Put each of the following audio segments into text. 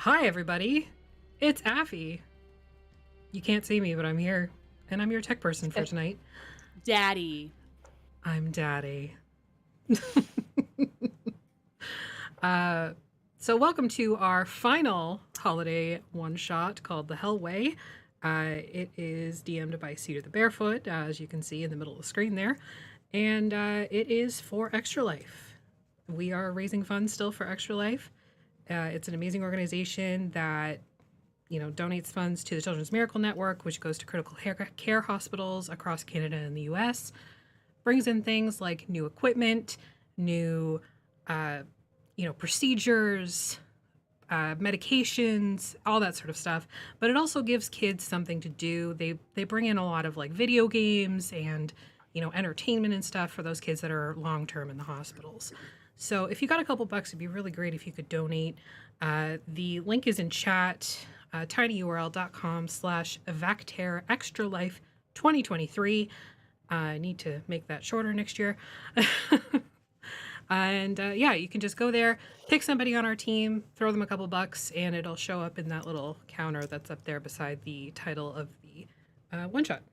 Hi, everybody. It's Affy. You can't see me, but I'm here, and I'm your tech person for tonight. Daddy. I'm Daddy. So welcome to our final holiday one-shot called The Hellway. It is DM'd by Cedar the Barefoot, as you can see in the middle of the screen there, and it is for extralife. We are raising funds still for extralife. It's an amazing organization that donates funds to the Children's Miracle Network, which goes to critical care hospitals across Canada and the US. Brings in things like new equipment, new, procedures, medications, all that sort of stuff. But it also gives kids something to do. They bring in a lot of like video games and entertainment and stuff for those kids that are long term in the hospitals. So if you got a couple bucks, it'd be really great if you could donate. The link is in chat, tinyurl.com/vacterextralife2023. I need to make that shorter next year. And you can just go there, pick somebody on our team, throw them a couple bucks, and it'll show up in that little counter that's up there beside the title of the one-shot.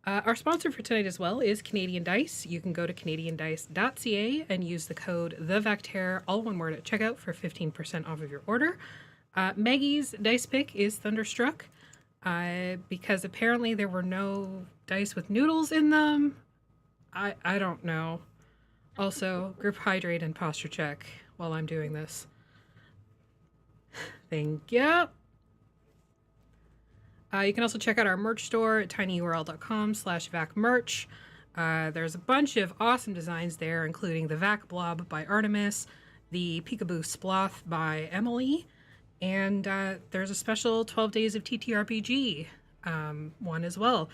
Our sponsor for tonight as well is Canadian Dice. You can go to canadiandice.ca and use the code THEVACTER, all one word, at checkout for 15% off of your order. Maggie's dice pick is Thunderstruck, because apparently there were no dice with noodles in them. I don't know. Also, group hydrate and posture check while I'm doing this. Thank you. You can also check out our merch store at tinyurl.com/vacmerch. There's a bunch of awesome designs there, including the Vac Blob by Artemis, the Peekaboo Sploth by Emily, and there's a special 12 Days of TTRPG one as well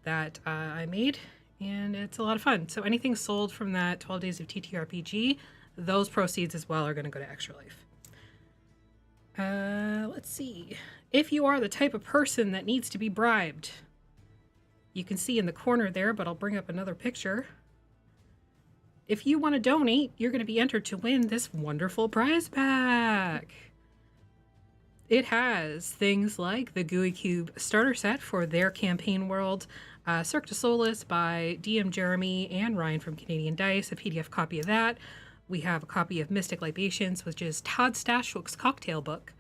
that I made, and it's a lot of fun. So anything sold from that 12 Days of TTRPG, those proceeds as well are going to go to extralife. Let's see. If you are the type of person that needs to be bribed, you can see in the corner there, but I'll bring up another picture. If you want to donate, you're going to be entered to win this wonderful prize pack. It has things like the Gooey Cube starter set for their campaign world, Cirque du Solis by DM Jeremy and Ryan from Canadian Dice, a PDF copy of that. We have a copy of Mystic Libations, which is Todd Stashwick's cocktail book,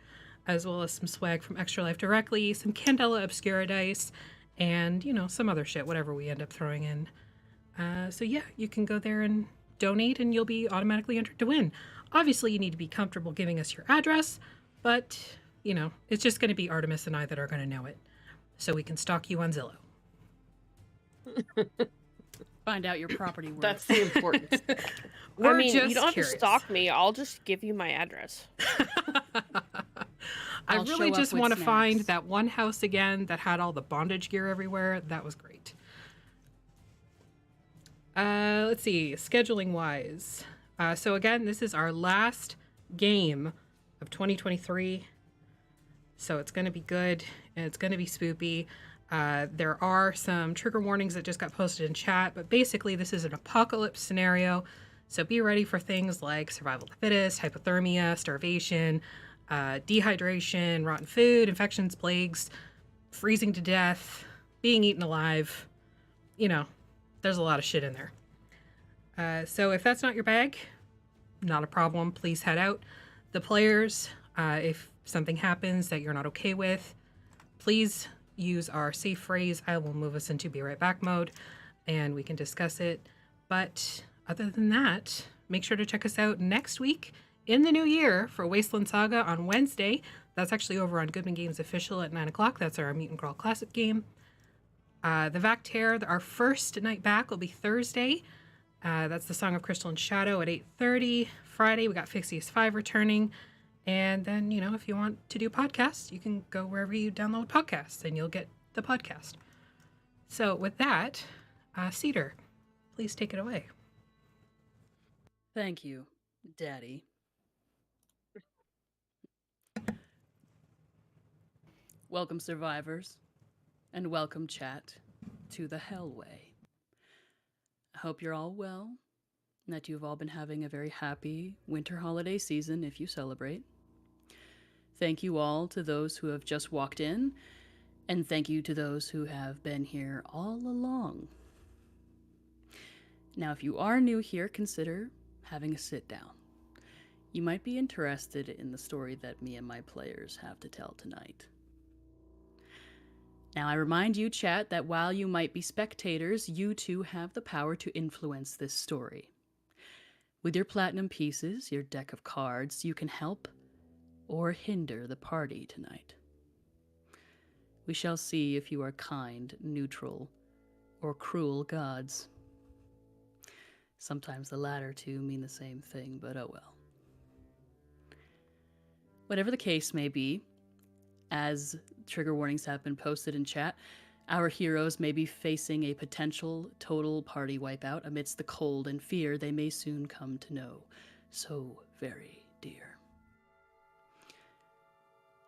as well as some swag from extralife directly, some Candela Obscura dice, and, some other shit, whatever we end up throwing in. So you can go there and donate, and you'll be automatically entered to win. Obviously, you need to be comfortable giving us your address, but, it's just going to be Artemis and I that are going to know it, so we can stalk you on Zillow. Find out your property worth. That's the importance. We're I mean, just you don't curious. have to stalk me. I'll just give you my address. I I'll really show up just with want to find snacks. that one house again that had all the bondage gear everywhere. That was great. Let's see, scheduling wise. So again, this is our last game of 2023. So it's going to be good and it's going to be spoopy. There are some trigger warnings that just got posted in chat, but basically this is an apocalypse scenario. So be ready for things like survival of the fittest, hypothermia, starvation, dehydration, rotten food, infections, plagues, freezing to death, being eaten alive. There's a lot of shit in there. So if that's not your bag, not a problem. Please head out. The players, if something happens that you're not okay with, please use our safe phrase. I will move us into be right back mode and we can discuss it. But other than that, make sure to check us out next week in the new year for Wasteland Saga on Wednesday. That's actually over on Goodman Games Official at 9 o'clock. That's our Mutant Crawl Classic game. The Vacter, our first night back will be Thursday. That's the Song of Crystal and Shadow at 8:30. Friday, we got Fixius 5 returning. And then, if you want to do podcasts, you can go wherever you download podcasts and you'll get the podcast. So with that, Cedar, please take it away. Thank you, Daddy. Welcome, survivors, and welcome, chat, to the Hellway. I hope you're all well, and that you've all been having a very happy winter holiday season if you celebrate. Thank you all to those who have just walked in, and thank you to those who have been here all along. Now, if you are new here, consider having a sit down. You might be interested in the story that me and my players have to tell tonight. Now, I remind you, chat, that while you might be spectators, you too have the power to influence this story. With your platinum pieces, your deck of cards, you can help or hinder the party tonight. We shall see if you are kind, neutral, or cruel gods. Sometimes the latter two mean the same thing, but oh well. Whatever the case may be, as trigger warnings have been posted in chat, our heroes may be facing a potential total party wipeout amidst the cold and fear they may soon come to know so very dear.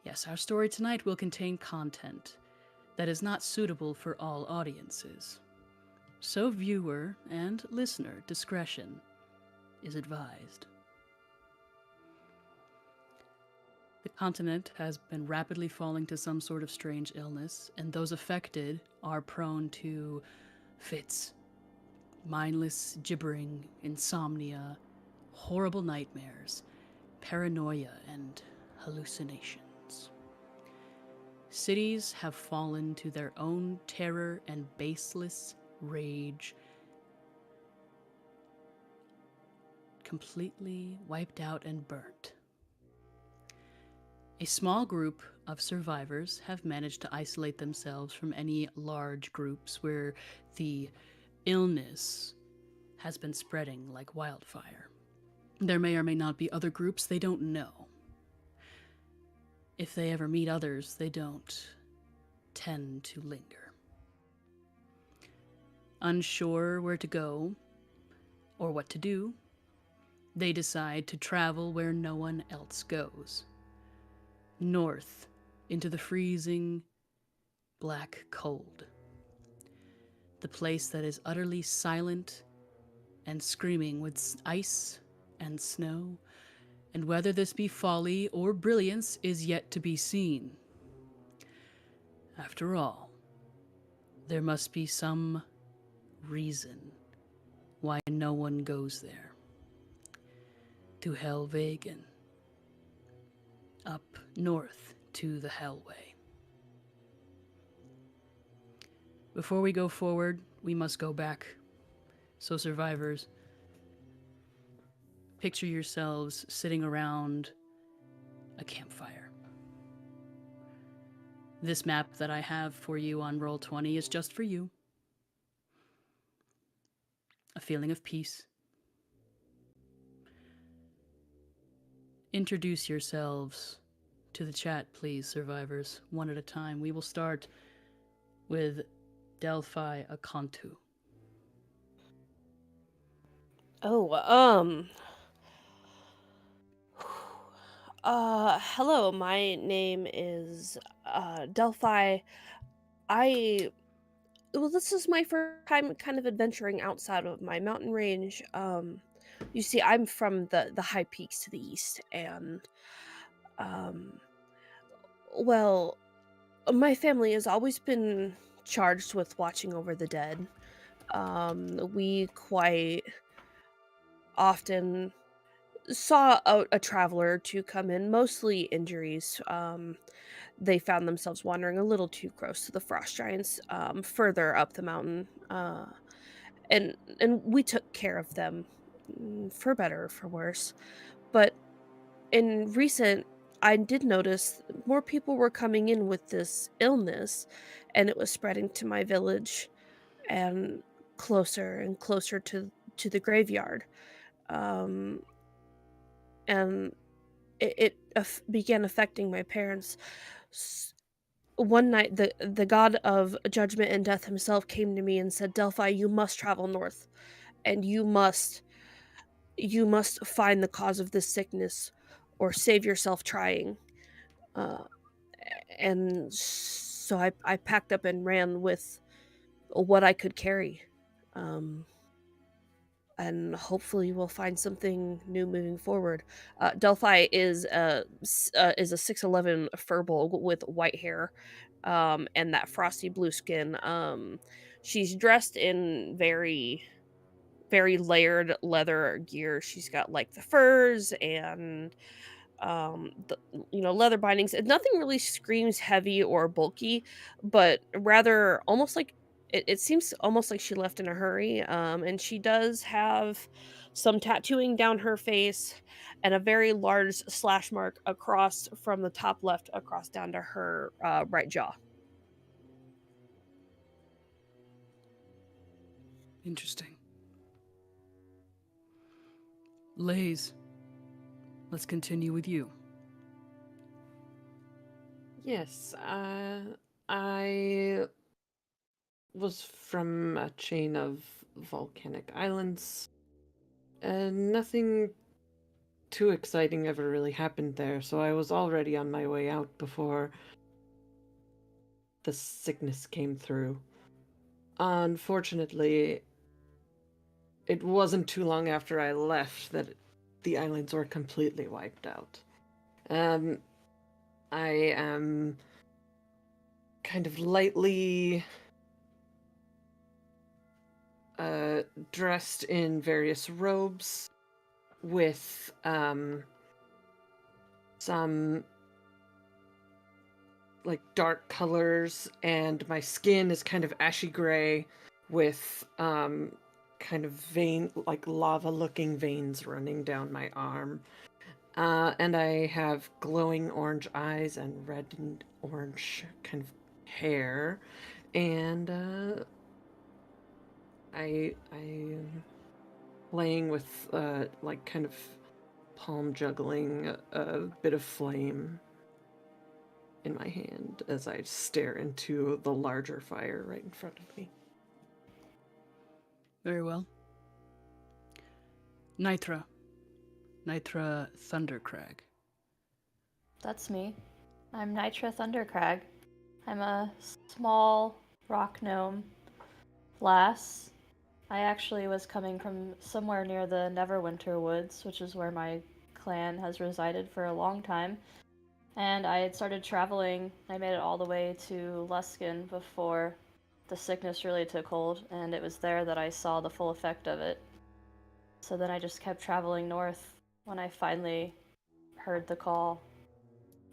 Yes, our story tonight will contain content that is not suitable for all audiences, so viewer and listener discretion is advised. The continent has been rapidly falling to some sort of strange illness, and those affected are prone to fits, mindless gibbering, insomnia, horrible nightmares, paranoia, and hallucinations. Cities have fallen to their own terror and baseless rage, completely wiped out and burnt. A small group of survivors have managed to isolate themselves from any large groups where the illness has been spreading like wildfire. There may or may not be other groups they don't know. If they ever meet others, they don't tend to linger. Unsure where to go or what to do, they decide to travel where no one else goes. North into the freezing black cold. The place that is utterly silent and screaming with ice and snow, and whether this be folly or brilliance is yet to be seen. After all, there must be some reason why no one goes there. To Helvegen. Up north to the Hellway. Before we go forward, we must go back. So survivors, picture yourselves sitting around a campfire. This map that I have for you on Roll20 is just for you. A feeling of peace. Introduce yourselves to the chat, please, survivors, one at a time. We will start with Delphi Akantu. Hello, my name is, Delphi. This is my first time kind of adventuring outside of my mountain range. You see, I'm from the high peaks to the east, and, um, well, my family has always been charged with watching over the dead. We quite often saw a traveler to come in, mostly injuries. They found themselves wandering a little too close to the frost giants, further up the mountain, and we took care of them, for better or for worse. But in recent, I did notice more people were coming in with this illness, and it was spreading to my village and closer to the graveyard. Um, and it began affecting my parents. One night, the god of judgment and death himself came to me and said, "Delphi, you must travel north, and you must find the cause of this sickness, or save yourself trying." Uh, and so I packed up and ran with what I could carry. Um, and hopefully we'll find something new moving forward. Delphi is a 6'11" furball with white hair, and that frosty blue skin. She's dressed in very layered leather gear. She's got like the furs and the leather bindings. And nothing really screams heavy or bulky, but rather almost like it seems almost like she left in a hurry. And she does have some tattooing down her face and a very large slash mark across from the top left across down to her right jaw. Interesting. Lays, let's continue with you. Yes, I was from a chain of volcanic islands. Nothing too exciting ever really happened there, so I was already on my way out before the sickness came through. Unfortunately, it wasn't too long after I left that the islands were completely wiped out. I am kind of lightly dressed in various robes with some like dark colors, and my skin is kind of ashy gray with kind of like lava looking veins running down my arm. And I have glowing orange eyes and red and orange kind of hair. And I am playing with like kind of palm juggling a bit of flame in my hand as I stare into the larger fire right in front of me. Very well. Nitra Thundercrag. That's me. I'm Nitra Thundercrag. I'm a small rock gnome lass. I actually was coming from somewhere near the Neverwinter Woods, which is where my clan has resided for a long time. And I had started traveling. I made it all the way to Luskin before the sickness really took hold, and it was there that I saw the full effect of it. So then I just kept traveling north when I finally heard the call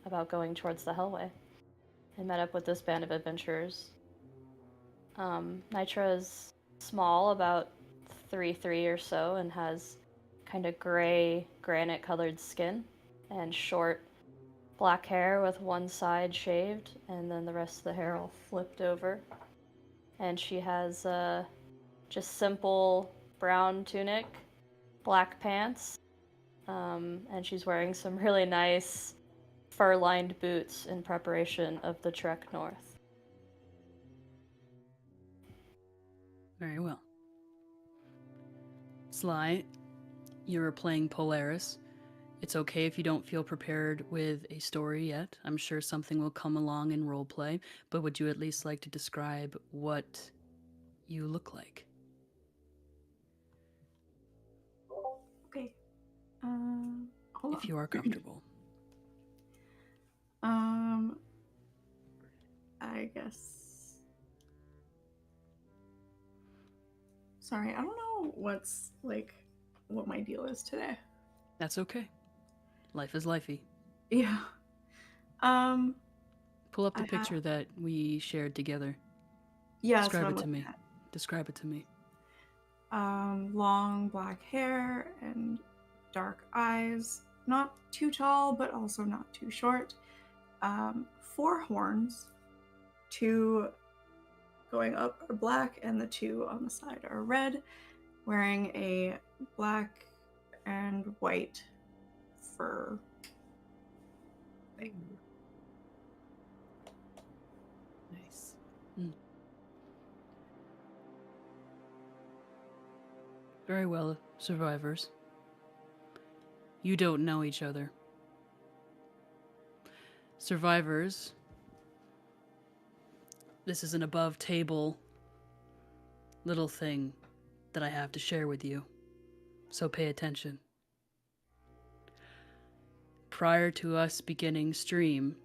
about going towards the Hellway. I met up with this band of adventurers. Nitra is small, about 3'3" or so, and has kind of gray, granite-colored skin and short black hair with one side shaved and then the rest of the hair all flipped over. And she has just simple brown tunic, black pants, and she's wearing some really nice fur-lined boots in preparation of the trek north. Very well. Sly, you're playing Polaris. It's okay if you don't feel prepared with a story yet. I'm sure something will come along in roleplay, but would you at least like to describe what you look like? Okay. Hold on. If you are comfortable. I guess. Sorry, I don't know what my deal is today. That's okay. Life is lifey. Yeah. Pull up the picture that we shared together. Yeah. Describe it to me. Describe it to me. Long black hair and dark eyes. Not too tall, but also not too short. 4 horns. 2 going up are black, and the 2 on the side are red. Wearing a black and white fur thing. Nice. Very well, survivors. You don't know each other. Survivors, this is an above table little thing that I have to share with you. so pay attention. Prior to us beginning stream,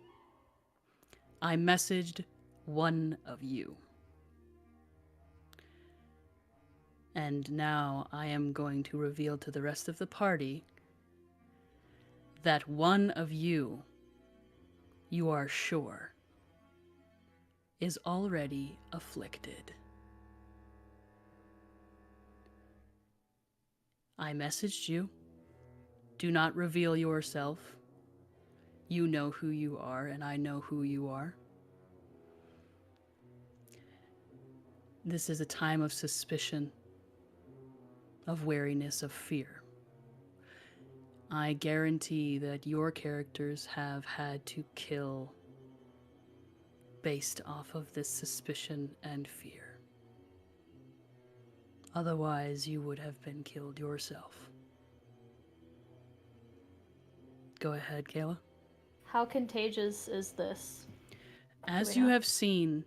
I messaged one of you. And now I am going to reveal to the rest of the party that one of you are sure, is already afflicted. I messaged you. Do not reveal yourself. You know who you are, and I know who you are. This is a time of suspicion, of wariness, of fear. I guarantee that your characters have had to kill based off of this suspicion and fear. Otherwise, you would have been killed yourself. Go ahead, Kayla. How contagious is this? As you have seen,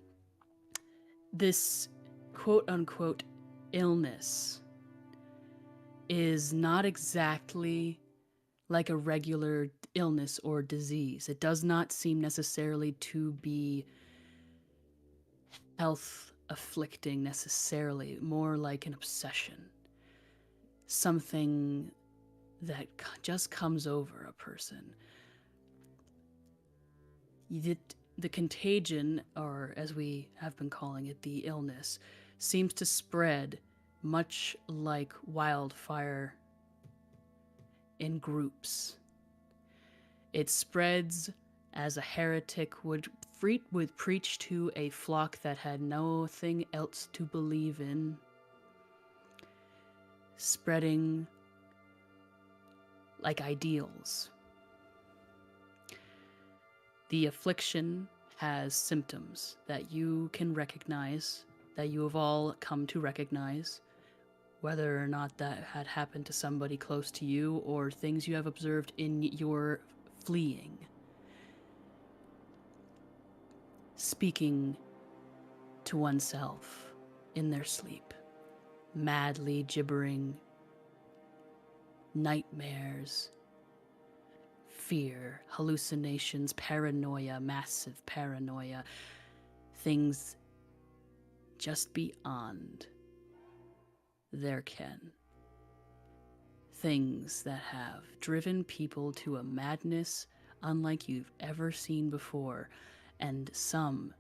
this quote-unquote illness is not exactly like a regular illness or disease. It does not seem necessarily to be health afflicting necessarily, more like an obsession. Something that just comes over a person. The contagion, or as we have been calling it, the illness, seems to spread much like wildfire in groups. It spreads as a heretic would preach to a flock that had nothing else to believe in, spreading like ideals. The affliction has symptoms that you can recognize, that you have all come to recognize, whether or not that had happened to somebody close to you or things you have observed in your fleeing. Speaking to oneself in their sleep, madly gibbering, nightmares, fear, hallucinations, paranoia, massive paranoia, things just beyond their ken. Things that have driven people to a madness unlike you've ever seen before, and some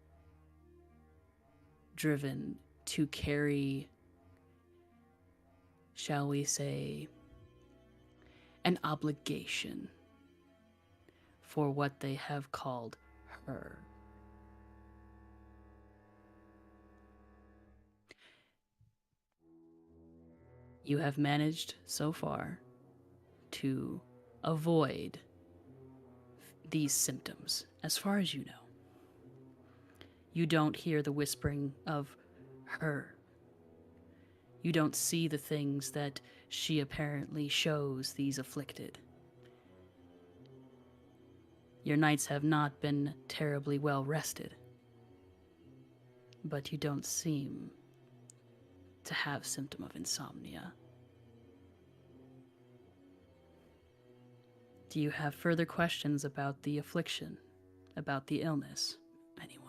driven to carry, shall we say, an obligation for what they have called her. You have managed so far to avoid these symptoms, as far as you know. You don't hear the whispering of her. You don't see the things that she apparently shows these afflicted. Your nights have not been terribly well rested, but you don't seem to have symptom of insomnia. Do you have further questions about the affliction, about the illness? Anyone?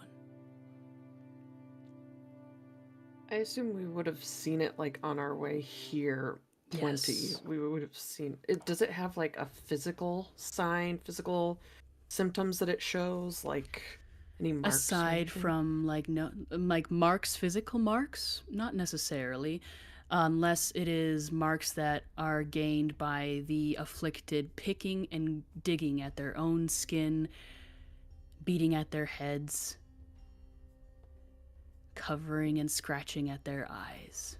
I assume we would have seen it like on our way here. Plenty. Yes. We would have seen it. Does it have like a physical sign, physical symptoms that it shows, like any marks? Aside from like marks, physical marks, not necessarily, unless it is marks that are gained by the afflicted picking and digging at their own skin, beating at their heads, covering and scratching at their eyes.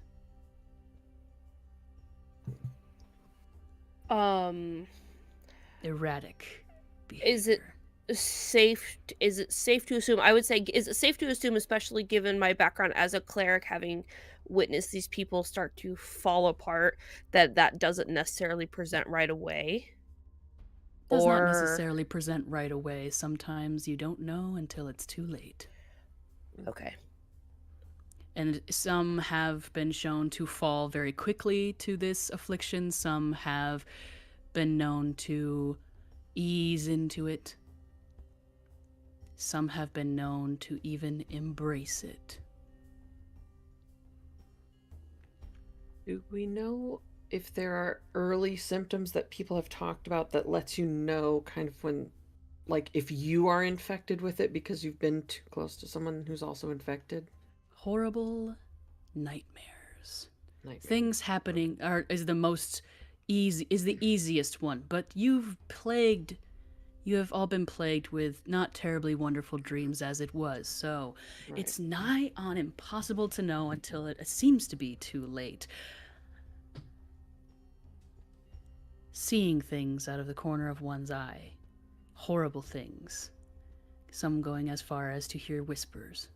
Erratic behavior. Is it safe to assume, I would say, is it safe to assume, especially given my background as a cleric, having witnessed these people start to fall apart, that doesn't necessarily present right away? Does not necessarily present right away. Sometimes you don't know until it's too late. Okay. And some have been shown to fall very quickly to this affliction. Some have been known to ease into it. Some have been known to even embrace it. Do we know if there are early symptoms that people have talked about that lets you know kind of when, like, if you are infected with it because you've been too close to someone who's also infected? Horrible nightmares. Nightmare. Things happening is the easiest one, but you have all been plagued with not terribly wonderful dreams as it was, so Right. it's nigh on impossible to know until it seems to be too late. Seeing things out of the corner of one's eye. Horrible things. Some going as far as to hear whispers.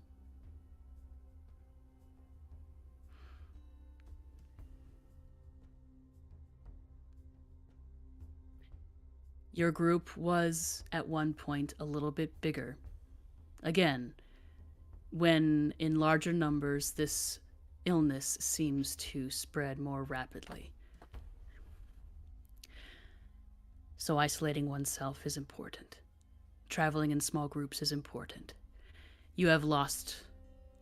Your group was, at one point, a little bit bigger. Again, when in larger numbers, this illness seems to spread more rapidly. So isolating oneself is important. Traveling in small groups is important. You have lost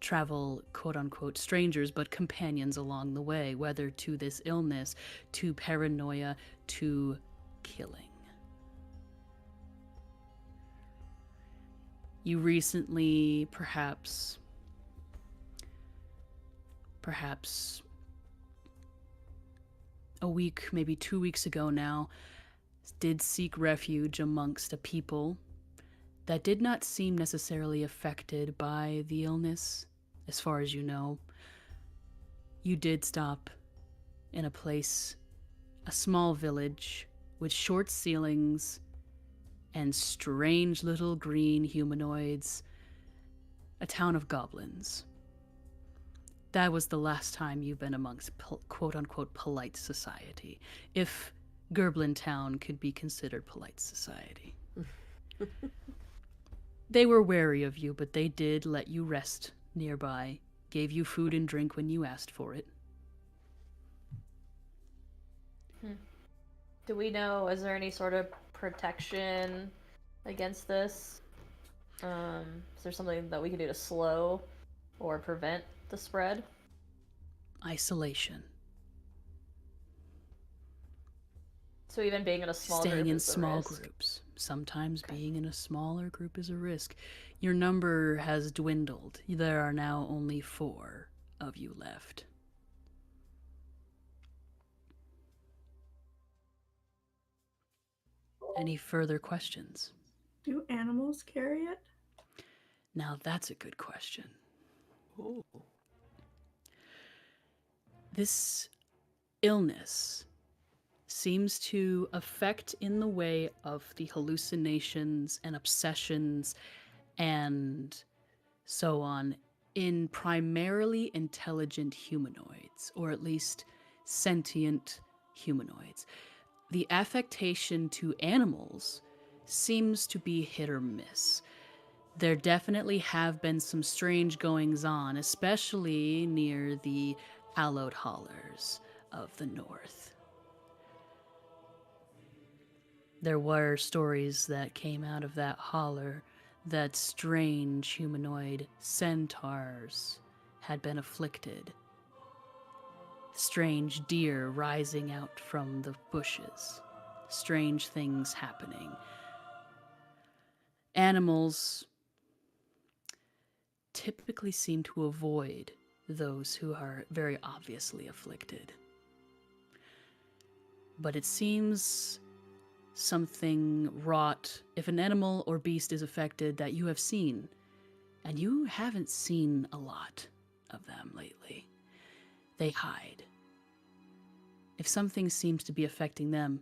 travel, quote-unquote, strangers, but companions along the way, whether to this illness, to paranoia, to killing. You recently, perhaps a week, maybe 2 weeks ago now, did seek refuge amongst a people that did not seem necessarily affected by the illness, as far as you know. You did stop in a place, a small village with short ceilings and strange little green humanoids, a town of goblins. That was the last time you've been amongst quote-unquote polite society, if Gerblin Town could be considered polite society. They were wary of you, but they did let you rest nearby, gave you food and drink when you asked for it. Do we know, is there any sort of protection against this? Is there something that we can do to slow or prevent the spread? Isolation. So even being in a small Staying group in is a small risk. groups. Sometimes being in a smaller group is a risk. Your number has dwindled. There are now only 4 of you left. Any further questions? Do animals carry it? Now that's a good question. Oh. This illness seems to affect in the way of the hallucinations and obsessions and so on in primarily intelligent humanoids, or at least sentient humanoids. The affectation to animals seems to be hit or miss. There definitely have been some strange goings-on, especially near the hallowed hollers of the north. There were stories that came out of that holler that strange humanoid centaurs had been afflicted. Strange deer rising out from the bushes. Strange things happening. Animals typically seem to avoid those who are very obviously afflicted. But it seems something wrought, if an animal or beast is affected, that you have seen, and you haven't seen a lot of them lately. They hide. If something seems to be affecting them,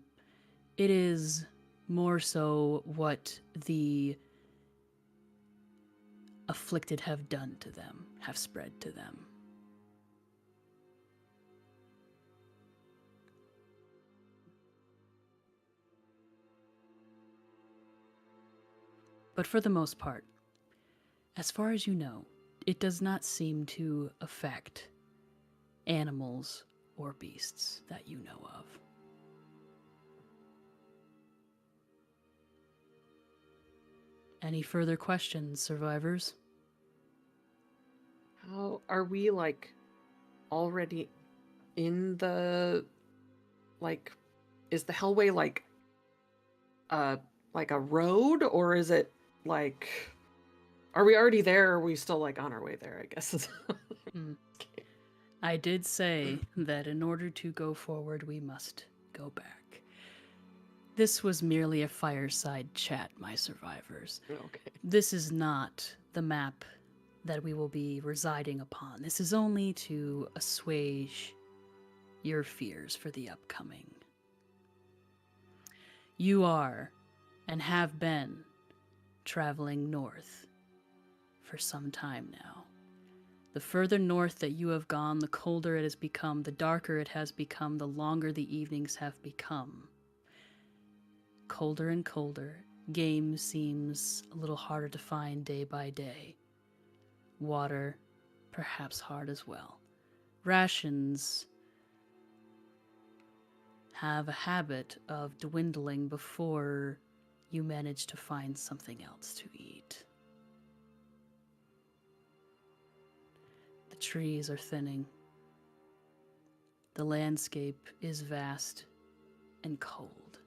it is more so what the afflicted have done to them, have spread to them. But for the most part, as far as you know, it does not seem to affect animals or beasts that you know of. Any further questions, survivors? How are we, like, already in the, like, is the Hellway like a road, or is it like, are we already there, or are we still like on our way there, I guess? I did say that in order to go forward, we must go back. This was merely a fireside chat, my survivors. Okay. This is not the map that we will be residing upon. This is only to assuage your fears for the upcoming. You are, and have been, traveling north for some time now. The further north that you have gone, the colder it has become, the darker it has become, the longer the evenings have become. Colder and colder. Game seems a little harder to find day by day. Water, perhaps hard as well. Rations have a habit of dwindling before you manage to find something else to eat. The trees are thinning. The landscape is vast and cold.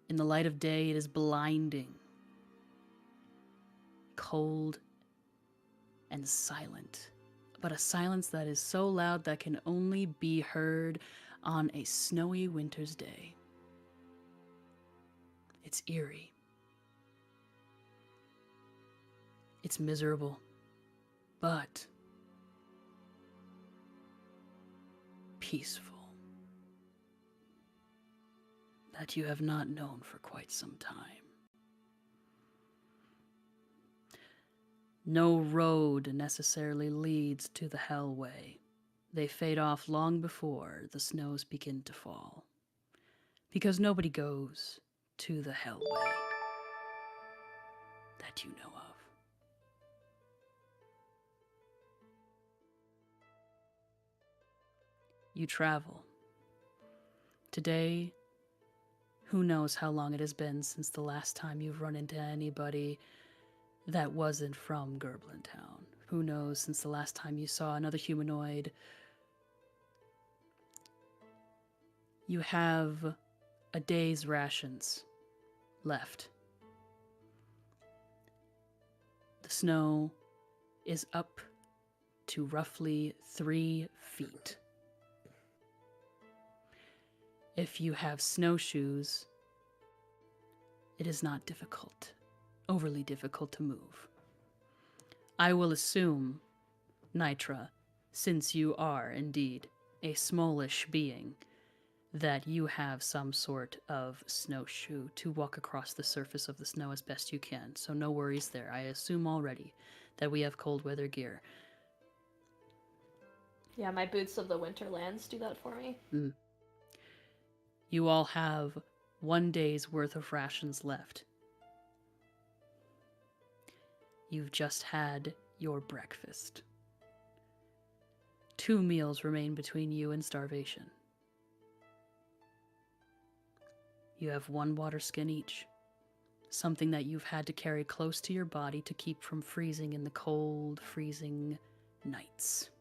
In the light of day, it is blinding, cold, and silent. But a silence that is so loud that can only be heard on a snowy winter's day. It's eerie. It's miserable. But peaceful. That you have not known for quite some time. No road necessarily leads to the Hellway. They fade off long before the snows begin to fall. Because nobody goes to the Hellway that you know of. You travel. Today, who knows how long it has been since the last time you've run into anybody that wasn't from Gerblin Town. Who knows since the last time you saw another humanoid. You have a day's rations left. The snow is up to roughly 3 feet. If you have snowshoes, it is not overly difficult to move. I will assume, Nitra, since you are indeed a smallish being, that you have some sort of snowshoe to walk across the surface of the snow as best you can, so no worries there. I assume already that we have cold weather gear. Yeah, my boots of the Winterlands do that for me. You all have 1 day's worth of rations left. You've just had your breakfast. 2 meals remain between you and starvation. You have 1 water skin each, something that you've had to carry close to your body to keep from freezing in the cold, freezing nights.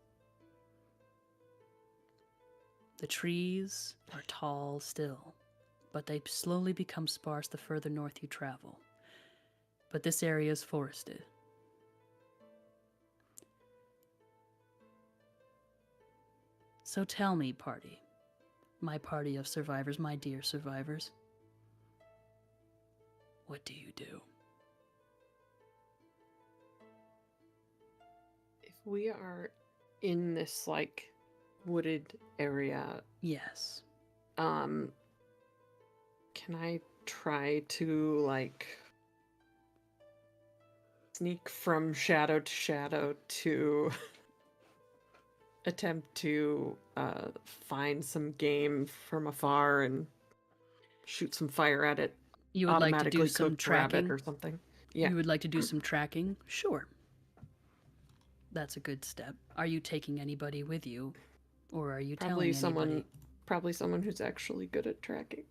The trees are tall still, but they slowly become sparse the further north you travel. But this area is forested. So tell me, party, my party of survivors, my dear survivors, what do you do? If we are in this, like, wooded area, Yes. can I try to, like, sneak from shadow to shadow to attempt to find some game from afar and shoot some fire at it? You would like to do Automatically some cooked rabbit tracking? or something? Yeah. You would like to do some tracking? Sure. That's a good step. Are you taking anybody with you? Or are you Probably telling anybody? someone who's actually good at tracking.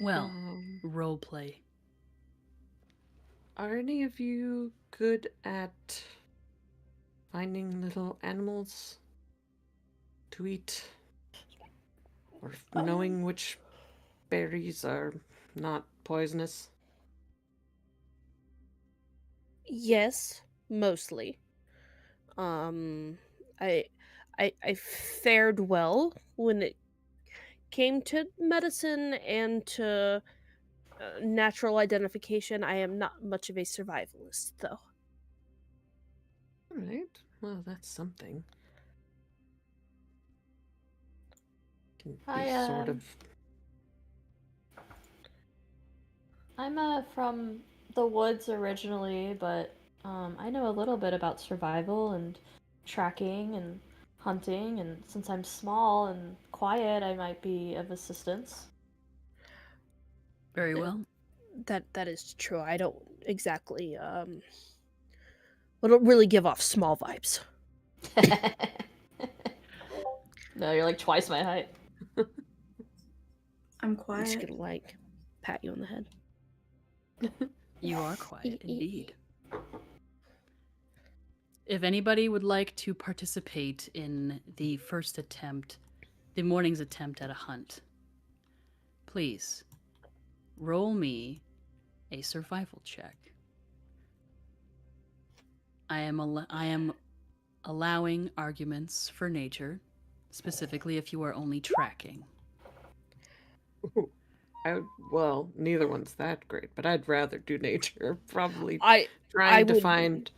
Well, Um, role play. are any of you good at finding little animals to eat? Or knowing which berries are not poisonous? Yes, mostly. I I fared well when it came to medicine and to natural identification. I am not much of a survivalist, though. Alright. Well, that's something. Can be sort of. I'm from the woods originally, but I know a little bit about survival and tracking and hunting, and since I'm small and quiet, I might be of assistance. Very well. That is true. I don't exactly I don't really give off small vibes. No, you're like twice my height. I'm I'm just quiet. gonna like pat you on the head. You are quiet indeed. If anybody would like to participate in the morning's attempt at a hunt, please roll me a survival check. I am allowing arguments for nature, specifically if you are only tracking. Well, neither one's that great, but I'd rather do nature. Probably I trying to would- find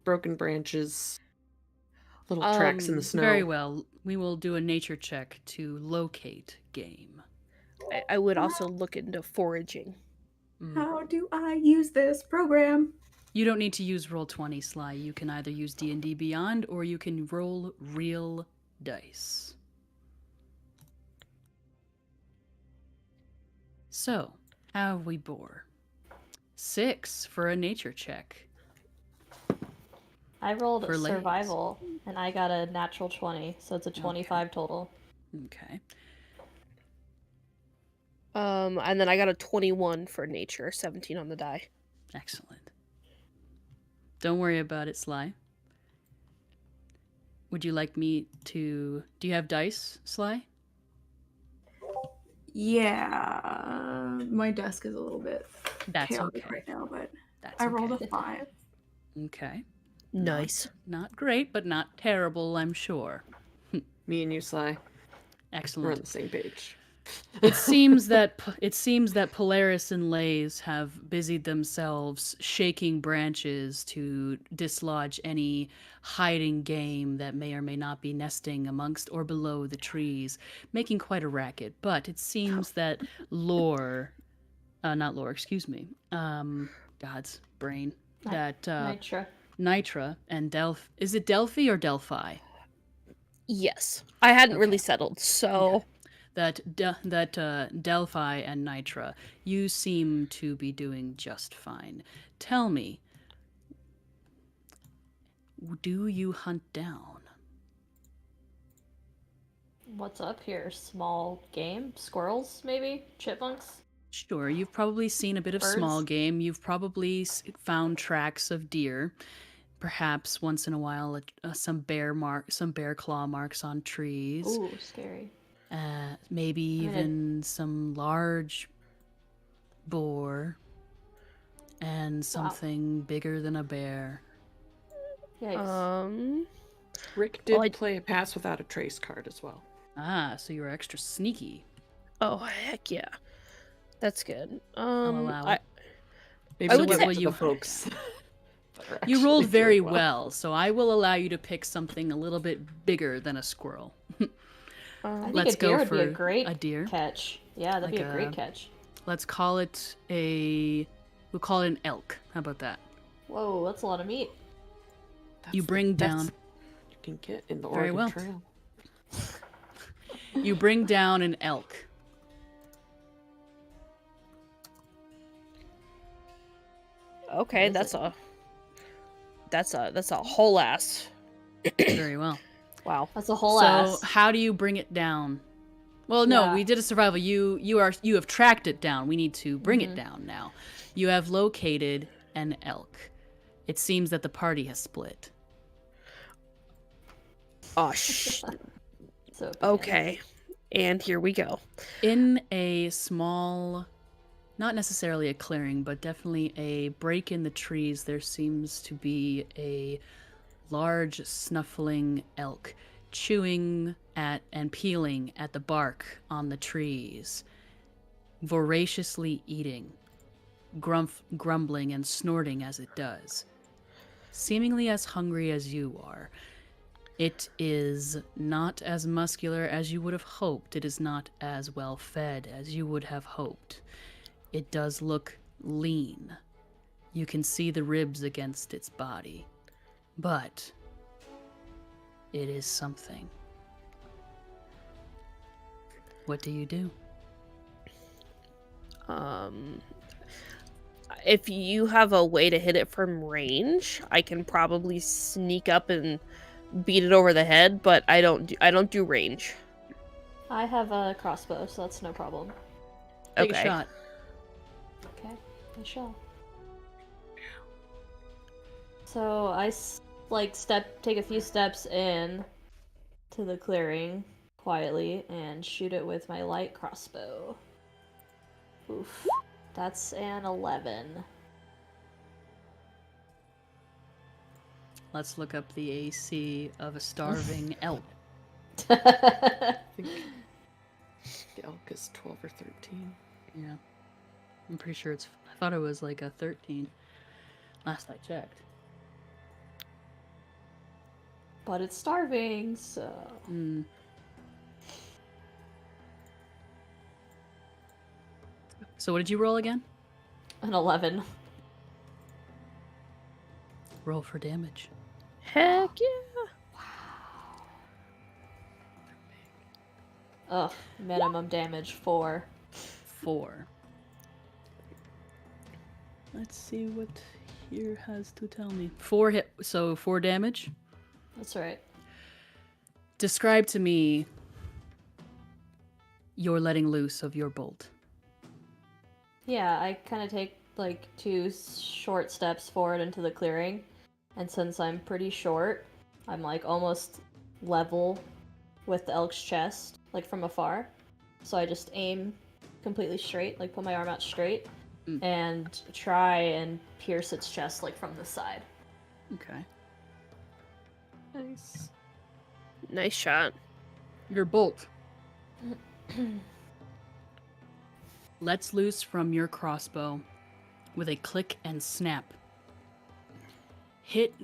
broken branches, little tracks in the snow. Very well. We will do a nature check to locate game. I would also look into foraging. How do I use this program? You don't need to use Roll20, Sly. You can either use D&D Beyond or you can roll real dice. So, how have we bore? 6 for a nature check. I rolled For legs. survival, and I got a natural 20, so it's a 25 total. Okay. And then I got a 21 for nature, 17 on the die. Excellent. Don't worry about it, Sly. Would you like me to... Do you have dice, Sly? Yeah, my desk is a little bit That's chaotic okay. right now, but That's I rolled okay. a 5. Okay. Nice. Not great, but not terrible, I'm sure. Me and you, Sly, we're on Excellent. the same page. It seems that Polaris and Lays have busied themselves shaking branches to dislodge any hiding game that may or may not be nesting amongst or below the trees, making quite a racket. But it seems that God's brain, that Nitra. Nitra and is it Delphi or Delphi? Yes. I hadn't really Okay. settled, so That Delphi and Nitra, you seem to be doing just fine. Tell me, do you hunt down? What's up here? Small game? Squirrels, maybe? Chipmunks? Sure, you've probably seen a bit of Birds? small game. You've probably found tracks of deer. Perhaps once in a while, some bear claw marks on trees. Ooh, scary. Maybe even some large boar and something bigger than a bear. Yikes. Rick did Well, play a pass without a trace card as well. Ah, so you're extra sneaky. oh heck yeah. That's good. I'll allow it. Maybe I would give say- it to the folks. that are You rolled actually very doing well, so I will allow you to pick something a little bit bigger than a squirrel. I think Let's a deer go would be a for great a deer. catch. Yeah, that'd Like be a great a- catch. Let's call it we'll call it an elk. How about that? Whoa, that's a lot of meat. You bring down you can get in the Very Oregon well. Trail. you bring down an elk. Okay, Is that's it? that's a whole ass. Very well. Wow. That's a whole So ass. how do you bring it down? Well, no, Yeah. we did a survival. You have tracked it down. We need to bring it down now. You have located an elk. It seems that the party has split. Oh, So it begins. okay. And here we go. In a small, not necessarily a clearing, but definitely a break in the trees, there seems to be a large snuffling elk chewing at and peeling at the bark on the trees, voraciously eating, grumbling and snorting as it does, seemingly as hungry as you are. It is not as muscular as you would have hoped. It is not as well fed as you would have hoped. It does look lean. You can see the ribs against its body. But it is something. What do you do? If you have a way to hit it from range, I can probably sneak up and beat it over the head, but I don't do range. I have a crossbow, so that's no problem. Take Okay. a shot. Okay, I shall. So I take a few steps in to the clearing quietly and shoot it with my light crossbow. Oof, that's an 11. Let's look up the AC of a starving elk. I think the elk is 12 or 13. Yeah. I'm pretty sure it's... I thought it was like a 13. Last I checked. But it's starving, so... So what did you roll again? An 11. Roll for damage. Heck yeah. Ugh, minimum damage 4. 4. Let's see what here has to tell me. 4 hit, so 4 damage. That's right. Describe to me your letting loose of your bolt. Yeah, I kind of take like 2 short steps forward into the clearing, and since I'm pretty short, I'm like almost level with the elk's chest, like from afar. So I just aim completely straight, like put my arm out straight, and try and pierce its chest like from the side. Okay. Nice. Nice shot. Your bolt lets loose from your crossbow with a click and snap. Hit,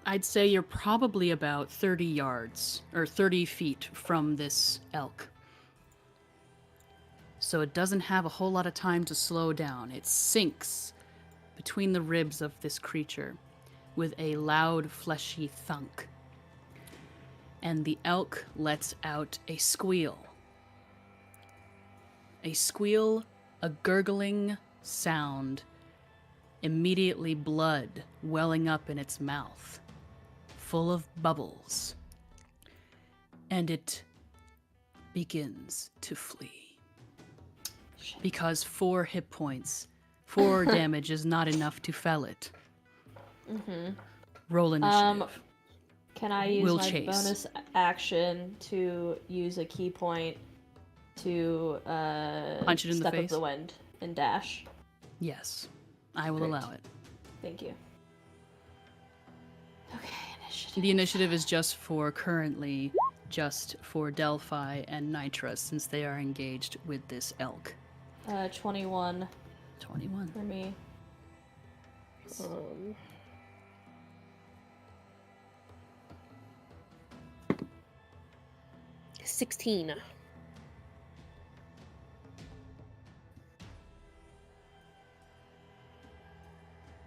I'd say you're probably about 30 yards, or 30 feet from this elk. So it doesn't have a whole lot of time to slow down. It sinks between the ribs of this creature with a loud, fleshy thunk. And the elk lets out a squeal. A squeal, a gurgling sound, immediately blood welling up in its mouth, full of bubbles. And it begins to flee. Shit. Because 4 hit points, 4 damage is not enough to fell it. Roll initiative. Can I use Will my chase. bonus action to use a key point to Punch it in the step face? up the wind and dash? Yes, I will Great. allow it. Thank you. Okay, initiative. The initiative is just for currently, just for Delphi and Nitra, since they are engaged with this elk. 21 21. for me. 16.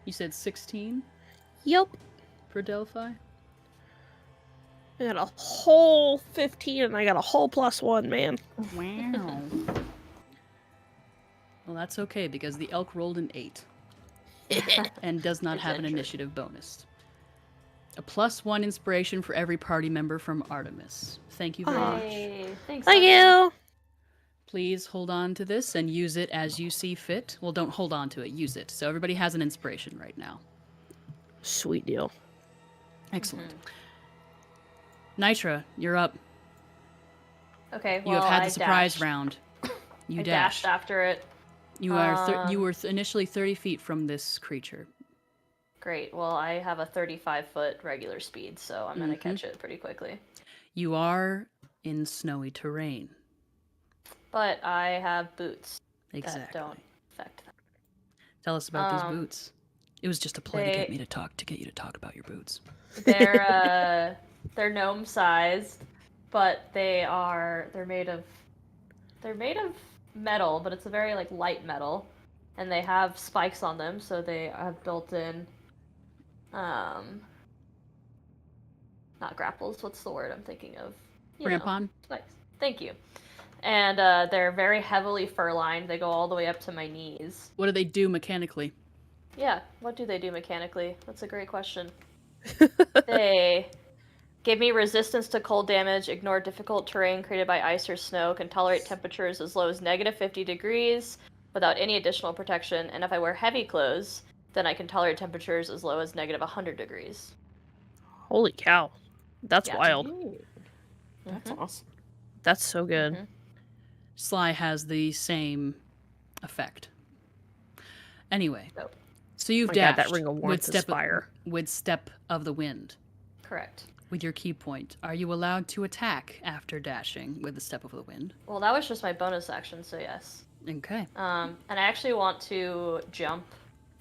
You said 16 Yep. for Delphi? I got a whole 15 and I got a whole +1, man. Wow. Well, that's okay, because the elk rolled an 8. And does not have an Adventure. initiative bonus. A +1 inspiration for every party member from Artemis. Thank you very much. Hey, thanks. Thank Evan. you. Please hold on to this and use it as you see fit. Well, don't hold on to it, use it. So everybody has an inspiration right now. Sweet deal. Excellent. Nitra, you're up. Okay, You well, have had I the surprise dashed. round. You I dashed. dashed after it. You are you were initially 30 feet from this creature. Great. Well, I have a 35-foot regular speed, so I'm gonna catch it pretty quickly. You are in snowy terrain. But I have boots that Exactly. don't affect them. Tell us about these Um, boots. It was just a play to they- get me to get you to talk about your boots. They're gnome sized, but they're made of metal, but it's a very like light metal, and they have spikes on them, so they have built-in not grapples. What's the word I'm thinking of? You know, Crampon? spikes. Thank you. And they're very heavily fur-lined. They go all the way up to my knees. What do they do mechanically? Yeah, what do they do mechanically? That's a great question. They give me resistance to cold damage, ignore difficult terrain created by ice or snow, can tolerate temperatures as low as -50 degrees without any additional protection, and if I wear heavy clothes, then I can tolerate temperatures as low as -100 degrees. Holy cow. That's Yeah. wild. That's awesome. That's so good. Mhm. Sly has the same effect. Anyway, Nope. so you've My God, dashed that ring of warmth is fire. with Step of the Wind. Correct. With your key point, are you allowed to attack after dashing with the Step of the Wind? Well, that was just my bonus action, so yes. Okay. And I actually want to jump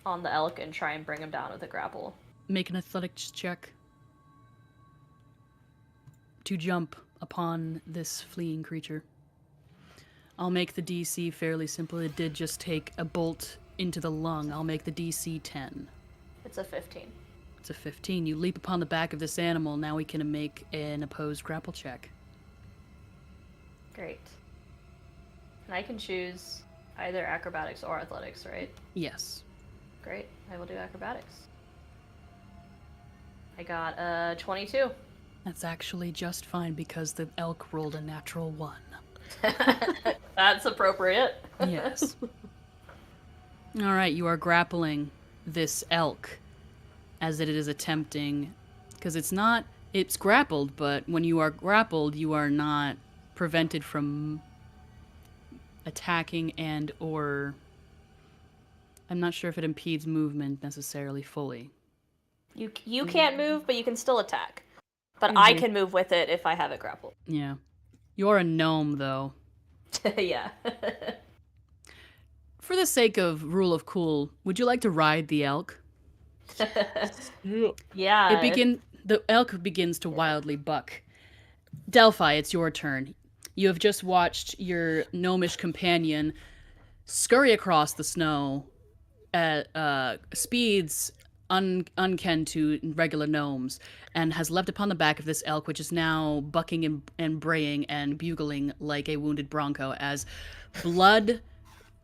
on the elk and try and bring him down with a grapple. Make an athletics check to jump upon this fleeing creature. I'll make the DC fairly simple. It did just take a bolt into the lung. I'll make the DC 10. It's a 15. It's a 15. You leap upon the back of this animal. Now we can make an opposed grapple check. Great. And I can choose either acrobatics or athletics, right? Yes. Great. I will do acrobatics. I got a 22. That's actually just fine because the elk rolled a natural 1. That's appropriate. Yes. All right, you are grappling this elk as it is attempting, because it's grappled, but when you are grappled, you are not prevented from attacking and or I'm not sure if it impedes movement necessarily fully. You can't move, but you can still attack. But I can move with it if I have it grappled. Yeah. You're a gnome, though. Yeah. For the sake of rule of cool, would you like to ride the elk? Yeah. The elk begins to wildly buck. Delphi, it's your turn. You have just watched your gnomish companion scurry across the snow at speeds unken to regular gnomes, and has leapt upon the back of this elk, which is now bucking and braying and bugling like a wounded bronco as blood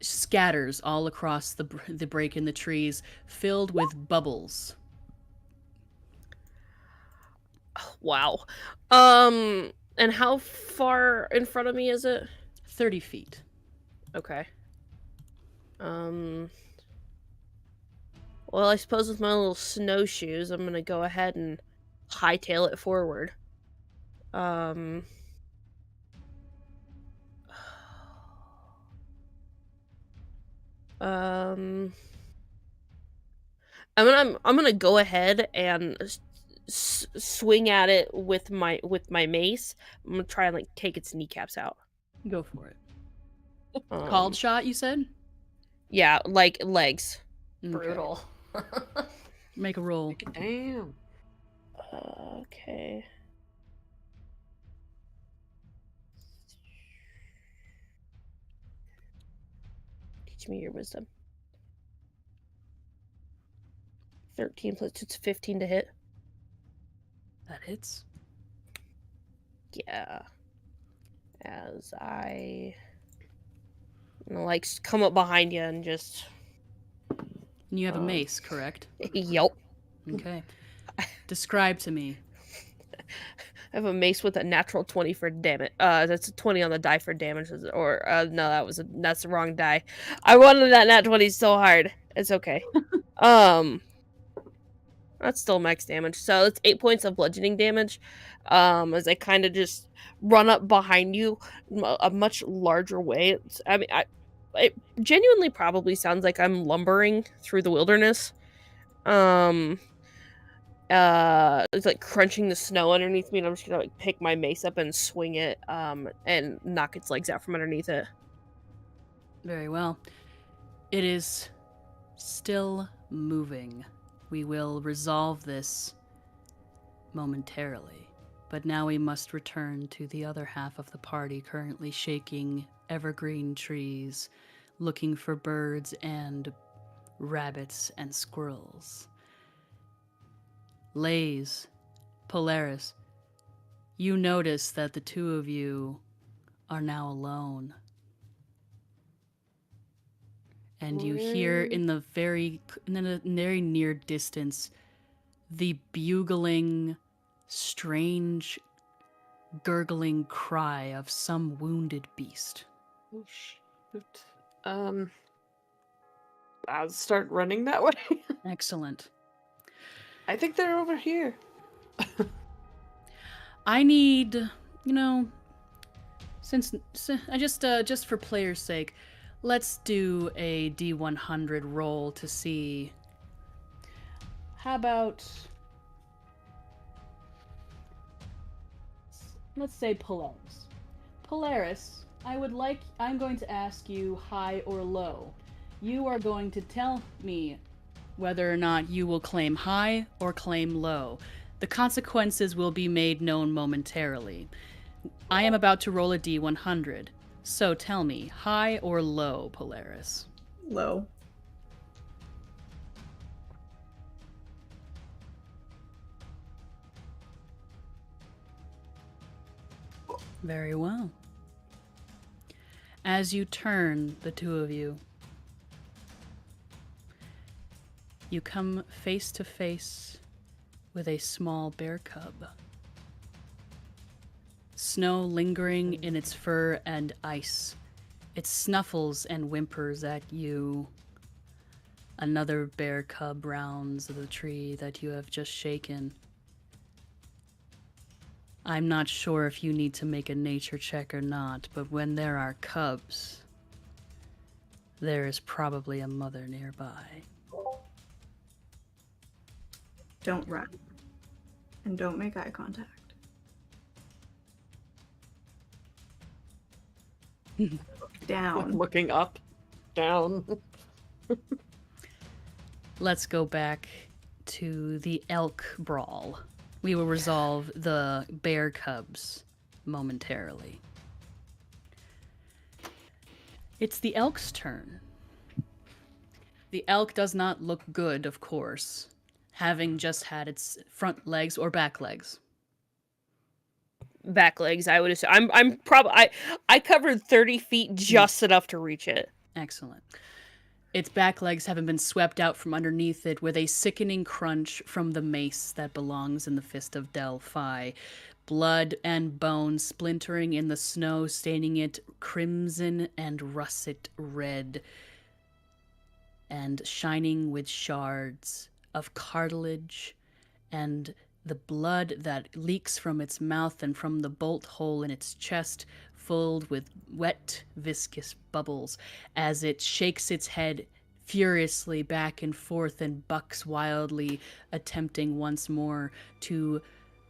scatters all across the break in the trees, filled with bubbles. Wow. And how far in front of me is it? 30 feet. Okay. Well, I suppose with my little snowshoes, I'm gonna go ahead and hightail it forward. I'm gonna go ahead and swing at it with my mace. I'm gonna try and like take its kneecaps out. Go for it. Called shot, you said? Yeah, like legs. Okay. Brutal. Make a roll. Damn. Okay. Teach me your wisdom. 13 plus 2, it's 15 to hit. That hits. Yeah. As I like come up behind you and just And you have a mace, correct? yelp. Okay. Describe to me. I have a mace with a natural 20 for damage. That's a 20 on the die for damage. Or, no, that's the wrong die. I wanted that nat 20 so hard. It's okay. That's still max damage. So it's 8 points of bludgeoning damage. As I kind of just run up behind you a much larger way. It genuinely probably sounds like I'm lumbering through the wilderness. It's like crunching the snow underneath me, and I'm just gonna like pick my mace up and swing it, and knock its legs out from underneath it. Very well. It is still moving. We will resolve this momentarily. But now we must return to the other half of the party, currently shaking evergreen trees, looking for birds and rabbits and squirrels. Lays, Polaris, you notice that the two of you are now alone. And you hear in the very near distance the bugling, strange, gurgling cry of some wounded beast. Oh, shoot. I'll start running that way. Excellent. I think they're over here. I need, I just for player's sake, let's do a D100 roll to see. How about, let's say Polaris. Polaris, I'm going to ask you high or low. You are going to tell me whether or not you will claim high or claim low. The consequences will be made known momentarily. I am about to roll a D100. So tell me, high or low, Polaris? Low. Very well. As you turn, the two of you, you come face to face with a small bear cub. Snow lingering in its fur and ice. It snuffles and whimpers at you. Another bear cub rounds the tree that you have just shaken. I'm not sure if you need to make a nature check or not, but when there are cubs, there is probably a mother nearby. Don't run. And don't make eye contact. Look down. Looking up, down. Let's go back to the elk brawl. We will resolve the bear cubs momentarily. It's the elk's turn. The elk does not look good, of course, having just had its front legs or back legs. Back legs, I would assume. I covered 30 feet just enough to reach it. Excellent. Its back legs haven't been swept out from underneath it with a sickening crunch from the mace that belongs in the fist of Delphi. Blood and bone splintering in the snow, staining it crimson and russet red, and shining with shards of cartilage and the blood that leaks from its mouth and from the bolt hole in its chest, filled with wet, viscous bubbles, as it shakes its head furiously back and forth and bucks wildly, attempting once more to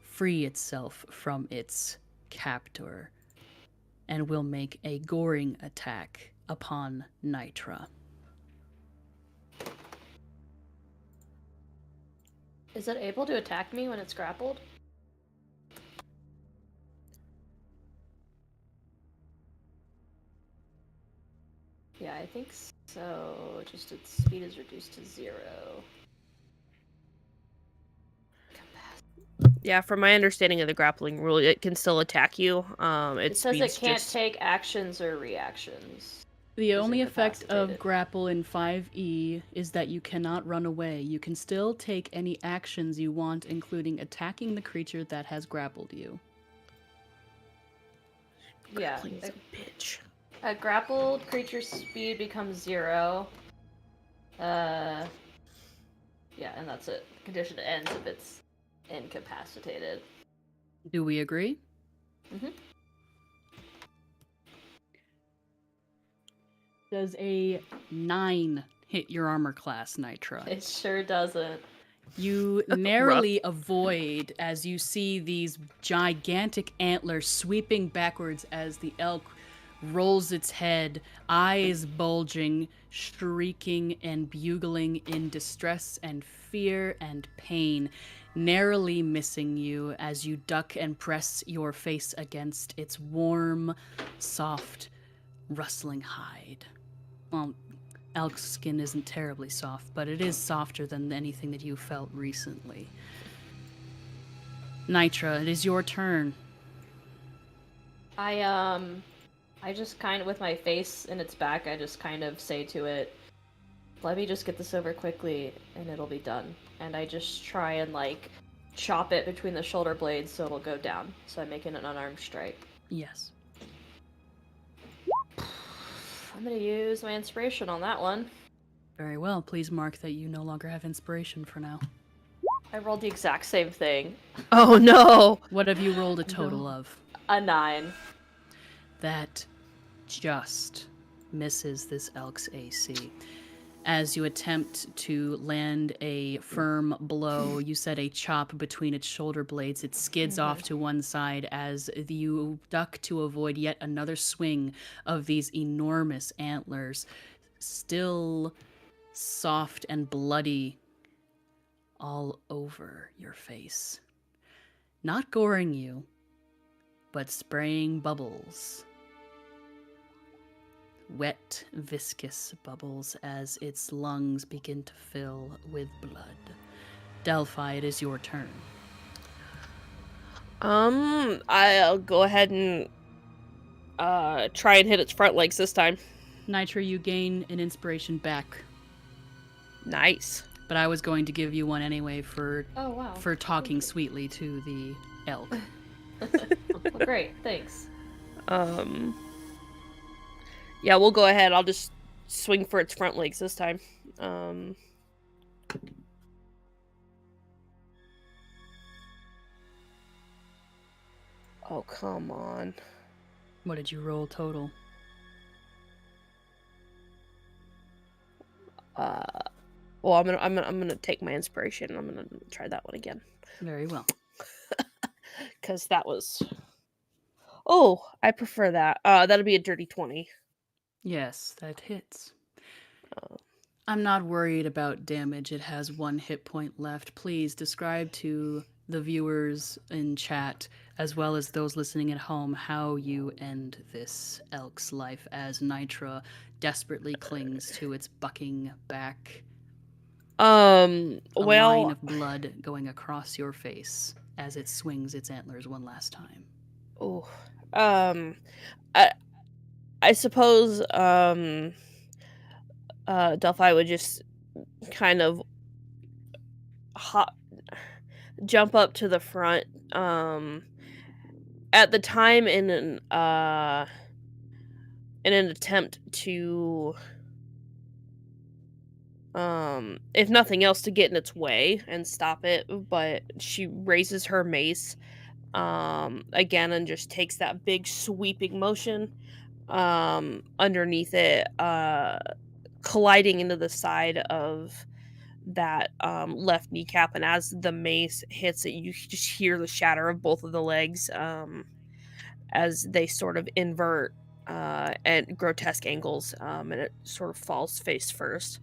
free itself from its captor, and will make a goring attack upon Nitra. Is it able to attack me when it's grappled? Yeah, I think so. Just its speed is reduced to 0. Yeah, from my understanding of the grappling rule, it can still attack you. It says it can't take actions or reactions. The is only effect of incapacitated. grapple in 5e is that you cannot run away. You can still take any actions you want, including attacking the creature that has grappled you. Yeah. Grappling is a bitch. A grappled creature's speed becomes 0. Yeah, and that's it. The condition ends if it's incapacitated. Do we agree? Mhm. Does a 9 hit your armor class, Nitra? It sure doesn't. You narrowly avoid as you see these gigantic antlers sweeping backwards as the elk rolls its head, eyes bulging, shrieking and bugling in distress and fear and pain, narrowly missing you as you duck and press your face against its warm, soft, rustling hide. Well, elk's skin isn't terribly soft, but it is softer than anything that you felt recently. Nitra, it is your turn. I just kind of, with my face in its back, I just kind of say to it, let me just get this over quickly and it'll be done. And I just try and, like, chop it between the shoulder blades so it'll go down. So I'm making an unarmed strike. Yes. I'm gonna use my inspiration on that one. Very well. Please mark that you no longer have inspiration for now. I rolled the exact same thing. Oh no! What have you rolled a total of? A 9. That just misses this elk's AC. As you attempt to land a firm blow, you set a chop between its shoulder blades. It skids off to one side as you duck to avoid yet another swing of these enormous antlers, still soft and bloody all over your face. Not goring you, but spraying bubbles. Wet, viscous bubbles as its lungs begin to fill with blood. Delphi, it is your turn. I'll go ahead and try and hit its front legs this time. Nitra, you gain an inspiration back, Nice. but I was going to give you one anyway for Oh, wow. talking sweetly to the elk. Well, great, thanks. Yeah, we'll go ahead. I'll just swing for its front legs this time. Oh, come on. What did you roll total? Well, I'm gonna take my inspiration. I'm gonna try that one again. Very well. Cause that was. Oh, I prefer that. That'll be a dirty 20. Yes, that hits. I'm not worried about damage. It has 1 hit point left. Please describe to the viewers in chat, as well as those listening at home, how you end this elk's life as Nitra desperately clings to its bucking back. A line of blood going across your face as it swings its antlers one last time. Oh, I suppose Delphi would just kind of jump up to the front. At the time, in an attempt to, if nothing else, to get in its way and stop it, but she raises her mace again and just takes that big sweeping motion underneath it, colliding into the side of that left kneecap, and as the mace hits it, you just hear the shatter of both of the legs as they sort of invert at grotesque angles, and it sort of falls face first,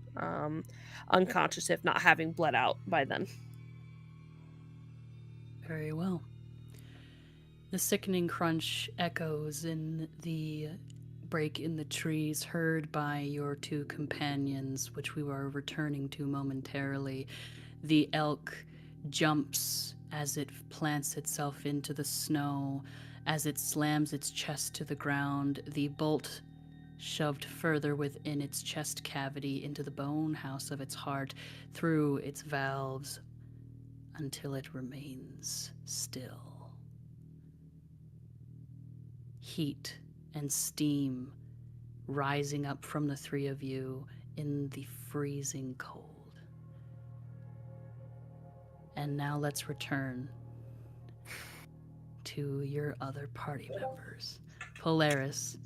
unconscious, if not having bled out by then. Very well. The sickening crunch echoes in the break in the trees, heard by your 2 companions, which we were returning to momentarily. The elk jumps as it plants itself into the snow, as it slams its chest to the ground. The bolt shoved further within its chest cavity into the bone house of its heart, through its valves, until it remains still. Heat and steam rising up from the three of you in the freezing cold. And now let's return to your other party members. Polaris,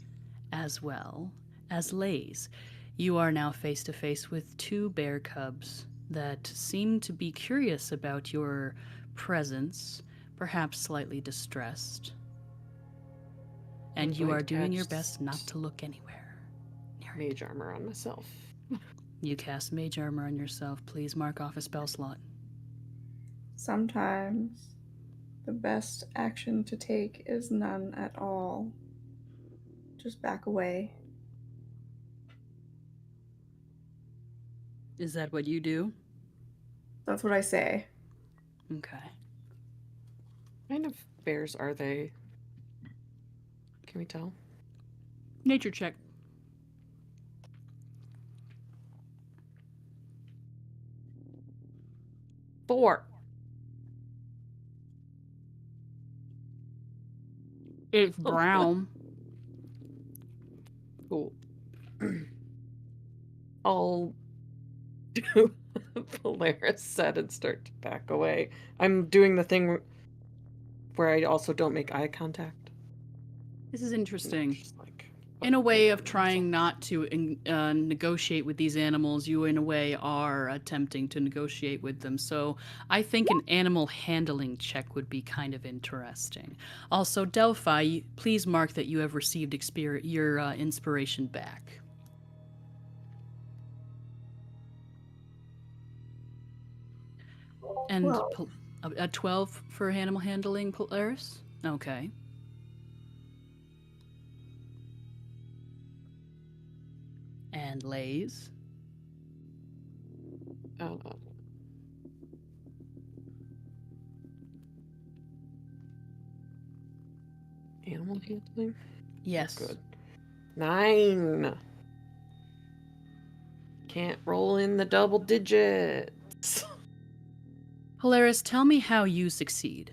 as well as Lays. You are now face to face with two bear cubs that seem to be curious about your presence, perhaps slightly distressed. And you are doing your best not to look anywhere near it. Mage armor on myself. You cast mage armor on yourself. Please mark off a spell slot. Sometimes the best action to take is none at all. Just back away. Is that what you do? That's what I say. Okay. What kind of bears are they? Can we tell? Nature check. Four. It's brown. Cool. I'll do Polaris said and start to back away. I'm doing the thing where I also don't make eye contact. This is interesting. Just like, In a way of trying not to negotiate with these animals, you in a way are attempting to negotiate with them. So I think an animal handling check would be kind of interesting. Also, Delphi, please mark that you have received your inspiration back. And a 12 for animal handling, Polaris? Okay. And Lays. Animal handling? Yes. Good. 9. Can't roll in the double digits. Polaris, tell me how you succeed.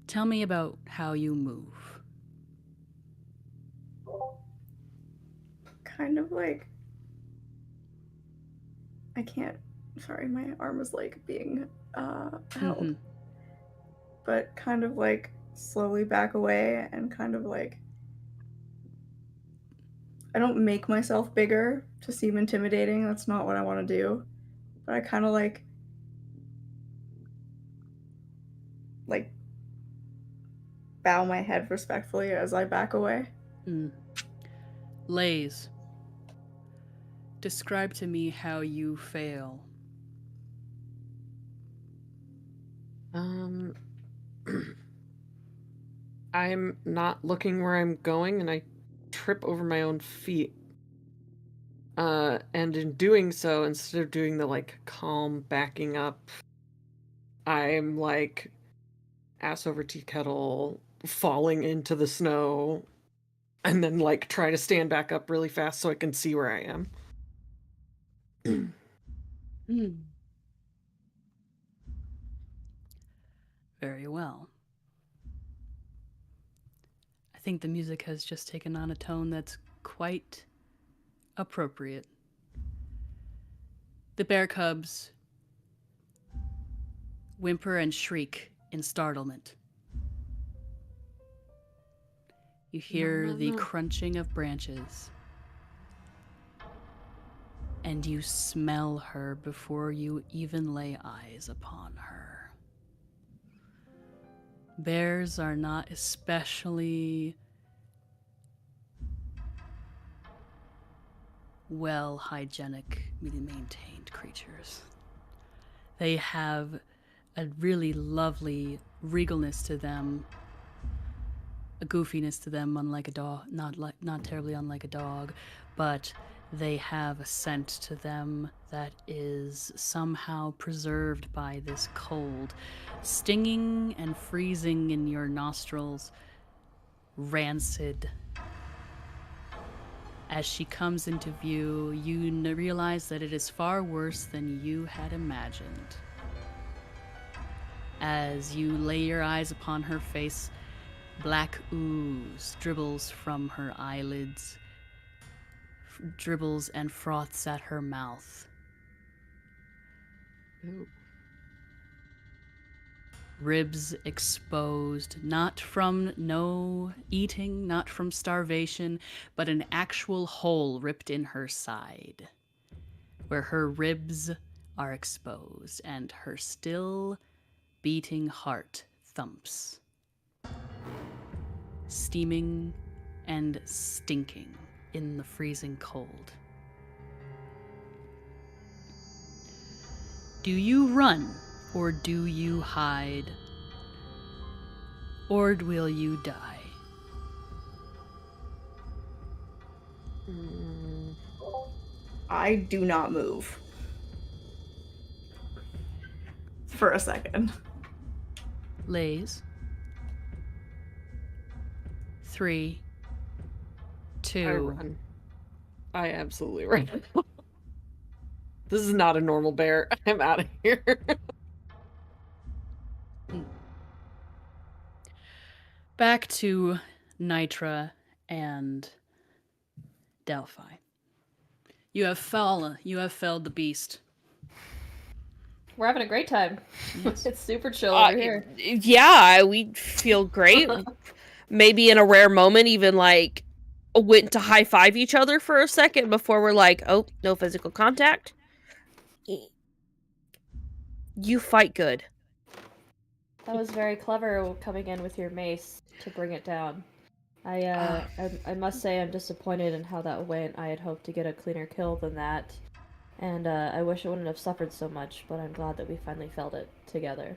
Tell me about how you move. Kind of like... I can't... Sorry, my arm is like being held. Mhm. But kind of like slowly back away and kind of like... I don't make myself bigger to seem intimidating. That's not what I want to do. But I kind of like bow my head respectfully as I back away. Lays, describe to me how you fail. I'm not looking where I'm going and I trip over my own feet. And in doing so, instead of doing the like calm backing up, I'm like ass over tea kettle falling into the snow and then like try to stand back up really fast so I can see where I am. Very well. I think the music has just taken on a tone that's quite appropriate. The bear cubs whimper and shriek in startlement. You hear the crunching of branches, and you smell her before you even lay eyes upon her. Bears are not especially well hygienically maintained creatures. They have a really lovely regalness to them, a goofiness to them, unlike a dog, not terribly unlike a dog, but they have a scent to them that is somehow preserved by this cold, stinging and freezing in your nostrils, rancid, As she comes into view, you realize that it is far worse than you had imagined. As you lay your eyes upon her face, black ooze dribbles from her eyelids, dribbles and froths at her mouth. Ooh. Ribs exposed, not from no eating, not from starvation, but an actual hole ripped in her side, where her ribs are exposed and her still beating heart thumps, steaming and stinking in the freezing cold. Do you run? Or do you hide? Or will you die? I do not move. For a second. Lays. 3, 2. I run. I absolutely run. This is not a normal bear. I'm out of here. Back to Nitra and Delphi. You have felled the beast. We're having a great time. Yes. It's super chill over here. Yeah, we feel great. Maybe in a rare moment, even like went to high five each other for a second before we're like, oh, no physical contact. You fight good. That was very clever coming in with your mace to bring it down. I must say I'm disappointed in how that went. I had hoped to get a cleaner kill than that. And I wish it wouldn't have suffered so much, but I'm glad that we finally felt it together.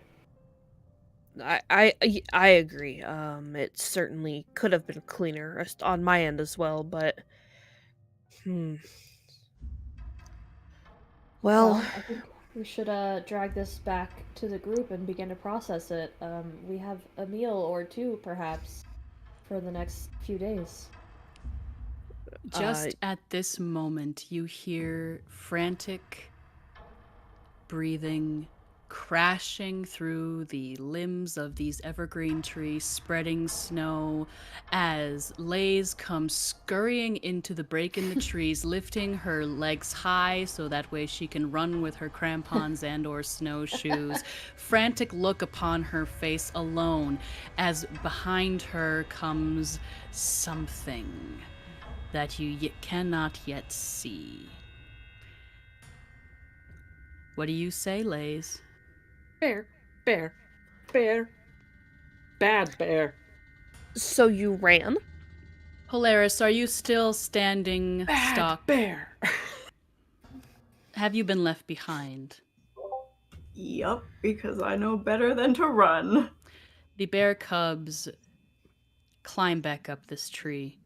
I agree. It certainly could have been cleaner on my end as well, but Well, I think we should drag this back to the group and begin to process it. We have a meal or two, perhaps, for the next few days. Just at this moment, you hear frantic breathing crashing through the limbs of these evergreen trees, spreading snow, as Lays comes scurrying into the break in the trees, lifting her legs high so that way she can run with her crampons and or snowshoes. Frantic look upon her face alone, as behind her comes something that you cannot yet see. What do you say, Lays? Bear, bear, bear. Bad bear. so you ran? Polaris, are you still standing Bad stock? bear. Have you been left behind? Yup, because I know better than to run. The bear cubs climb back up this tree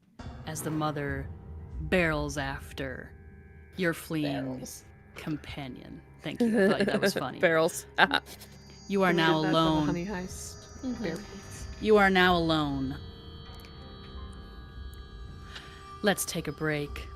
as the mother barrels after your fleeing Barrels. companion. Thank you. I thought that was funny. Barrels. You are now That's a alone. honey heist. Bear, please. You are now alone. Let's take a break.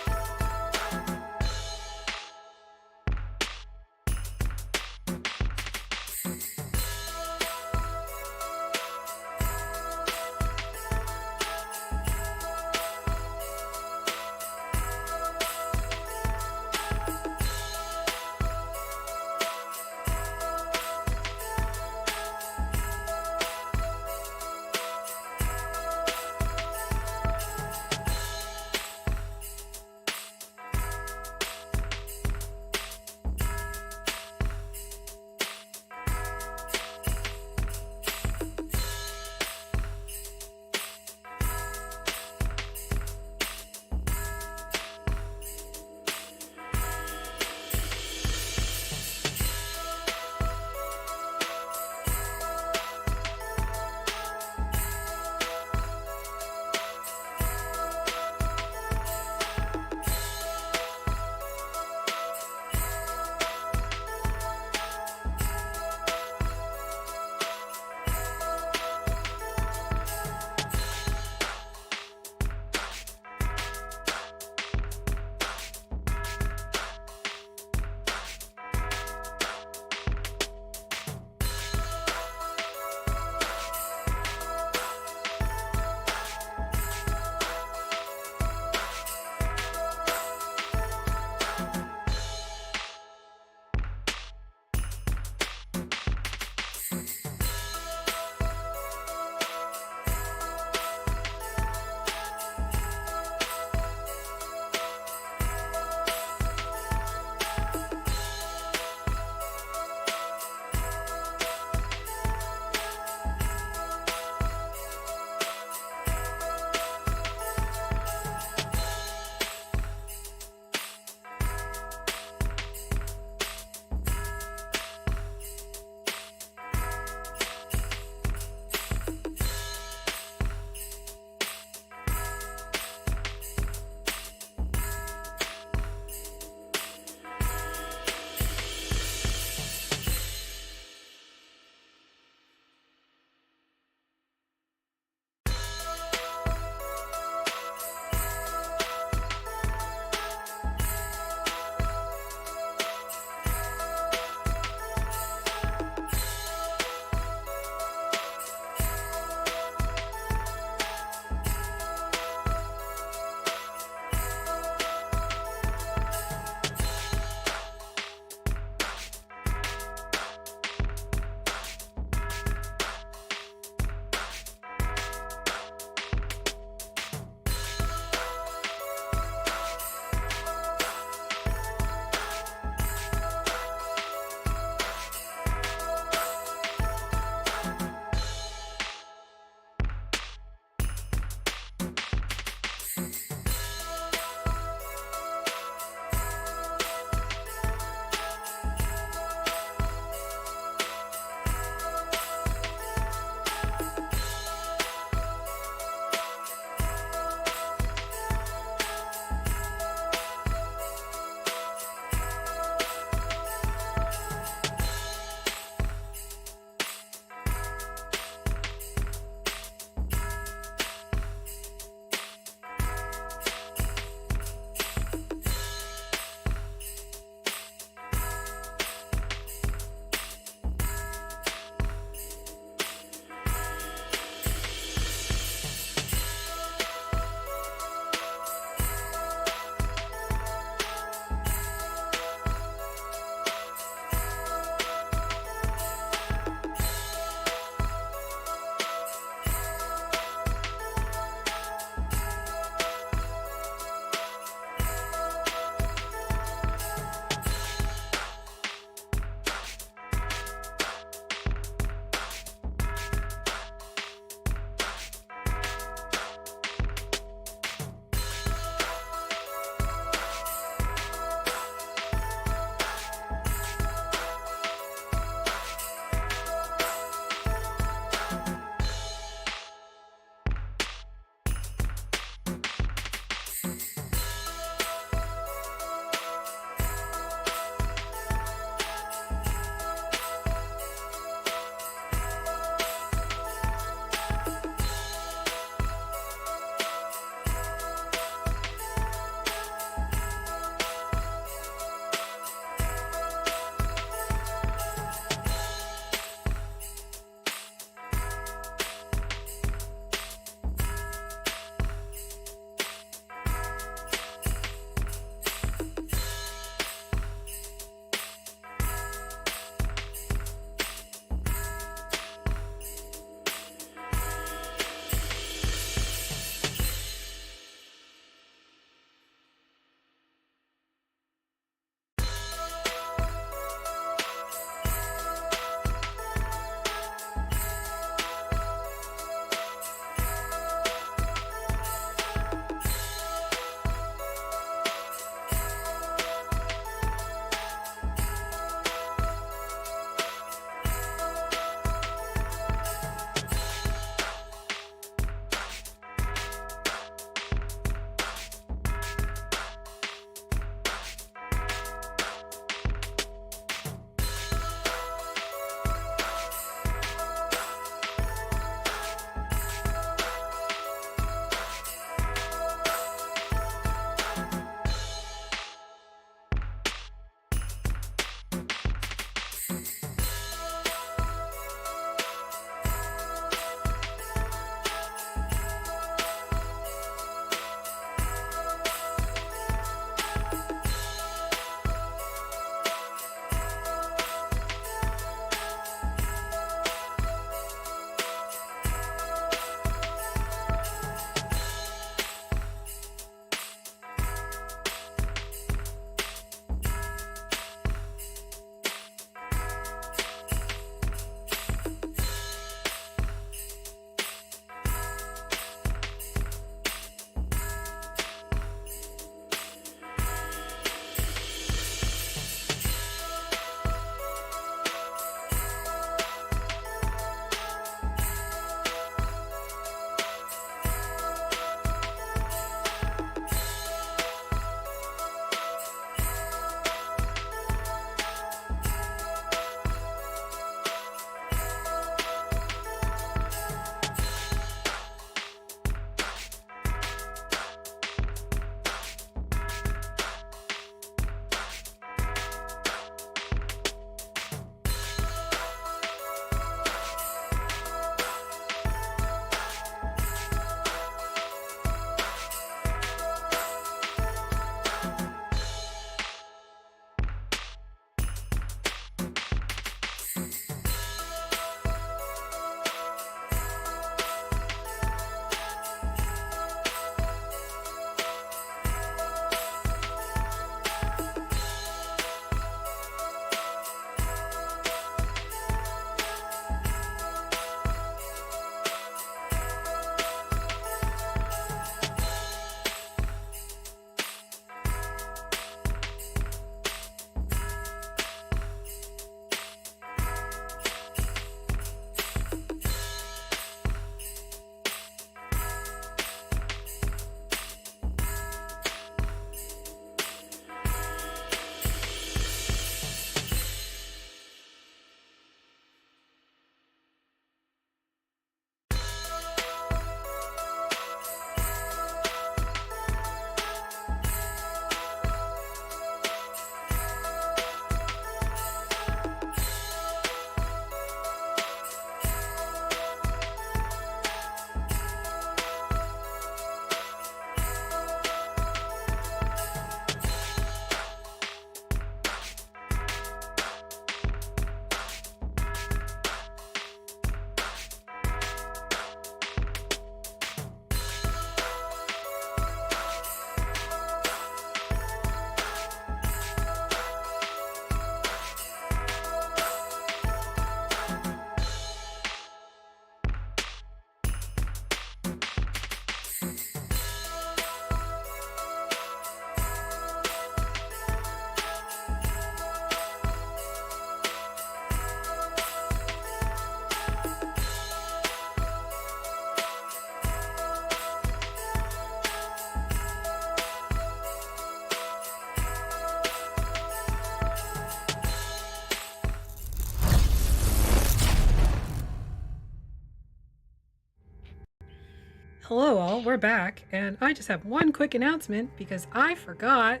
Hello, all. We're back, and I just have one quick announcement because I forgot.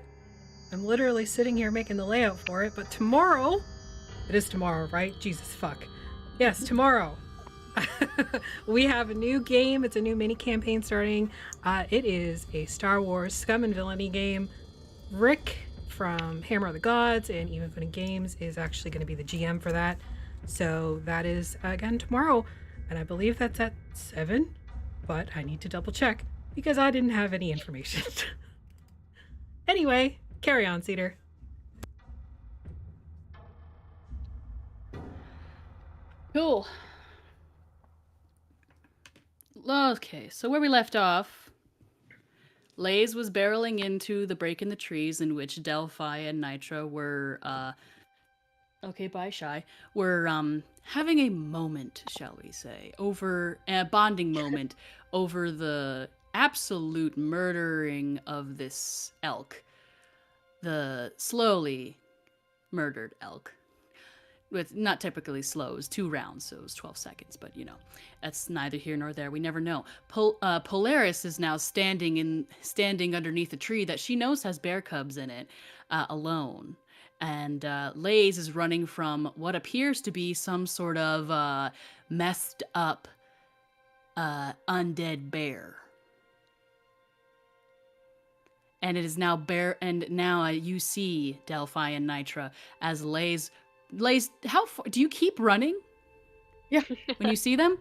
I'm literally sitting here making the layout for it, but tomorrow, it is tomorrow, right? Jesus fuck. Yes, tomorrow. We have a new game. It's a new mini campaign starting. It is a Star Wars Scum and Villainy game. Rick from Hammer of the Gods and Even Footing Games is actually going to be the GM for that. So that is again tomorrow, and I believe that's at 7. But I need to double check because I didn't have any information. Anyway, carry on, Cedar. Cool. Okay, so where we left off, Lays was barreling into the break in the trees in which Delphi and Nitra were, okay, bye, Shy, were, having a moment, shall we say, over, a bonding moment over the absolute murdering of this elk. The slowly murdered elk. With not typically slow, it was 2 rounds, so it was 12 seconds, but you know, that's neither here nor there. We never know. Polaris is now standing underneath a tree that she knows has bear cubs in it, alone. And Lays is running from what appears to be some sort of messed up undead bear. And it is now you see Delphi and Nitra as Lays, how far do you keep running? Yeah. When you see them?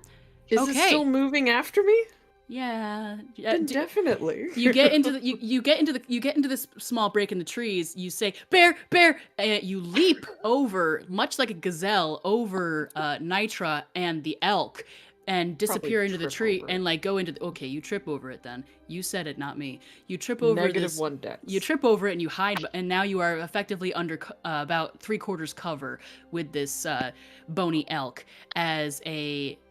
Is Okay. it still moving after me? Yeah. Then definitely. You get into the you get into this small break in the trees. You say bear, and you leap over, much like a gazelle, over Nitra and the elk, and disappear into the tree and like go into the, okay, you trip over it. Then you said it, not me. You trip over -1 dex. You trip over it and you hide, and now you are effectively under about 3/4 cover with this bony elk as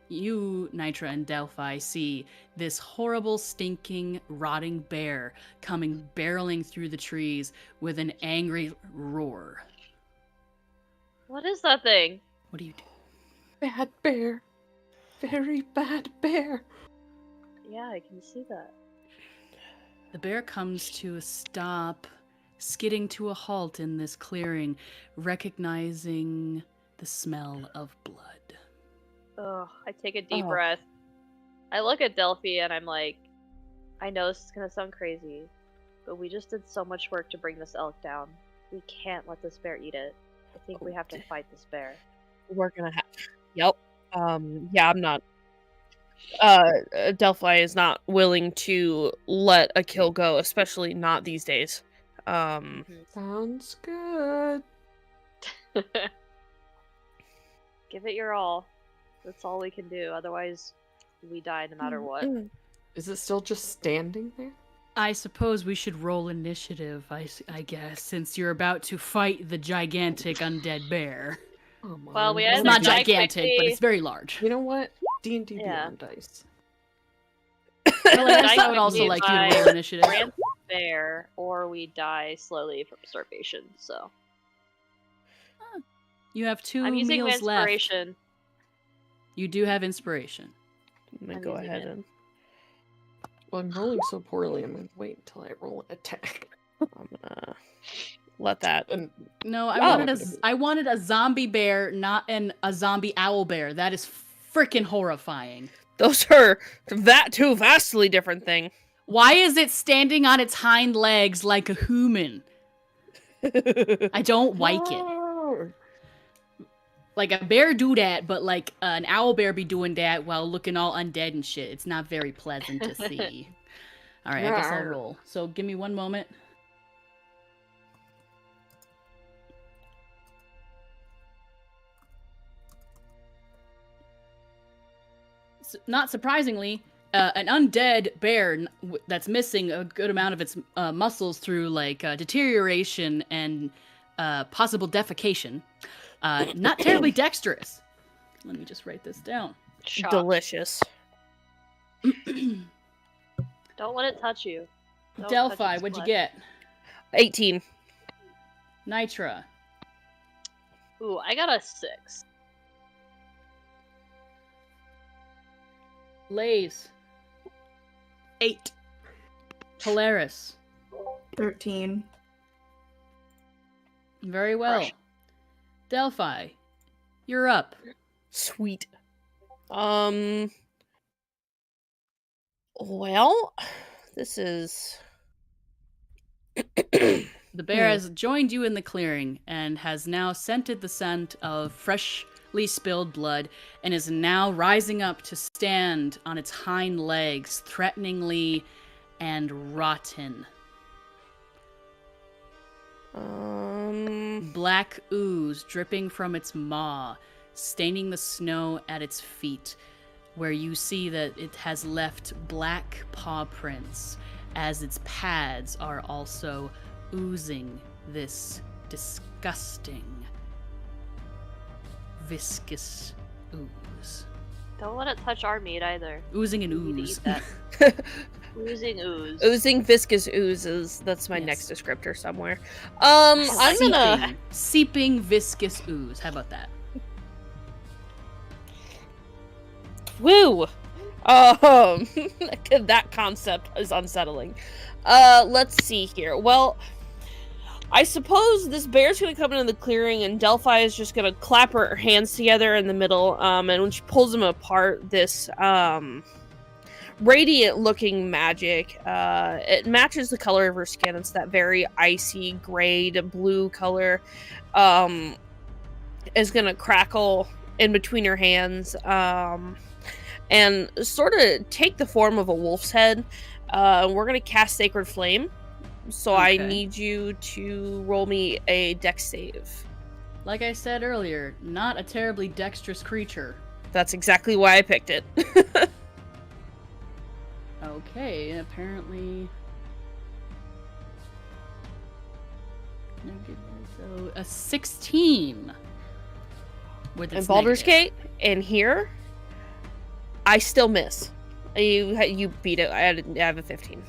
you, Nitra, and Delphi see this horrible, stinking, rotting bear coming barreling through the trees with an angry roar. What is that thing? What do you do? Bad bear. Very bad bear. Yeah, I can see that. The bear comes to a stop, skidding to a halt in this clearing, recognizing the smell of blood. Ugh, I take a deep breath. I look at Delphi and I'm like, I know this is gonna sound crazy, but we just did so much work to bring this elk down. We can't let this bear eat it. I think we have to fight this bear. We're gonna have. Yep. Yeah, I'm not. Delphi is not willing to let a kill go, especially not these days. Sounds good. Give it your all. That's all we can do. Otherwise, we die no matter what. Is it still just standing there? I suppose we should roll initiative, I guess, since you're about to fight the gigantic undead bear. Oh, Well, we It's had not to die gigantic, but quickly. it's very large. You know what? D&D Yeah. Beyond dice. Well, I would also like you to roll initiative. Ran bear, or we die slowly from starvation. So You have 2 I'm using my meals left. inspiration. You do have inspiration. I'm gonna I'm go using ahead it. and Well, I'm rolling so poorly, I'm going to wait until I roll an attack. I'm gonna let that. And No, Oh. I wanted a zombie bear, not a zombie owl bear. That is freaking horrifying. Those are that two vastly different thing. Why is it standing on its hind legs like a human? I don't like it. No! Like a bear do that, but like an owl bear be doing that while looking all undead and shit. It's not very pleasant to see. All right, I guess I'll roll. So give me one moment. Not surprisingly, an undead bear that's missing a good amount of its muscles through like deterioration and possible defecation. Not terribly dexterous. Let me just write this down. Shock. Delicious. Don't let it touch you. Don't Delphi, touch its what'd you flesh. get? 18. Nitra. Ooh, I got a 6. Lays. 8. Polaris. 13. Very well. Delphi, you're up. Sweet. Well, this is. The bear has joined you in the clearing and has now scented the scent of freshly spilled blood and is now rising up to stand on its hind legs, threateningly and rotten. Black ooze dripping from its maw, staining the snow at its feet, where you see that it has left black paw prints as its pads are also oozing this disgusting, viscous ooze. Don't let it touch our meat either. Oozing and We need to ooze. eat that. Oozing ooze. Oozing viscous oozes. That's my Yes. next descriptor somewhere. I'm gonna. Seeping viscous ooze. How about that? Woo! That concept is unsettling. Let's see here. Well, I suppose this bear's gonna come into the clearing, and Delphi is just gonna clap her hands together in the middle. And when she pulls them apart, this radiant-looking magic. It matches the color of her skin. It's that very icy gray to blue color. Is gonna crackle in between her hands. And sort of take the form of a wolf's head. We're gonna cast Sacred Flame. So I Okay. need you to roll me a dex save. Like I said earlier, not a terribly dexterous creature. That's exactly why I picked it. Okay, apparently. So a 16. With In its Baldur's negative. Gate, and here, I still miss. You beat it. I have a 15.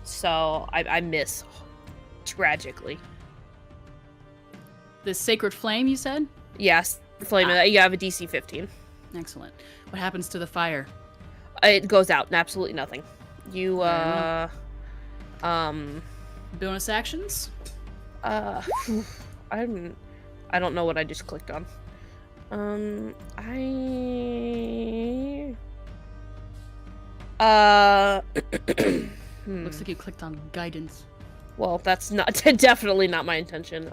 So I miss tragically. The Sacred Flame, you said? Yes, flame. You have a DC 15. Excellent. What happens to the fire? It goes out and absolutely nothing. You Very Bonus actions? I don't know what I just clicked on. Looks like you clicked on guidance. Well, that's not definitely not my intention.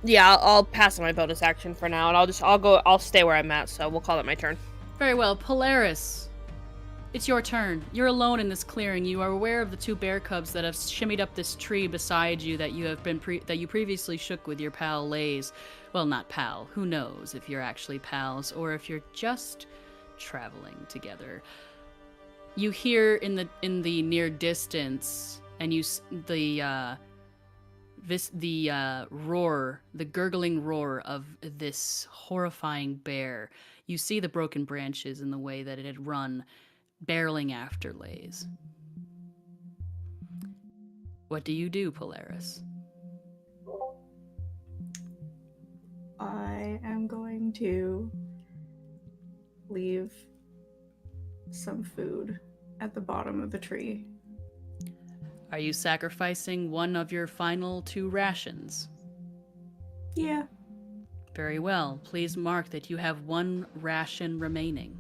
Yeah, I'll pass on my bonus action for now, and I'll stay where I'm at, so we'll call it my turn. Very well, Polaris. It's your turn. You're alone in this clearing. You are aware of the 2 bear cubs that have shimmied up this tree beside you that you have been that you previously shook with your pal Lays. Well, not pal. Who knows if you're actually pals or if you're just traveling together. You hear in the near distance, and the roar, the gurgling roar of this horrifying bear. You see the broken branches in the way that it had run, barreling after Lays. What do you do, Polaris? I am going to leave some food at the bottom of the tree. Are you sacrificing one of your final 2 rations? Yeah. Very well. Please mark that you have 1 ration remaining.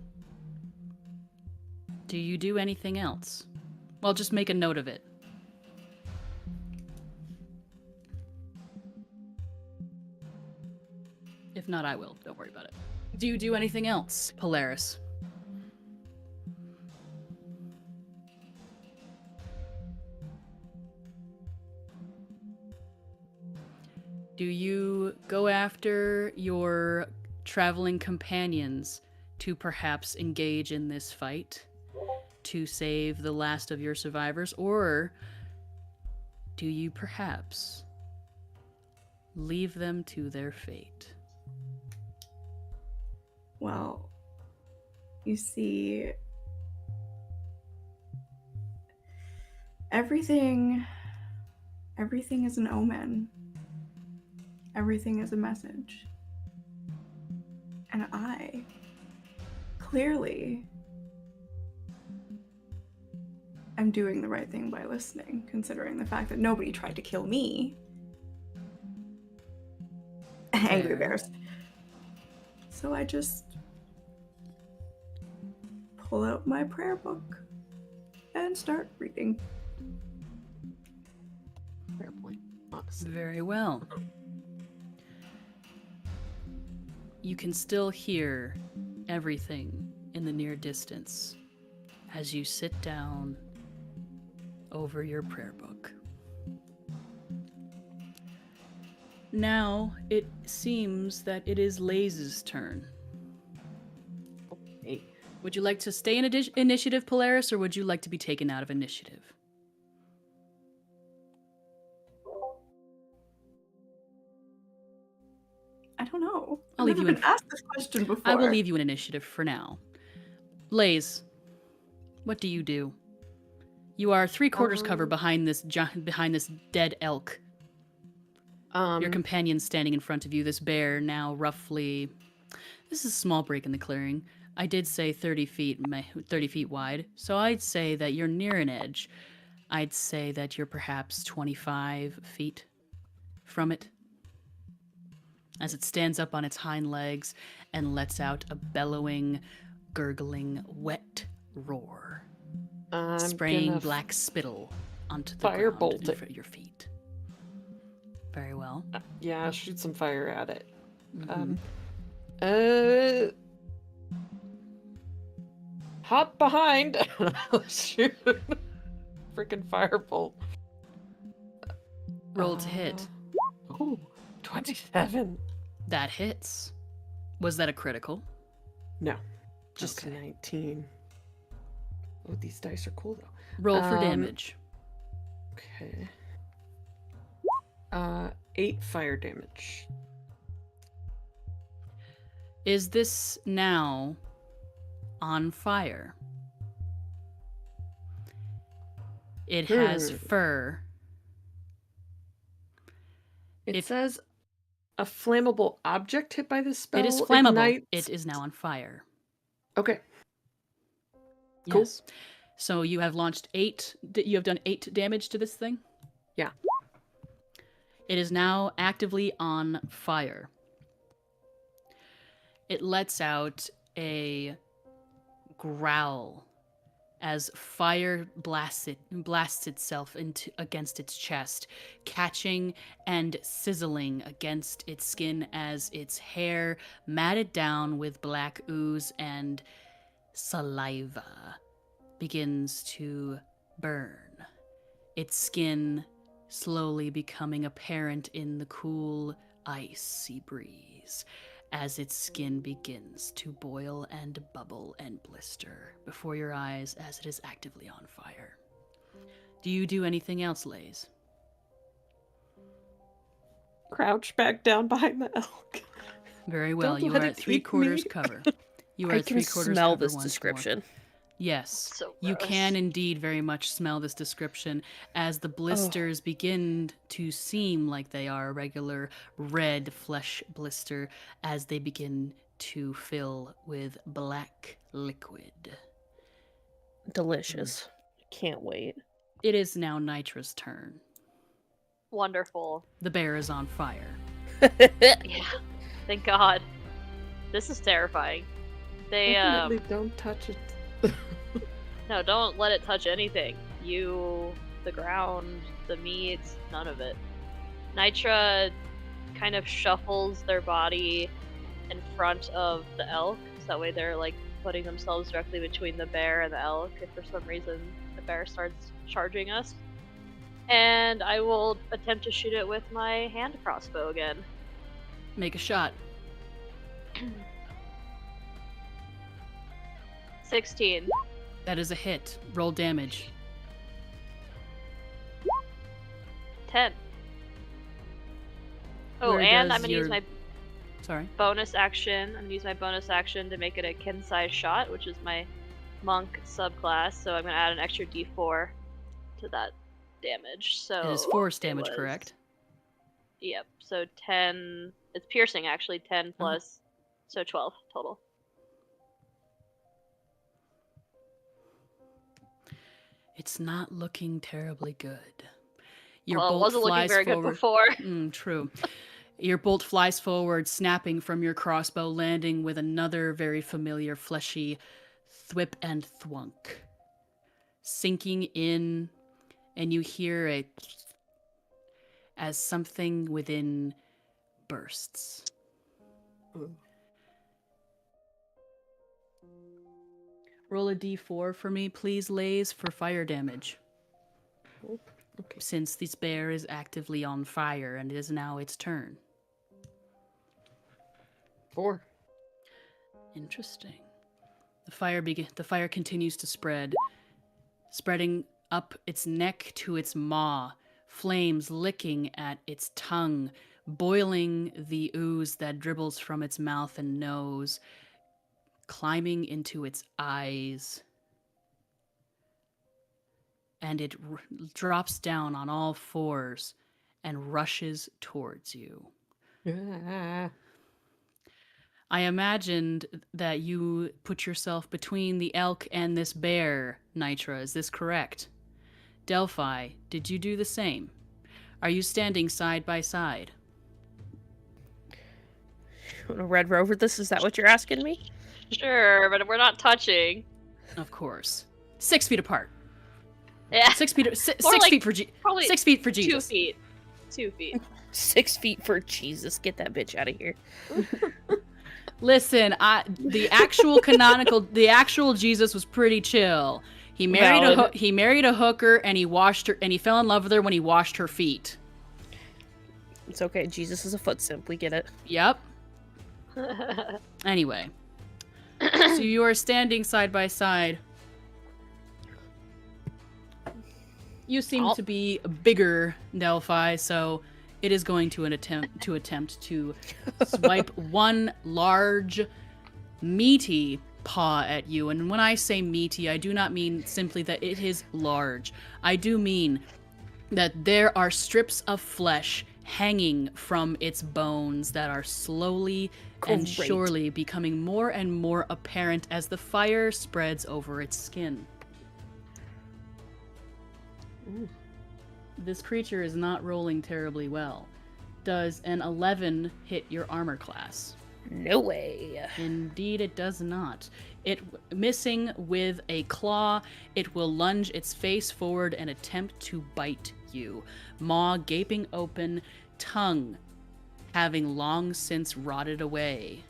Do you do anything else? Well, just make a note of it. If not, I will. Don't worry about it. Do you do anything else, Polaris? Do you go after your traveling companions to perhaps engage in this fight to save the last of your survivors? Or do you perhaps leave them to their fate? Well, you see, everything is an omen. Everything is a message. And I clearly am doing the right thing by listening, considering the fact that nobody tried to kill me. Angry Fair. bears. So I just pull out my prayer book and start reading. Fair point. Honestly. Very well. You can still hear everything in the near distance as you sit down over your prayer book. Now it seems that it is Laze's turn. Hey. Would you like to stay in initiative, Polaris, or would you like to be taken out of initiative? I don't know. I'll I've leave never you been in- asked this question before. I will leave you in initiative for now. Laze, what do you do? You are 3/4 cover behind this dead elk. Your companion's standing in front of you. This bear now roughly... This is a small break in the clearing. I did say 30 feet wide, so I'd say that you're near an edge. I'd say that you're perhaps 25 feet from it. As it stands up on its hind legs and lets out a bellowing, gurgling, wet roar, I'm spraying gonna black spittle onto the firebolt ground in it. front of your feet. Very well. Yeah, shoot some fire at it. Mhm. Hop behind. Shoot. Freaking firebolt. Roll to hit. Oh, 27. That hits. Was that a critical? No, just Okay. 19. Oh, these dice are cool though. Roll for damage. Okay. 8 fire damage. Is this now on fire? It has fur. It If- says a flammable object hit by this spell. It is flammable. ignites- It is now on fire. Okay. Cool. Yes. So you have launched 8. You have done 8 damage to this thing? Yeah. It is now actively on fire. It lets out a growl as fire blasts itself against its chest, catching and sizzling against its skin as its hair, matted down with black ooze and saliva, begins to burn. Its skin slowly becoming apparent in the cool, icy breeze as its skin begins to boil and bubble and blister before your eyes as it is actively on fire. Do you do anything else, Laze? Crouch back down behind the elk. Very well. Don't You let are it at eat 3/4 me. cover. You are I at can 3/4 smell cover this once more. description. Yes, So you gross. can indeed very much smell this description as the blisters begin to seem like they are a regular red flesh blister as they begin to fill with black liquid. Delicious. Can't wait. It is now Nitra's turn. Wonderful. The bear is on fire. Yeah. Thank God. This is terrifying. They Definitely don't touch it. no, don't let it touch anything. You, the ground, the meat, none of it. Nitra kind of shuffles their body in front of the elk, so that way they're like putting themselves directly between the bear and the elk if for some reason the bear starts charging us. And I will attempt to shoot it with my hand crossbow again. Make a shot. 16. That is a hit. Roll damage. 10. Oh, Where and does I'm gonna use your- my Sorry. bonus action. I'm gonna use my bonus action to make it a kin-size shot, which is my monk subclass. So I'm gonna add an extra d4 to that damage. So It is force it damage, was- correct? Yep. So 10. It's piercing actually. 10 plus. So 12 total. It's not looking terribly good. Your Well, it bolt wasn't looking flies very forward. good before. True. Your bolt flies forward, snapping from your crossbow, landing with another very familiar fleshy thwip and thwunk. Sinking in, and you hear a as something within bursts. Roll a d4 for me, please, Lays, for fire damage. Okay. Since this bear is actively on fire and it is now its turn. 4. Interesting. The fire continues to spread, spreading up its neck to its maw, flames licking at its tongue, boiling the ooze that dribbles from its mouth and nose, climbing into its eyes. And it drops down on all fours and rushes towards you. Ah. I imagined that you put yourself between the elk and this bear, Nitra. Is this correct? Delphi, did you do the same? Are you standing side by side? You want to Red Rover this? Is that what you're asking me? Sure, but we're not touching. Of course. 6 feet apart. Yeah. 6 feet. More like feet for probably 6 feet for 2 Jesus. feet. 2 feet. 6 feet for Jesus. Get that bitch out of here. Listen, the actual Jesus was pretty chill. He married a hooker, and he washed her, and he fell in love with her when he washed her feet. It's okay. Jesus is a foot simp. We get it. Yep. Anyway, so you are standing side by side. You seem to be bigger, Delphi, so it is going to attempt to swipe one large, meaty paw at you. And when I say meaty, I do not mean simply that it is large. I do mean that there are strips of flesh hanging from its bones that are slowly and surely becoming more and more apparent as the fire spreads over its skin. Ooh. This creature is not rolling terribly well. Does an 11 hit your armor class? No way. Indeed, it does not. It missing with a claw, it will lunge its face forward and attempt to bite you. Maw gaping open, tongue having long since rotted away,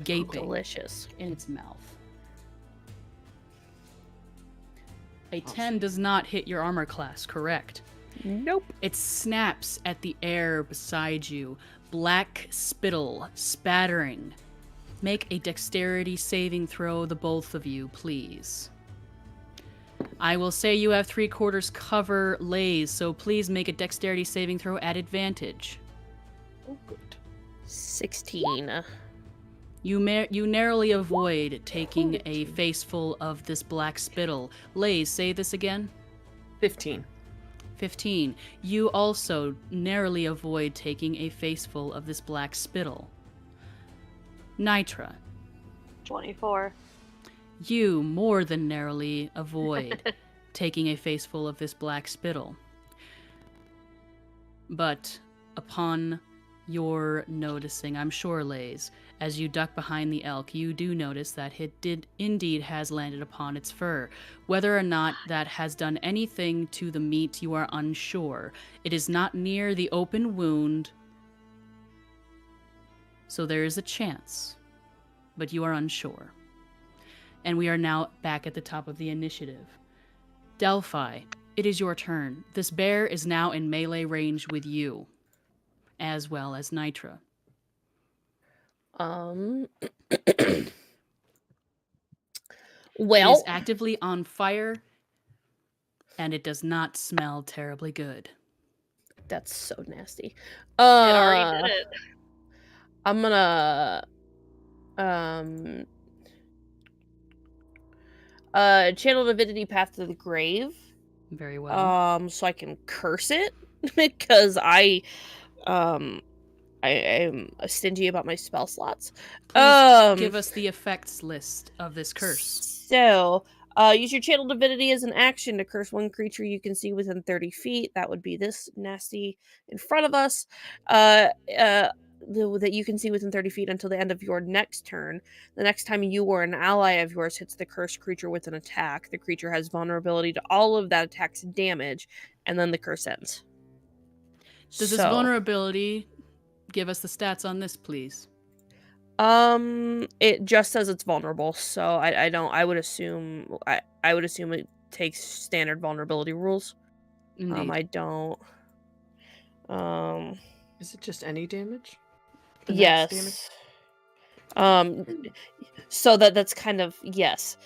gaping Delicious. in its mouth. A 10 does not hit your armor class, correct? Nope. It snaps at the air beside you, black spittle spattering. Make a dexterity saving throw, the both of you, please. I will say you have 3/4 cover, Lays, so please make a dexterity saving throw at advantage. Oh, good. 16. You narrowly avoid taking a faceful of this black spittle. Lays, say this again. 15. 15. You also narrowly avoid taking a faceful of this black spittle. Nitra. 24. You more than narrowly avoid taking a faceful of this black spittle. But upon your noticing, I'm sure, Lays, as you duck behind the elk, you do notice that it did indeed has landed upon its fur. Whether or not that has done anything to the meat, you are unsure. It is not near the open wound, so there is a chance, but you are unsure. And we are now back at the top of the initiative. Delphi, it is your turn. This bear is now in melee range with you, as well as Nitra. Well, It is actively on fire, and it does not smell terribly good. that's so nasty. It already did it. I'm gonna channel divinity path to the grave. Very well. So I can curse it because I I am stingy about my spell slots. Please give us the effects list of this curse. So, use your channel divinity as an action to curse one creature you can see within 30 feet. That would be this nasty in front of us. That you can see within 30 feet until the end of your next turn. The next time you or an ally of yours hits the cursed creature with an attack, the creature has vulnerability to all of that attack's damage, and then the curse ends. Does this vulnerability give us the stats on this, please? It just says it's vulnerable, so I would assume it takes standard vulnerability rules. Indeed. I don't. Is it just any damage? Yes. So that's kind of yes.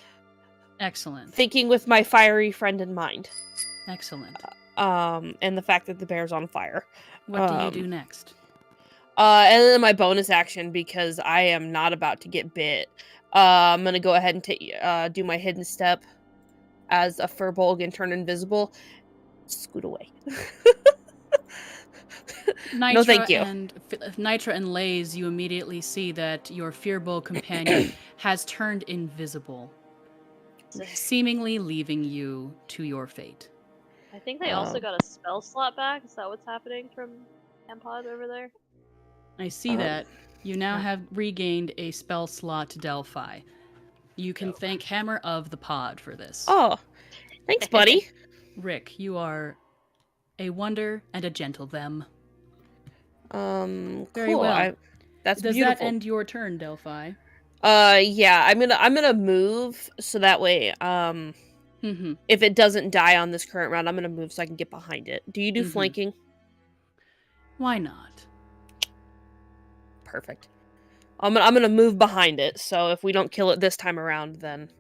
Excellent. Thinking with my fiery friend in mind. Excellent. And the fact that the bear's on fire. What do you do next? And then my bonus action, because I am not about to get bit. I'm gonna go ahead and do my hidden step as a furbolg and turn invisible. Scoot away. No, thank you. Nitra and Lays, you immediately see that your Fearbowl companion has turned invisible, seemingly leaving you to your fate. I think they also got a spell slot back. Is that what's happening from Ampod over there? I see that. You now have regained a spell slot to Delphi. You can thank Hammer of the Pod for this. Oh, thanks, buddy. Rick, you are a wonder and a gentle them. Very cool. Well. That's Does beautiful. that end your turn, Delphi? Yeah. I'm gonna move so that way. If it doesn't die on this current round, I'm gonna move so I can get behind it. Do you do flanking? Why not? Perfect. I'm gonna move behind it. So if we don't kill it this time around, then.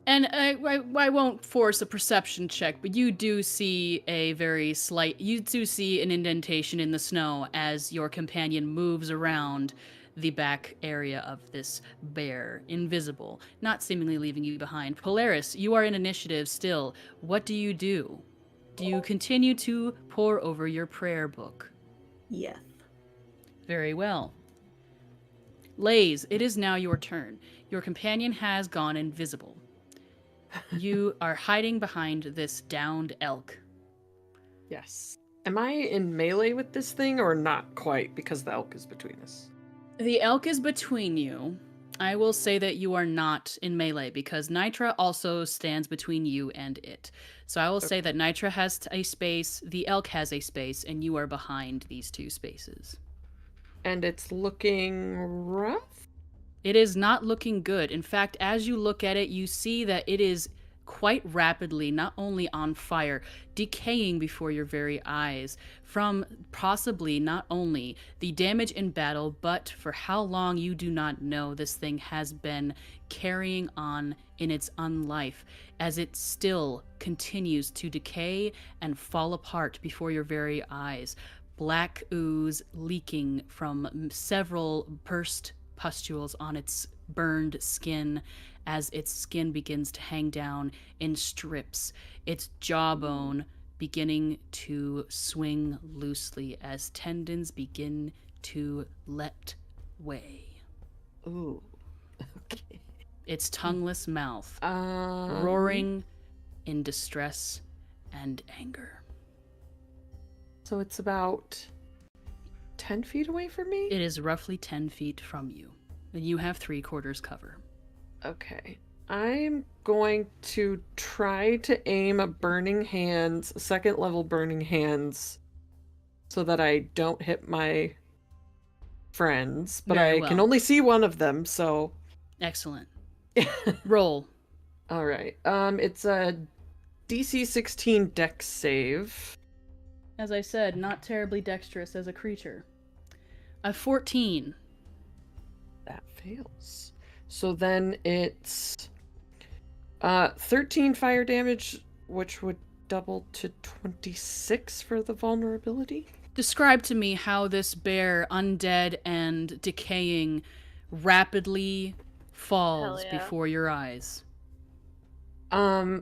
And I won't force a perception check, but you do see you do see an indentation in the snow as your companion moves around the back area of this bear, invisible, not seemingly leaving you behind. Polaris, you are in initiative still. What do you do? Do you continue to pore over your prayer book? Yes. Very well. Lays, it is now your turn. Your companion has gone invisible. You are hiding behind this downed elk. Yes. Am I in melee with this thing or not quite because the elk is between us? The elk is between you. I will say that you are not in melee because Nitra also stands between you and it. So I will say that Nitra has a space, the elk has a space, and you are behind these two spaces. And it's looking rough? It is not looking good. In fact, as you look at it, you see that it is quite rapidly, not only on fire, decaying before your very eyes from possibly not only the damage in battle, but for how long you do not know this thing has been carrying on in its unlife as it still continues to decay and fall apart before your very eyes. Black ooze leaking from several burst pustules on its burned skin as its skin begins to hang down in strips, its jawbone beginning to swing loosely as tendons begin to let way. Ooh. Okay. Its tongueless mouth roaring in distress and anger. So it's about 10 feet away from me? It is roughly 10 feet from you. And you have 3/4 cover. Okay. I'm going to try to aim a burning hands, second level burning hands, so that I don't hit my friends. But Very I well. can only see one of them, so. Excellent. Roll. All right. It's a DC 16 Dex save. As I said, not terribly dexterous as a creature. A 14. That fails. So then it's 13 fire damage, which would double to 26 for the vulnerability. Describe to me how this bear, undead and decaying, rapidly falls before your eyes. I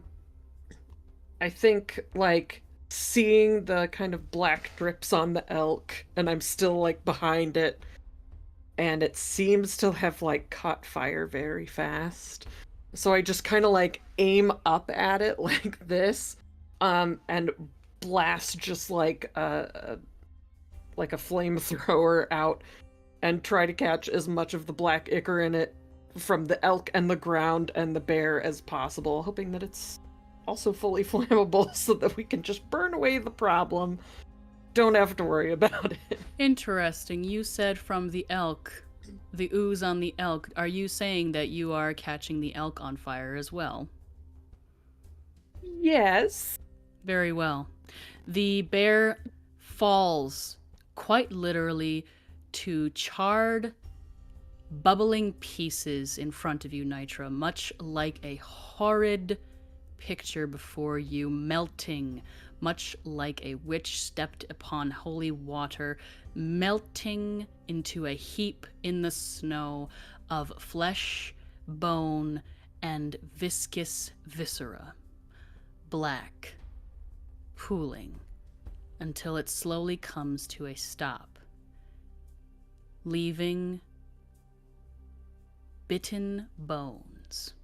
think, like, seeing the kind of black drips on the elk, and I'm still like behind it, and it seems to have like caught fire very fast. So I just kind of like aim up at it like this, and blast just like a flamethrower out and try to catch as much of the black ichor in it from the elk and the ground and the bear as possible, hoping that it's also fully flammable so that we can just burn away the problem. Don't have to worry about it. Interesting. You said from the elk, the ooze on the elk. Are you saying that you are catching the elk on fire as well? Yes. Very well. The bear falls quite literally to charred, bubbling pieces in front of you, Nitra, much like a horrid picture before you, melting, much like a witch stepped upon holy water, melting into a heap in the snow of flesh, bone, and viscous viscera. Black, pooling, until it slowly comes to a stop, leaving bitten bones,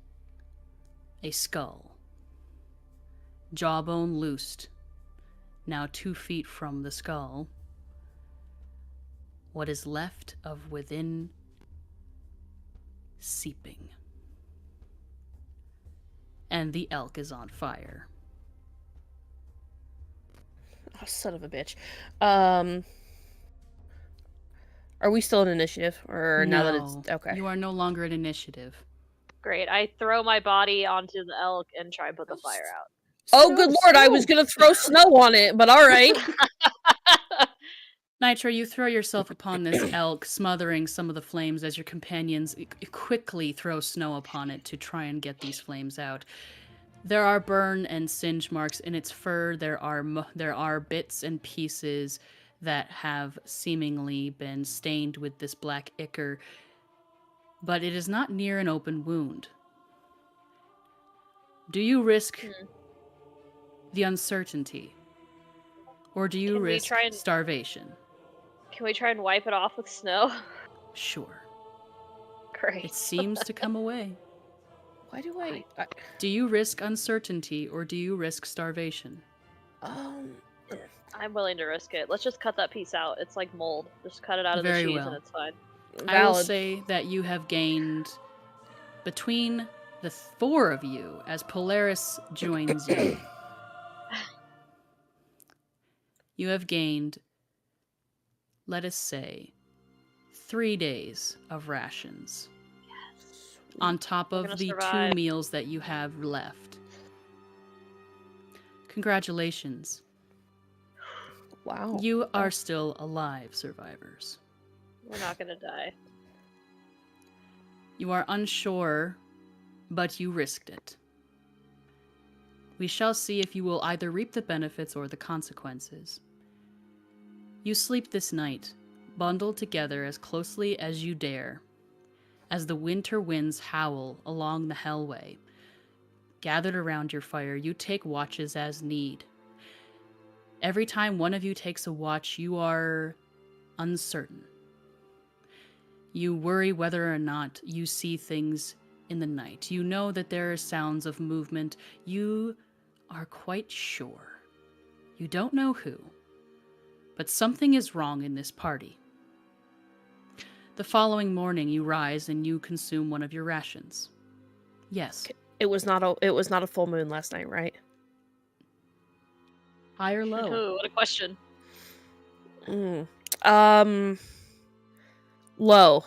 a skull, jawbone loosed, now 2 feet from the skull, what is left of within seeping. And the elk is on fire. Oh, son of a bitch. Are we still in initiative? Or now that it's... Okay. You are no longer in initiative. Great. I throw my body onto the elk and try and put the fire out. Oh, good lord, I was gonna throw snow on it, but alright. Nitra, you throw yourself upon this elk, smothering some of the flames as your companions quickly throw snow upon it to try and get these flames out. There are burn and singe marks in its fur. There are bits and pieces that have seemingly been stained with this black ichor, but it is not near an open wound. Do you risk the uncertainty, or do you risk starvation? Can we try and wipe it off with snow? Sure. Great. It seems to come away. Why do I... Do you risk uncertainty, or do you risk starvation? I'm willing to risk it. Let's just cut that piece out. It's like mold. Just cut it out of Very the cheese well. and it's fine. I will say that you have gained, between the 4 of you, as Polaris joins you, you have gained, let us say, 3 days of rations. Yes. On top of the survive. 2 meals that you have left. Congratulations. Wow. You are still alive, survivors. We're not gonna die. You are unsure, but you risked it. We shall see if you will either reap the benefits or the consequences. You sleep this night, bundled together as closely as you dare, as the winter winds howl along the hellway. Gathered around your fire, you take watches as need. Every time one of you takes a watch, you are uncertain. You worry whether or not you see things in the night. You know that there are sounds of movement. You are quite sure. You don't know who, but something is wrong in this party. The following morning, you rise and you consume one of your rations. Yes. It was not a full moon last night, right? High or low? Oh, what a question. Low.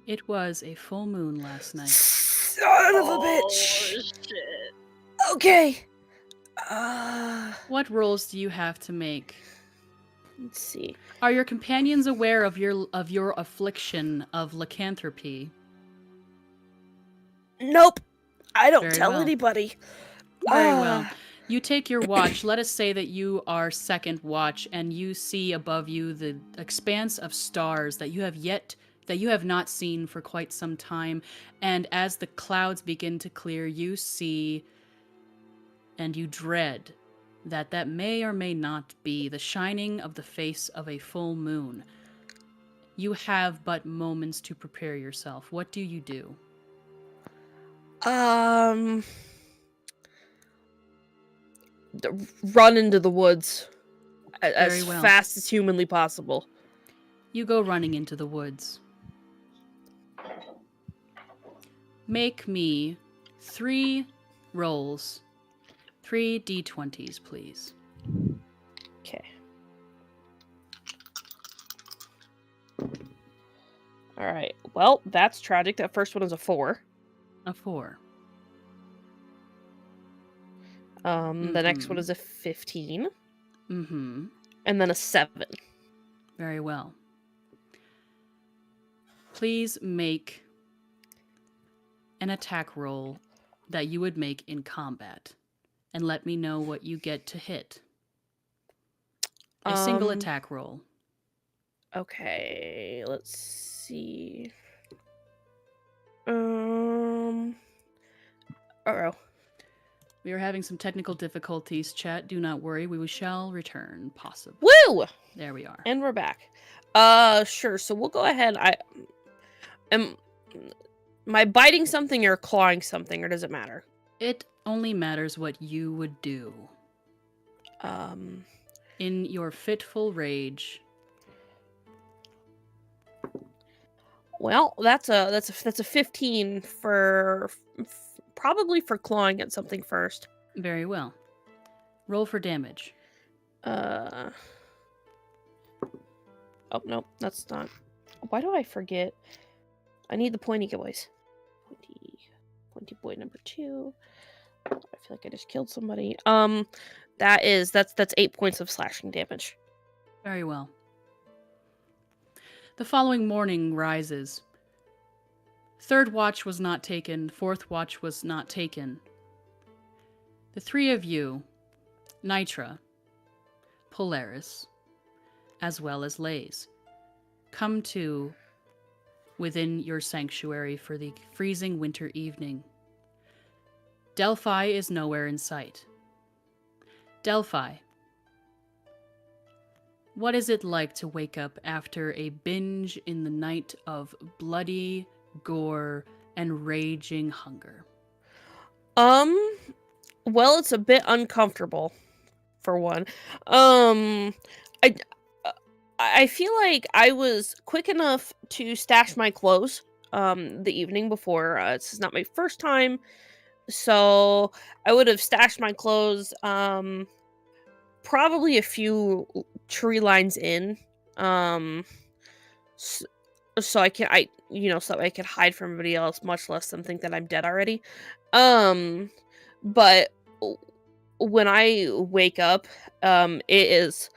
It was a full moon last night. Son of a bitch! Shit. Okay. What rolls do you have to make? Let's see. Are your companions aware of your affliction of lycanthropy? Nope. I don't Very tell well. anybody. Very well. You take your watch. Let us say that you are second watch, and you see above you the expanse of stars that you have not seen for quite some time. And as the clouds begin to clear, you see and you dread that may or may not be the shining of the face of a full moon. You have but moments to prepare yourself. What do you do? Run into the woods Very as well. fast as humanly possible. You go running into the woods. Make me 3 rolls. 3 d20s, please. Okay. All right. Well, that's tragic. That first one is a 4. A 4. The next one is a 15. Mm-hmm. And then a 7. Very well. Please make an attack roll that you would make in combat. And let me know what you get to hit. A single attack roll. Okay, let's see. We are having some technical difficulties, chat. Do not worry. We shall return, possibly. Woo! There we are. And we're back. Sure. So we'll go ahead. Am I biting something or clawing something, or does it matter? It only matters what you would do. In your fitful rage. Well, that's a 15 for probably for clawing at something first. Very well. Roll for damage. Oh no, that's not. Why do I forget? I need the pointy boys. Pointy boy number 2. I feel like I just killed somebody. That's 8 points of slashing damage. Very well. The following morning rises. 3rd watch was not taken. 4th watch was not taken. The 3 of you, Nitra, Polaris, as well as Lays, come to within your sanctuary for the freezing winter evening. Delphi is nowhere in sight. Delphi, what is it like to wake up after a binge in the night of bloody gore and raging hunger? Well, it's a bit uncomfortable, for one. I feel like I was quick enough to stash my clothes the evening before. This is not my first time, so I would have stashed my clothes probably a few tree lines in, so I could hide from everybody else, much less them think that I'm dead already. But when I wake up, it is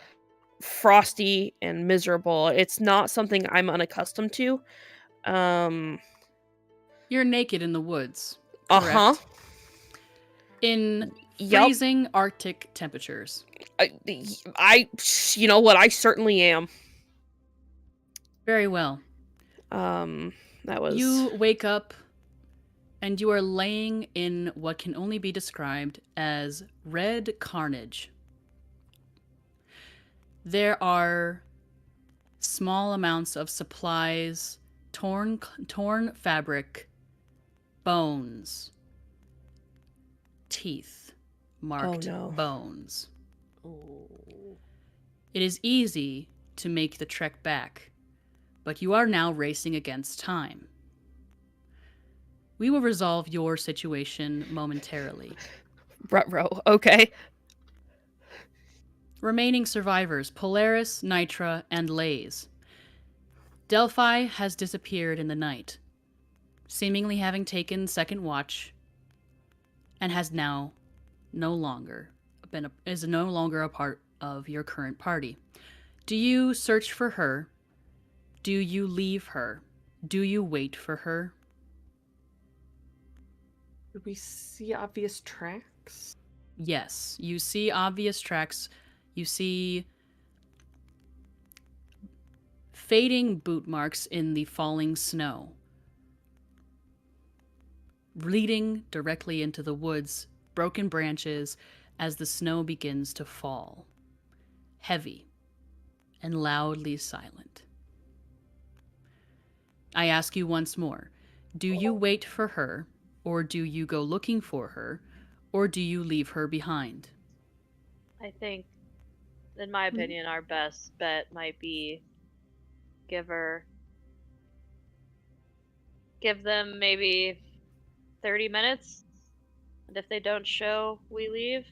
frosty and miserable. It's not something I'm unaccustomed to. You're naked in the woods. Uh-huh. Correct? In freezing Arctic temperatures. You know what? I certainly am. Very well. That was... You wake up and you are laying in what can only be described as red carnage. There are small amounts of supplies, torn fabric, bones, teeth, marked bones. Oh. It is easy to make the trek back, but you are now racing against time. We will resolve your situation momentarily. Ruh-roh, okay. Remaining survivors, Polaris, Nitra, and Lays. Delphi has disappeared in the night, seemingly having taken second watch, and has now no longer a part of your current party. Do you search for her? Do you leave her? Do you wait for her? Did we see obvious tracks? Yes, you see obvious tracks. You see fading boot marks in the falling snow, leading directly into the woods, broken branches as the snow begins to fall, heavy and loudly silent. I ask you once more, do you wait for her, or do you go looking for her, or do you leave her behind? I think, in my opinion, our best bet might be give them maybe 30 minutes, and if they don't show, we leave.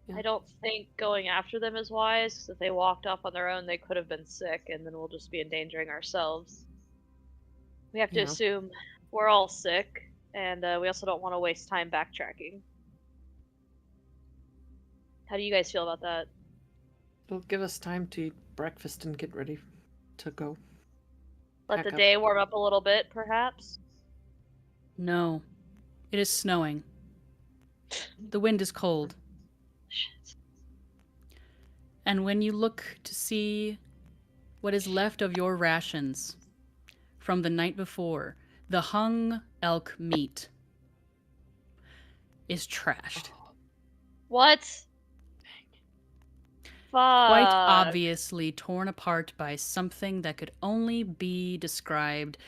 Yeah. I don't think going after them is wise, because if they walked off on their own, they could have been sick, and then we'll just be endangering ourselves. We have to Yeah. assume we're all sick, and we also don't want to waste time backtracking. How do you guys feel about that? It'll give us time to eat breakfast and get ready to go. Let Pack the up. day warm up a little bit, perhaps? No, it is snowing. The wind is cold. Shit. And when you look to see what is left of your rations from the night before, the hung elk meat is trashed. What? Fuck. Quite obviously torn apart by something that could only be described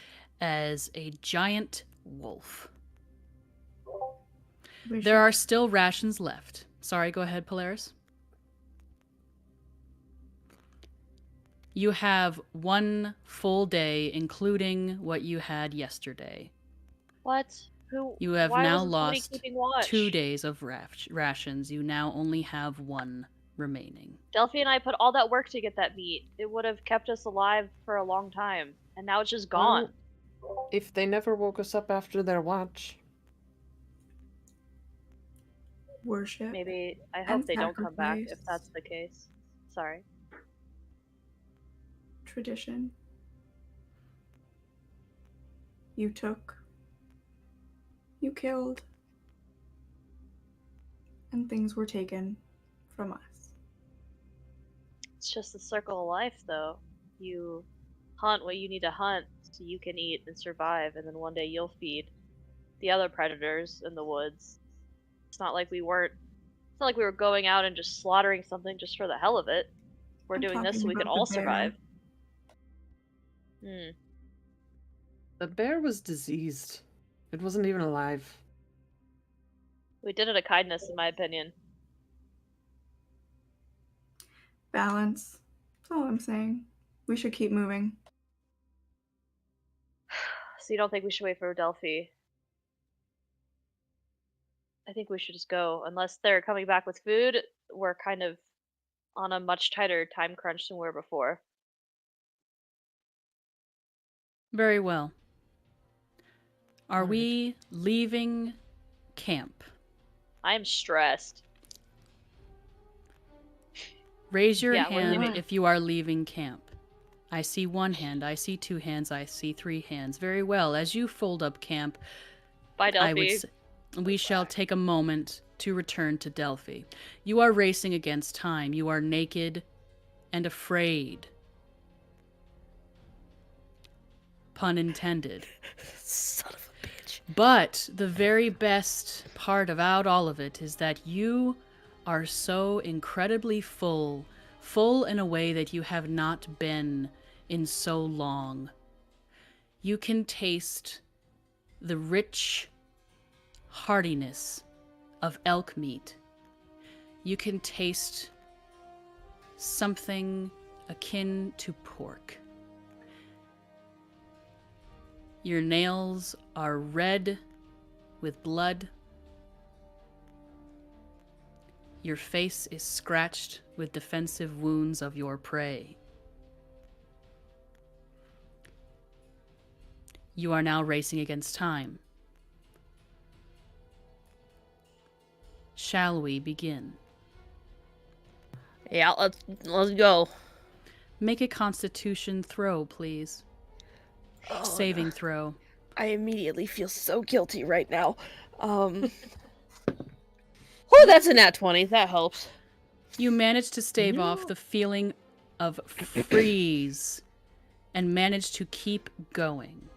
as a giant wolf. There are still rations left. Sorry, go ahead, Polaris. You have 1 full day, including what you had yesterday. What? Who? You have Why now wasn't somebody lost keeping watch? 2 days of rations. You now only have 1 remaining. Delphi and I put all that work to get that meat. It would have kept us alive for a long time, and now it's just gone. Well, if they never woke us up after their watch. Worship. Maybe I and hope they don't come back if sacrifice. that's the case. Sorry. Tradition. You took. You killed. And things were taken from us. It's just the circle of life, though. You hunt what you need to hunt so you can eat and survive, and then one day you'll feed the other predators in the woods. It's not like we were going out and just slaughtering something just for the hell of it. We're I'm doing this so talking we can about the all bear. survive. Hmm. The bear was diseased. It wasn't even alive. We did it a kindness, in my opinion. Balance. That's all I'm saying. We should keep moving. So you don't think we should wait for Delphi? I think we should just go. Unless they're coming back with food, we're kind of on a much tighter time crunch than we were before. Very well. Are All right. we leaving camp? I'm stressed. Raise your Yeah, we're hand leaving. if you are leaving camp. I see 1 hand, I see 2 hands, I see 3 hands. Very well. As you fold up camp, Bye, Delphi. I would say we shall take a moment to return to Delphi. You are racing against time. You are naked and afraid. Pun intended. Son of a bitch. But the very best part about all of it is that you are so incredibly full in a way that you have not been in so long. You can taste the rich heartiness of elk meat. You can taste something akin to pork. Your nails are red with blood. Your face is scratched with defensive wounds of your prey. You are now racing against time. Shall we begin? Yeah, let's go. Make a constitution throw, please. Oh, Saving no. throw. I immediately feel so guilty right now. Oh, that's a nat 20. That helps. You manage to stave off the feeling of freeze and manage to keep going.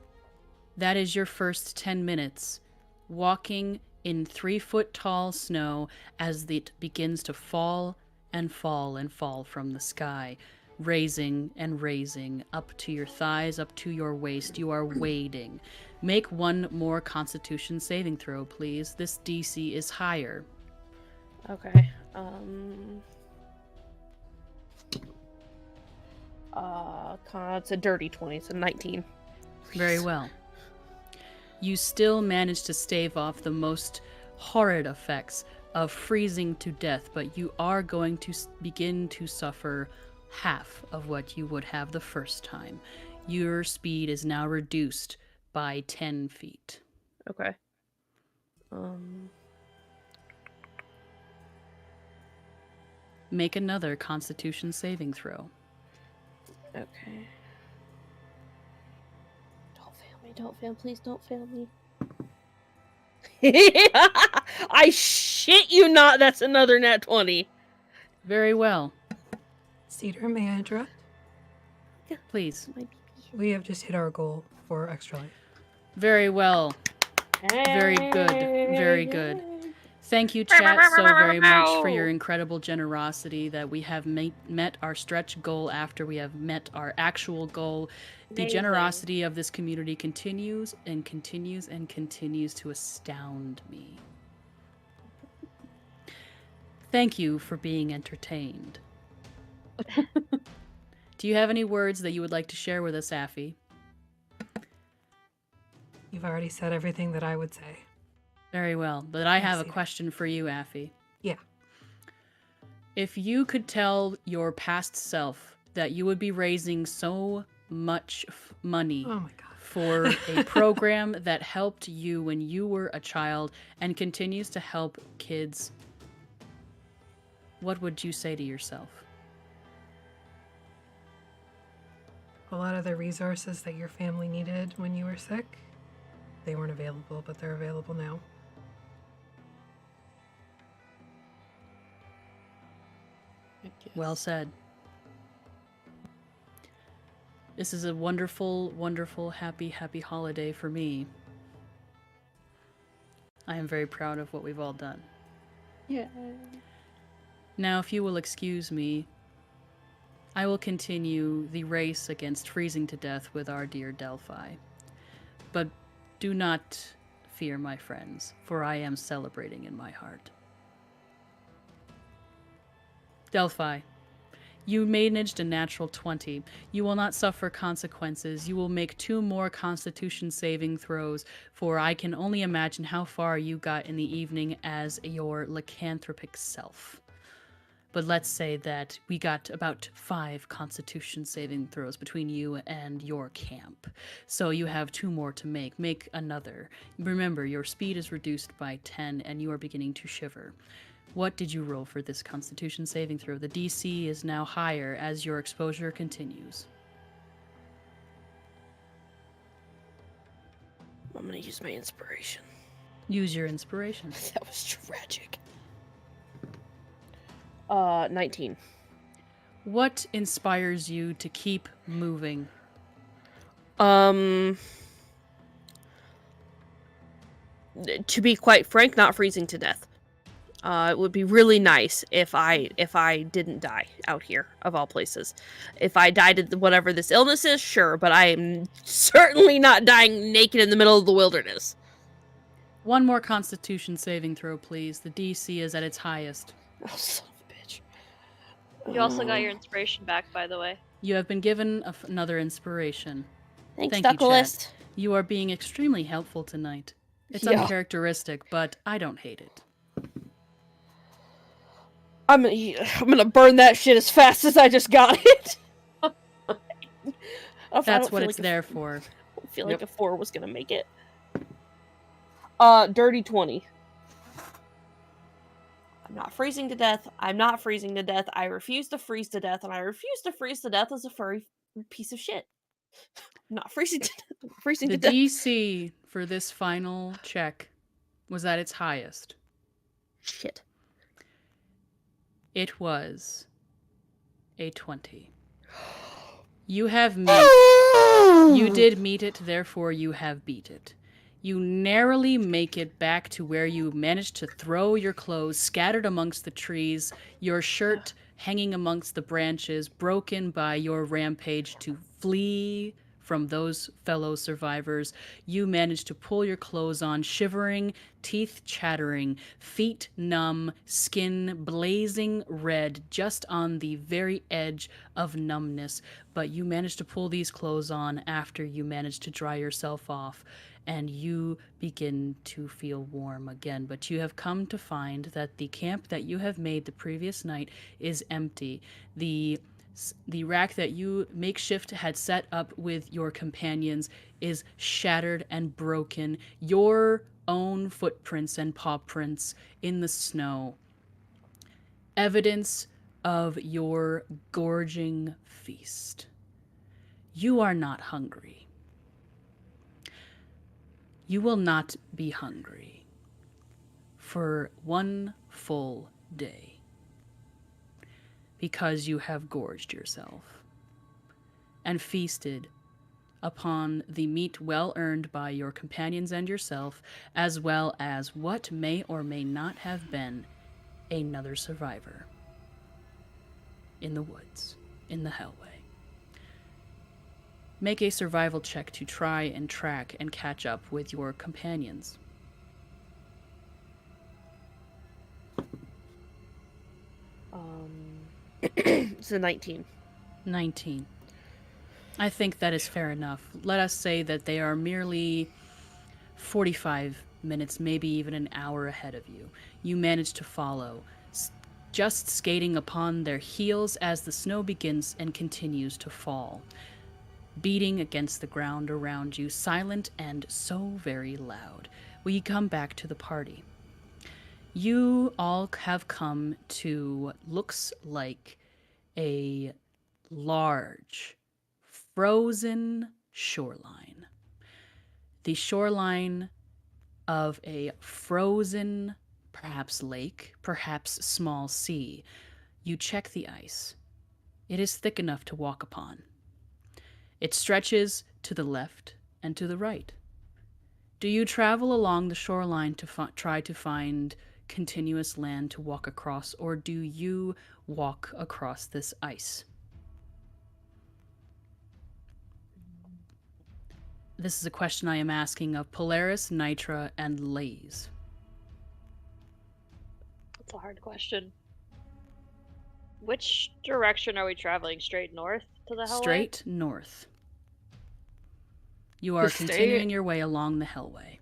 That is your first 10 minutes, walking in 3-foot tall snow as it begins to fall and fall and fall from the sky, raising and raising up to your thighs, up to your waist. You are wading. Make one more Constitution saving throw, please. This DC is higher. Okay. It's a dirty 20. It's a 19. Very well. You still manage to stave off the most horrid effects of freezing to death, but you are going to begin to suffer half of what you would have the first time. Your speed is now reduced by 10 feet. Okay. Make another Constitution saving throw. Okay. Don't fail me. Don't fail. Please don't fail me. I shit you not. That's another nat 20. Very well. Cedar, may I interrupt? Please. We have just hit our goal for Extra Life. Very well. Very good. Very good. Thank you, chat, so very much for your incredible generosity that we have met our stretch goal after we have met our actual goal. The Amazing. generosity of this community continues and continues and continues to astound me. Thank you for being entertained. Do you have any words that you would like to share with us, Affy? You've already said everything that I would say. Very well, but I have a Cedar. question for you, Affy. Yeah. If you could tell your past self that you would be raising so much money Oh my god. for a program that helped you when you were a child and continues to help kids, what would you say to yourself? A lot of the resources that your family needed when you were sick, they weren't available, but they're available now. Well said. This is a wonderful, wonderful, happy holiday for me. I am very proud of what we've all done. Yeah. Now, if you will excuse me, I will continue the race against freezing to death with our dear Delphi. But do not fear, my friends, for I am celebrating in my heart. Delphi, you managed a natural 20. You will not suffer consequences. You will make 2 more Constitution saving throws, for I can only imagine how far you got in the evening as your lycanthropic self. But let's say that we got about 5 Constitution saving throws between you and your camp. So you have 2 more to make. Make another. Remember, your speed is reduced by 10 and you are beginning to shiver. What did you roll for this Constitution saving throw? The DC is now higher as your exposure continues. I'm gonna use my inspiration. Use your inspiration. That was tragic. 19. What inspires you to keep moving? To be quite frank, not freezing to death. It would be really nice if I didn't die out here, of all places. If I died of whatever this illness is, sure, but I am certainly not dying naked in the middle of the wilderness. 1 more Constitution saving throw, please. The DC is at its highest. Oh, son of a bitch. You also got your inspiration back, by the way. You have been given another inspiration. Thanks, Thank you, Ducklist. chat. You are being extremely helpful tonight. It's Yeah. uncharacteristic, but I don't hate it. I'm gonna burn that shit as fast as I just got it. That's what it's there for. I feel like a 4 was gonna make it. Dirty 20. I'm not freezing to death. I'm not freezing to death. I refuse to freeze to death, and I refuse to freeze to death as a furry piece of shit. I'm not freezing to death. I'm freezing The to death. DC for this final check was at its highest. Shit. It was a 20. You have You did meet it, therefore you have beat it. You narrowly make it back to where you managed to throw your clothes scattered amongst the trees, your shirt hanging amongst the branches, broken by your rampage to flee from those fellow survivors. You managed to pull your clothes on, shivering, teeth chattering, feet numb, skin blazing red, just on the very edge of numbness. But you managed to pull these clothes on after you managed to dry yourself off, and you begin to feel warm again. But you have come to find that the camp that you have made the previous night is empty. The rack that you makeshift had set up with your companions is shattered and broken. Your own footprints and paw prints in the snow. Evidence of your gorging feast. You are not hungry. You will not be hungry for one full day because you have gorged yourself and feasted upon the meat well earned by your companions and yourself, as well as what may or may not have been another survivor in the woods, in the Hellway. Make a survival check to try and track and catch up with your companions. It's a 19. 19. I think that is fair enough. Let us say that they are merely 45 minutes, maybe even an hour ahead of you. You manage to follow, just skating upon their heels as the snow begins and continues to fall, beating against the ground around you, silent and so very loud. We come back to the party. You all have come to looks like a large, frozen shoreline. The shoreline of a frozen, perhaps lake, perhaps small sea. You check the ice. It is thick enough to walk upon. It stretches to the left and to the right. Do you travel along the shoreline to try to find continuous land to walk across, or do you walk across this ice? This is a question I am asking of Polaris, Nitra, and Laze. That's a hard question. Which direction are we traveling? Straight north to the Hellway? Straight north. You are continuing your way along the Hellway.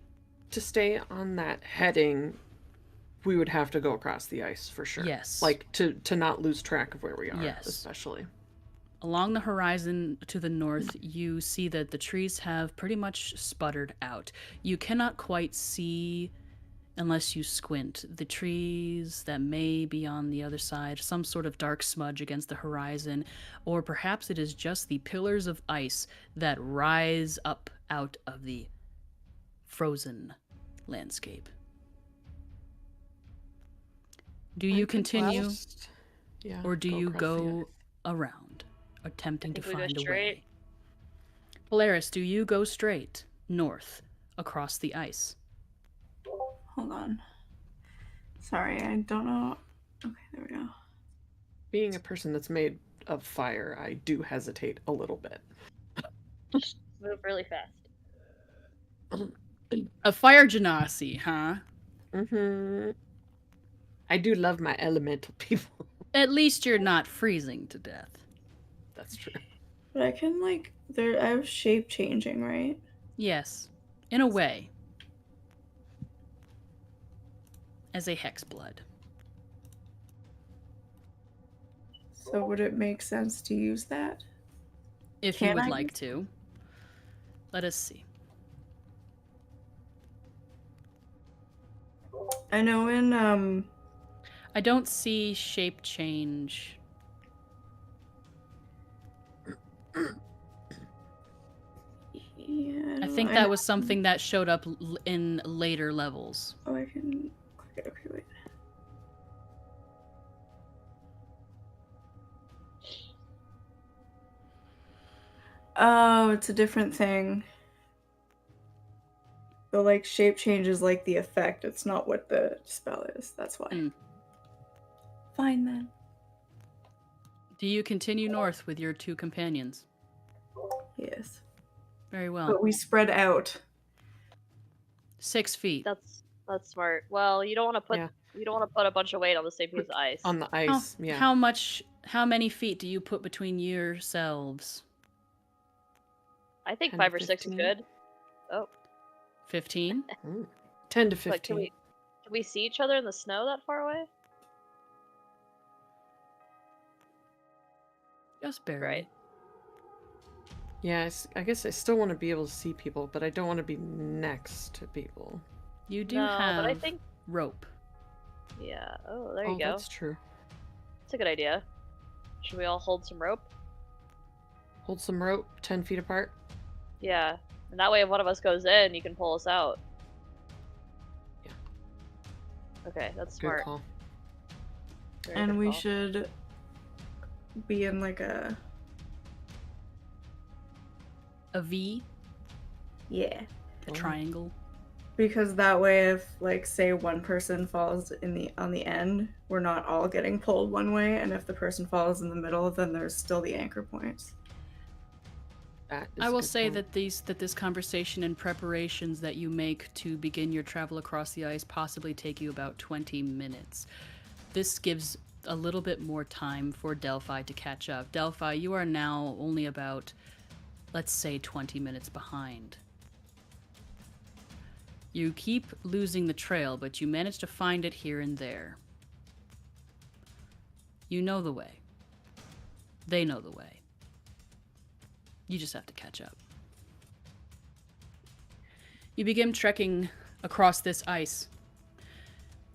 To stay on that heading, we would have to go across the ice for sure. Yes. Like to not lose track of where we are, yes. Especially. Along the horizon to the north, you see that the trees have pretty much sputtered out. You cannot quite see, unless you squint, the trees that may be on the other side, some sort of dark smudge against the horizon, or perhaps it is just the pillars of ice that rise up out of the frozen landscape. Do you continue, or do you go around, attempting to find a way? Polaris, do you go straight north across the ice? Hold on. Sorry, I don't know. Okay, there we go. Being a person that's made of fire, I do hesitate a little bit. Just move really fast. A fire genasi, huh? Mm-hmm. I do love my elemental people. At least you're not freezing to death. That's true. But I can, like, I have shape changing, right? Yes, in a way. As a hexblood. So would it make sense to use that? If you would like to. Let us see. I know in, I don't see shape change. Yeah, I think that was something that showed up in later levels. Oh, I can click it. Okay, wait. Oh, it's a different thing. The like shape change is like the effect. It's not what the spell is. That's why. Mm. Fine then. Do you continue north with your two companions? Yes. Very well. But we spread out. 6 feet. That's smart. Well, you don't want to put Yeah. you don't want to put a bunch of weight on the same piece of ice. On the ice, yeah. How many feet do you put between yourselves? I think 10 to 5 or 6 is 15. good. Oh, 15? 10 to but 15. can we see each other in the snow that far away? Just barely. Right. Yeah, I guess I still want to be able to see people, but I don't want to be next to people. You do No, have but I think rope. yeah. Oh, there you go. That's true. That's a good idea. Should we all hold some rope? Hold some rope, 10 feet apart. Yeah, and that way if one of us goes in, you can pull us out. Yeah. Okay, that's Good smart. call. Very And good we call. should be in like a V, yeah. a triangle. Because that way if like say one person falls on the end, we're not all getting pulled one way, and if the person falls in the middle, then there's still the anchor points. That is I a will good say point. that this conversation and preparations that you make to begin your travel across the ice possibly take you about 20 minutes. This gives a little bit more time for Delphi to catch up. Delphi, you are now only about, let's say, 20 minutes behind. You keep losing the trail, but you manage to find it here and there. You know the way. They know the way. You just have to catch up. You begin trekking across this ice.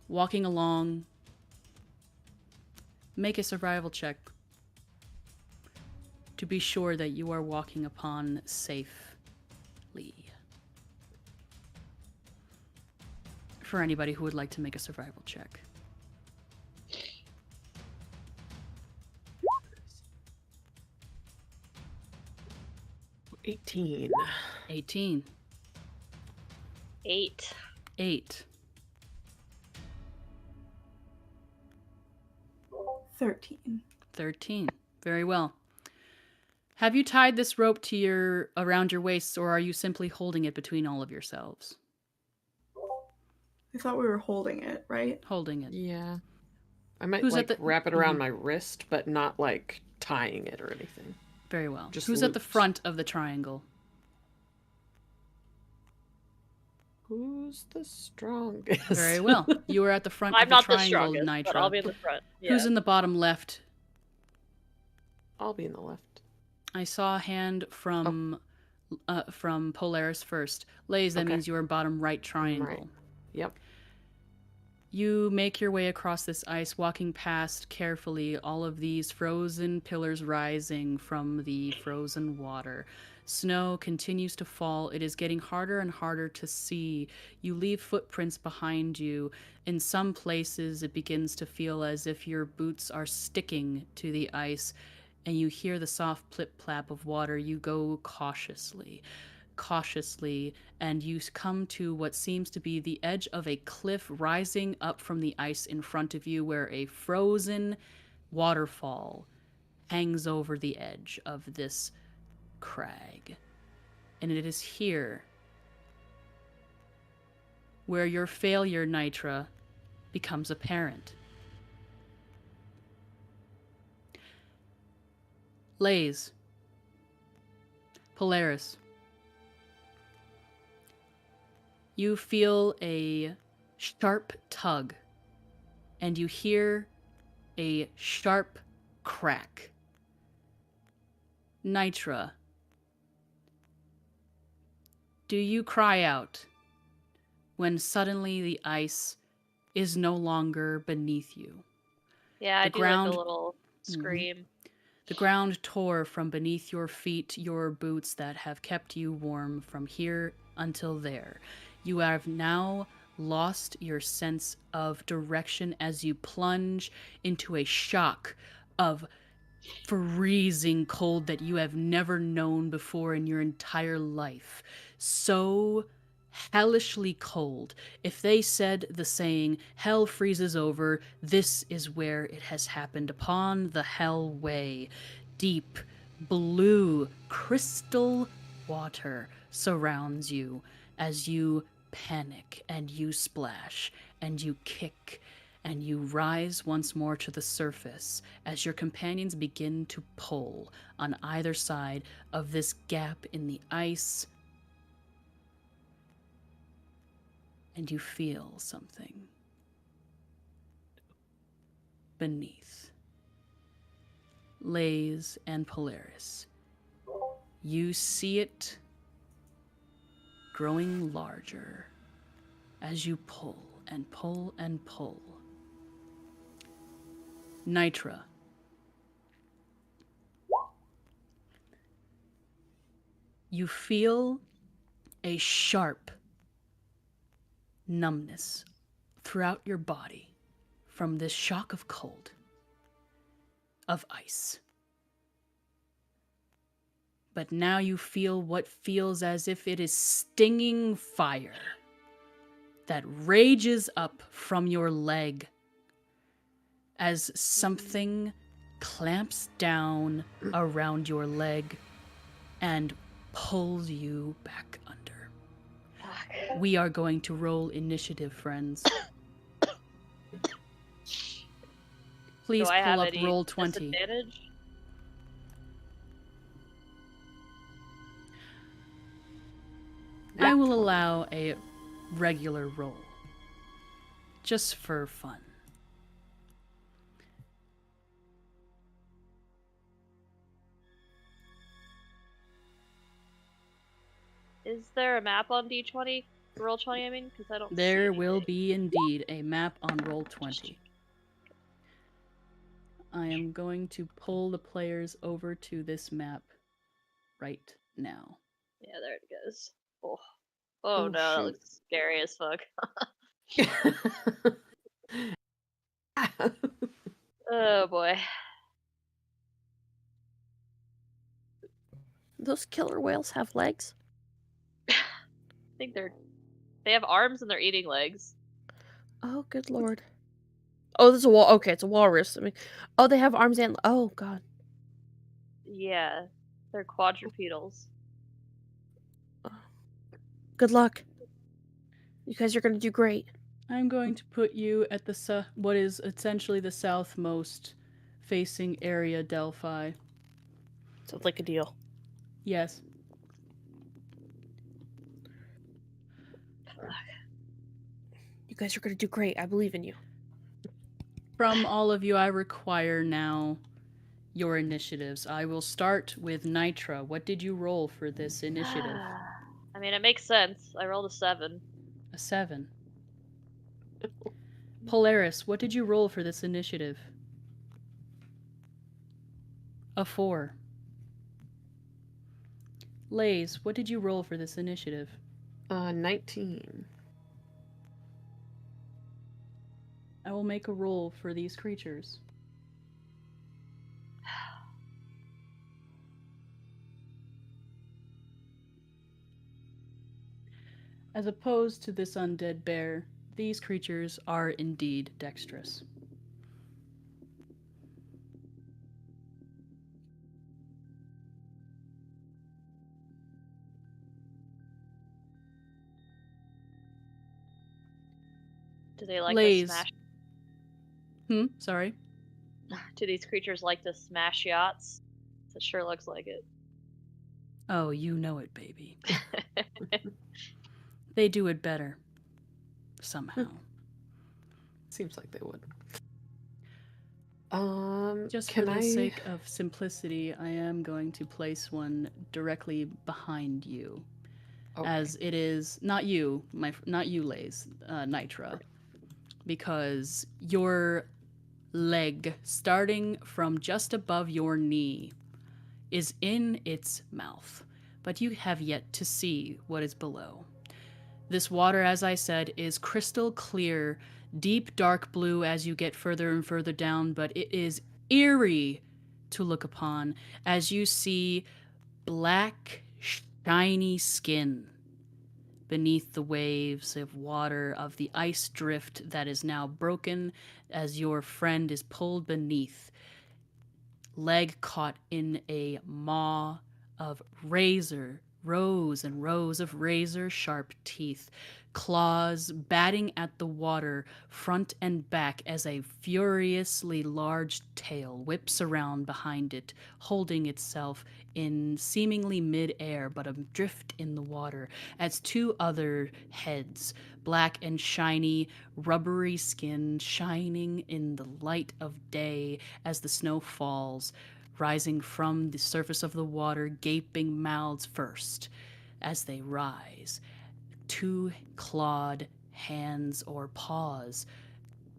Walking along. Make a survival check to be sure that you are walking upon safely. For anybody who would like to make a survival check. $18. 18. 8. 8. 13. 13. Very well. Have you tied this rope to around your waists, or are you simply holding it between all of yourselves? I thought we were holding it, right? Holding it. Yeah. I might Who's like at the- wrap it around my wrist, but not like tying it or anything. Very well. Just Who's at the loops. front of the triangle? Who's the strongest? Very well. You are at the front I'm of the not the triangle, strongest, Nitra. but I'll be in the front. Yeah. Who's in the bottom left? I'll be in the left. I saw a hand from Polaris first. Lays, that Okay. means you are bottom right triangle. Right. Yep. You make your way across this ice, walking past carefully all of these frozen pillars rising from the frozen water. Snow continues to fall. It is getting harder and harder to see. You leave footprints behind you. In some places, it begins to feel as if your boots are sticking to the ice, and you hear the soft plip-plap of water. You go cautiously, and you come to what seems to be the edge of a cliff rising up from the ice in front of you, where a frozen waterfall hangs over the edge of this crag. And it is here where your failure, Nitra, becomes apparent. Lays, Polaris, you feel a sharp tug, and you hear a sharp crack. Nitra, do you cry out when suddenly the ice is no longer beneath you? Yeah, I the do ground- like a little scream. The ground tore from beneath your feet, your boots that have kept you warm from here until there. You have now lost your sense of direction as you plunge into a shock of freezing cold that you have never known before in your entire life. So hellishly cold. If they said the saying, hell freezes over, this is where it has happened, upon the hell way. Deep, blue, crystal water surrounds you as you panic and you splash and you kick and you rise once more to the surface as your companions begin to pull on either side of this gap in the ice. And you feel something beneath. Lays and Polaris, you see it growing larger as you pull and pull and pull. Nitra, you feel a sharp numbness throughout your body from this shock of cold, of ice. But now you feel what feels as if it is stinging fire that rages up from your leg as something clamps down around your leg and pulls you back under. Fuck. We are going to roll initiative, friends. Please Do I have pull up any roll 20. disadvantage? I will allow a regular roll, just for fun. Is there a map on D20? Roll 20, I mean? Because I don't see There will anything. be indeed a map on roll 20. I am going to pull the players over to this map right now. Yeah, there it goes. Oh, oh, Oh, no, that shoot. looks scary as fuck. Oh boy. Those killer whales have legs? I think they have arms and they're eating legs. Oh, good lord. Oh, there's a wall. Okay, it's a walrus. I mean, oh, they have arms and. Oh, god. Yeah, they're quadrupedals. Good luck. You guys are gonna do great. I'm going to put you at the what is essentially the southmost facing area, Delphi. Sounds like a deal. Yes. You guys are gonna do great. I believe in you. From all of you, I require now your initiatives. I will start with Nitra. What did you roll for this initiative? I mean, it makes sense. I rolled a 7. A 7. Polaris, what did you roll for this initiative? A 4. Lays, what did you roll for this initiative? 19. I will make a roll for these creatures. As opposed to this undead bear, these creatures are indeed dexterous. Do they like Lays. to smash? Sorry? Do these creatures like to smash yachts? It sure looks like it. Oh, you know it, baby. They do it better. Somehow. Seems like they would. Just can for the I... sake of simplicity, I am going to place one directly behind you. Okay. As it is not you, not you, Lays, Nitra, because your leg, starting from just above your knee, is in its mouth, but you have yet to see what is below. This water, as I said, is crystal clear, deep dark blue as you get further and further down, but it is eerie to look upon as you see black, shiny skin beneath the waves of water of the ice drift that is now broken as your friend is pulled beneath, leg caught in a maw of rows and rows of razor sharp teeth, claws batting at the water front and back as a furiously large tail whips around behind it, holding itself in seemingly mid-air but adrift in the water as two other heads, black and shiny, rubbery skin shining in the light of day as the snow falls, rising from the surface of the water, gaping mouths first as they rise. Two clawed hands or paws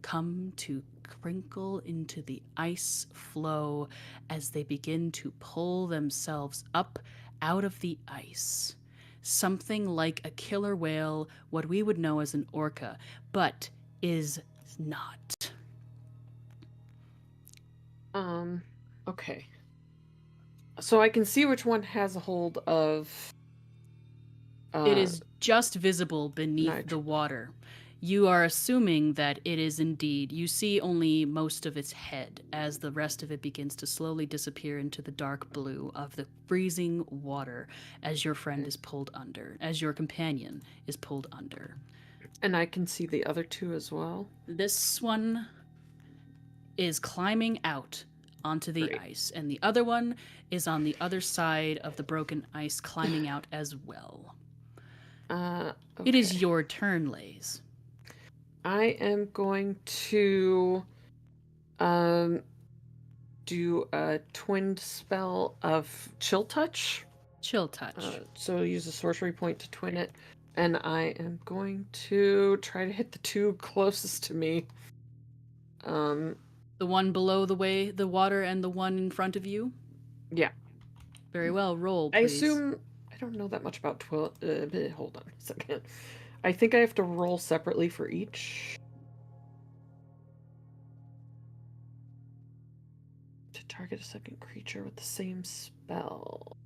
come to crinkle into the ice flow as they begin to pull themselves up out of the ice. Something like a killer whale, what we would know as an orca, but is not. Okay. So I can see which one has a hold of... It is just visible beneath the water. You are assuming that it is indeed. You see only most of its head as the rest of it begins to slowly disappear into the dark blue of the freezing water as your friend is pulled under, as your companion is pulled under. And I can see the other two as well. This one is climbing out onto the ice, and the other one is on the other side of the broken ice, climbing out as well. Okay. It is your turn, Lays. I am going to do a twinned spell of Chill Touch. Chill Touch. So use a sorcery point to twin it. And I am going to try to hit the two closest to me. The one below the water and the one in front of you? Yeah. Very well, roll, please. I assume... I don't know that much about hold on a second. I think I have to roll separately for each. To target a second creature with the same spell.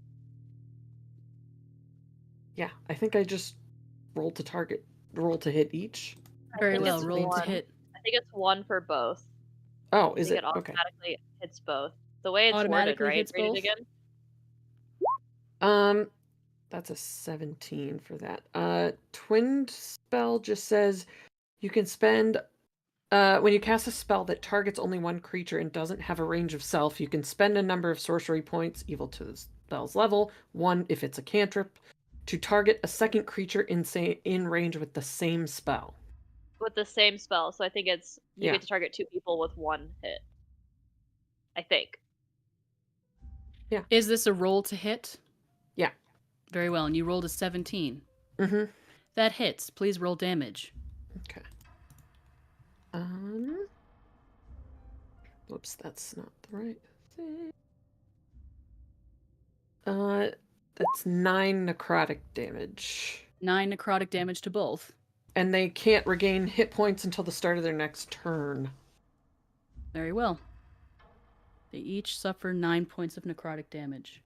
Yeah, I think I just roll to hit each. Very well, it's roll to one. hit. I think it's one for both. Oh, I is think it? it Okay. automatically hits both. The way it's Automatically worded, right? hits Read both? it again. That's a 17 for that. Twinned spell just says you can spend when you cast a spell that targets only one creature and doesn't have a range of self, you can spend a number of sorcery points equal to the spell's level, 1 if it's a cantrip, to target a second creature in range with the same spell. With the same spell, so I think it's you Yeah. get to target 2 people with 1 hit. I think. Yeah. Is this a roll to hit? Yeah. Very well, and you rolled a 17. Mm-hmm. That hits. Please roll damage. Okay. Whoops, that's not the right thing. That's 9 necrotic damage. 9 necrotic damage to both. And they can't regain hit points until the start of their next turn. Very well. They each suffer 9 points of necrotic damage.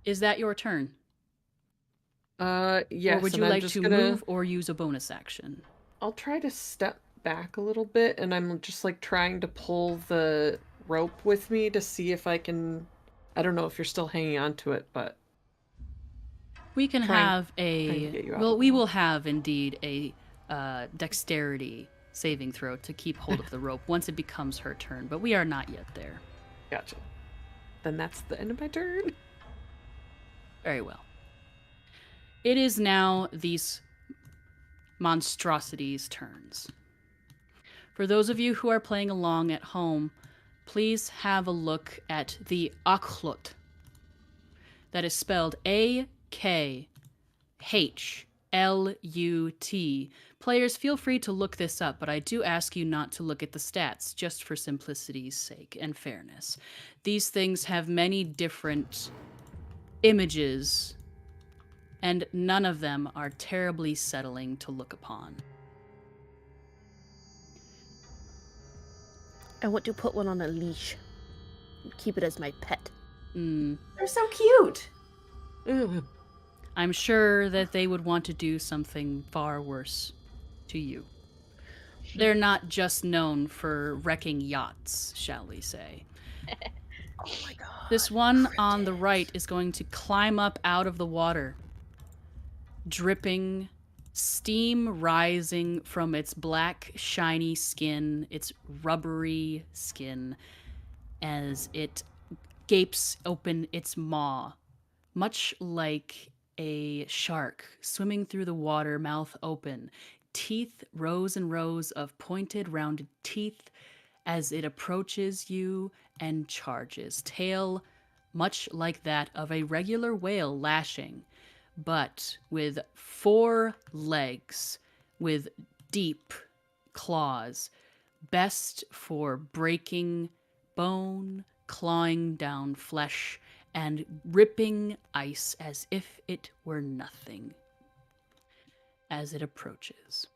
Is that your turn? Yes. Or would you like to move or use a bonus action? I'll try to step back a little bit, and I'm just like trying to pull the rope with me to see if I can... I don't know if you're still hanging on to it, but... We can have we will have indeed a dexterity saving throw to keep hold of the rope once it becomes her turn, but we are not yet there. Gotcha. Then that's the end of my turn. Very well. It is now these monstrosities' turns. For those of you who are playing along at home, please have a look at the Aklut. That is spelled A-K-H-L-U-T. Players, feel free to look this up, but I do ask you not to look at the stats, just for simplicity's sake and fairness. These things have many different images, and none of them are terribly settling to look upon. I want to put one on a leash and keep it as my pet. They're so cute. I'm sure that they would want to do something far worse to you. They're not just known for wrecking yachts, shall we say. Oh my god. This one on the right is going to climb up out of the water, dripping, steam rising from its black, shiny skin, its rubbery skin, as it gapes open its maw, much like a shark swimming through the water, mouth open, teeth, rows and rows of pointed, rounded teeth as it approaches you and charges. Tail much like that of a regular whale lashing, but with 4 legs, with deep claws, best for breaking bone, clawing down flesh, and ripping ice as if it were nothing as it approaches.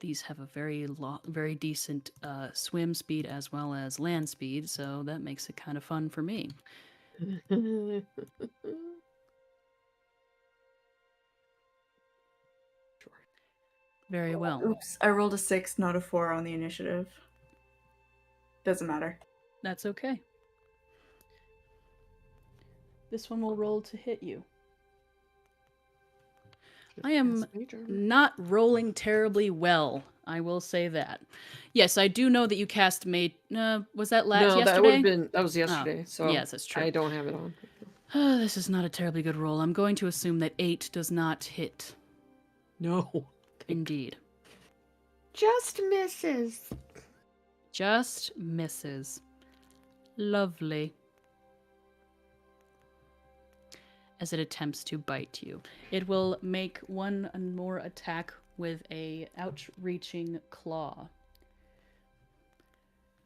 These have a very decent swim speed as well as land speed, so that makes it kind of fun for me. Very well. Oops, I rolled a 6, not a 4 on the initiative. Doesn't matter. That's okay. This one will roll to hit you. I am not rolling terribly well, I will say that. Yes, I do know that you cast Mage... was that No, yesterday? that was yesterday, so yes, that's true. I don't have it on. This is not a terribly good roll. I'm going to assume that 8 does not hit. No. Indeed. Just misses. Just misses. Lovely. As it attempts to bite you. It will make one more attack with a outreaching claw.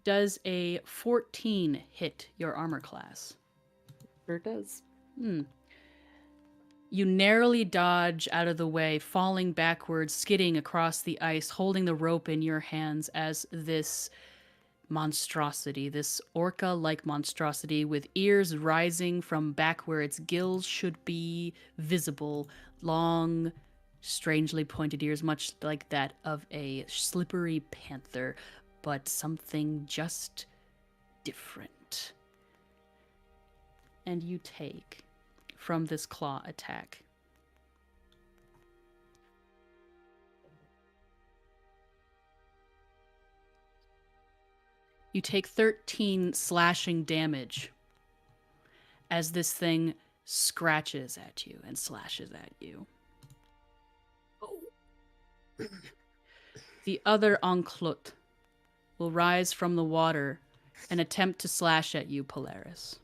Does a 14 hit your armor class? Sure does. You narrowly dodge out of the way, falling backwards, skidding across the ice, holding the rope in your hands as this monstrosity, this orca-like monstrosity with ears rising from back where its gills should be visible, long, strangely pointed ears, much like that of a slippery panther, but something just different. And you take from this claw attack. You take 13 slashing damage as this thing scratches at you and slashes at you. The other Enclut will rise from the water and attempt to slash at you, Polaris.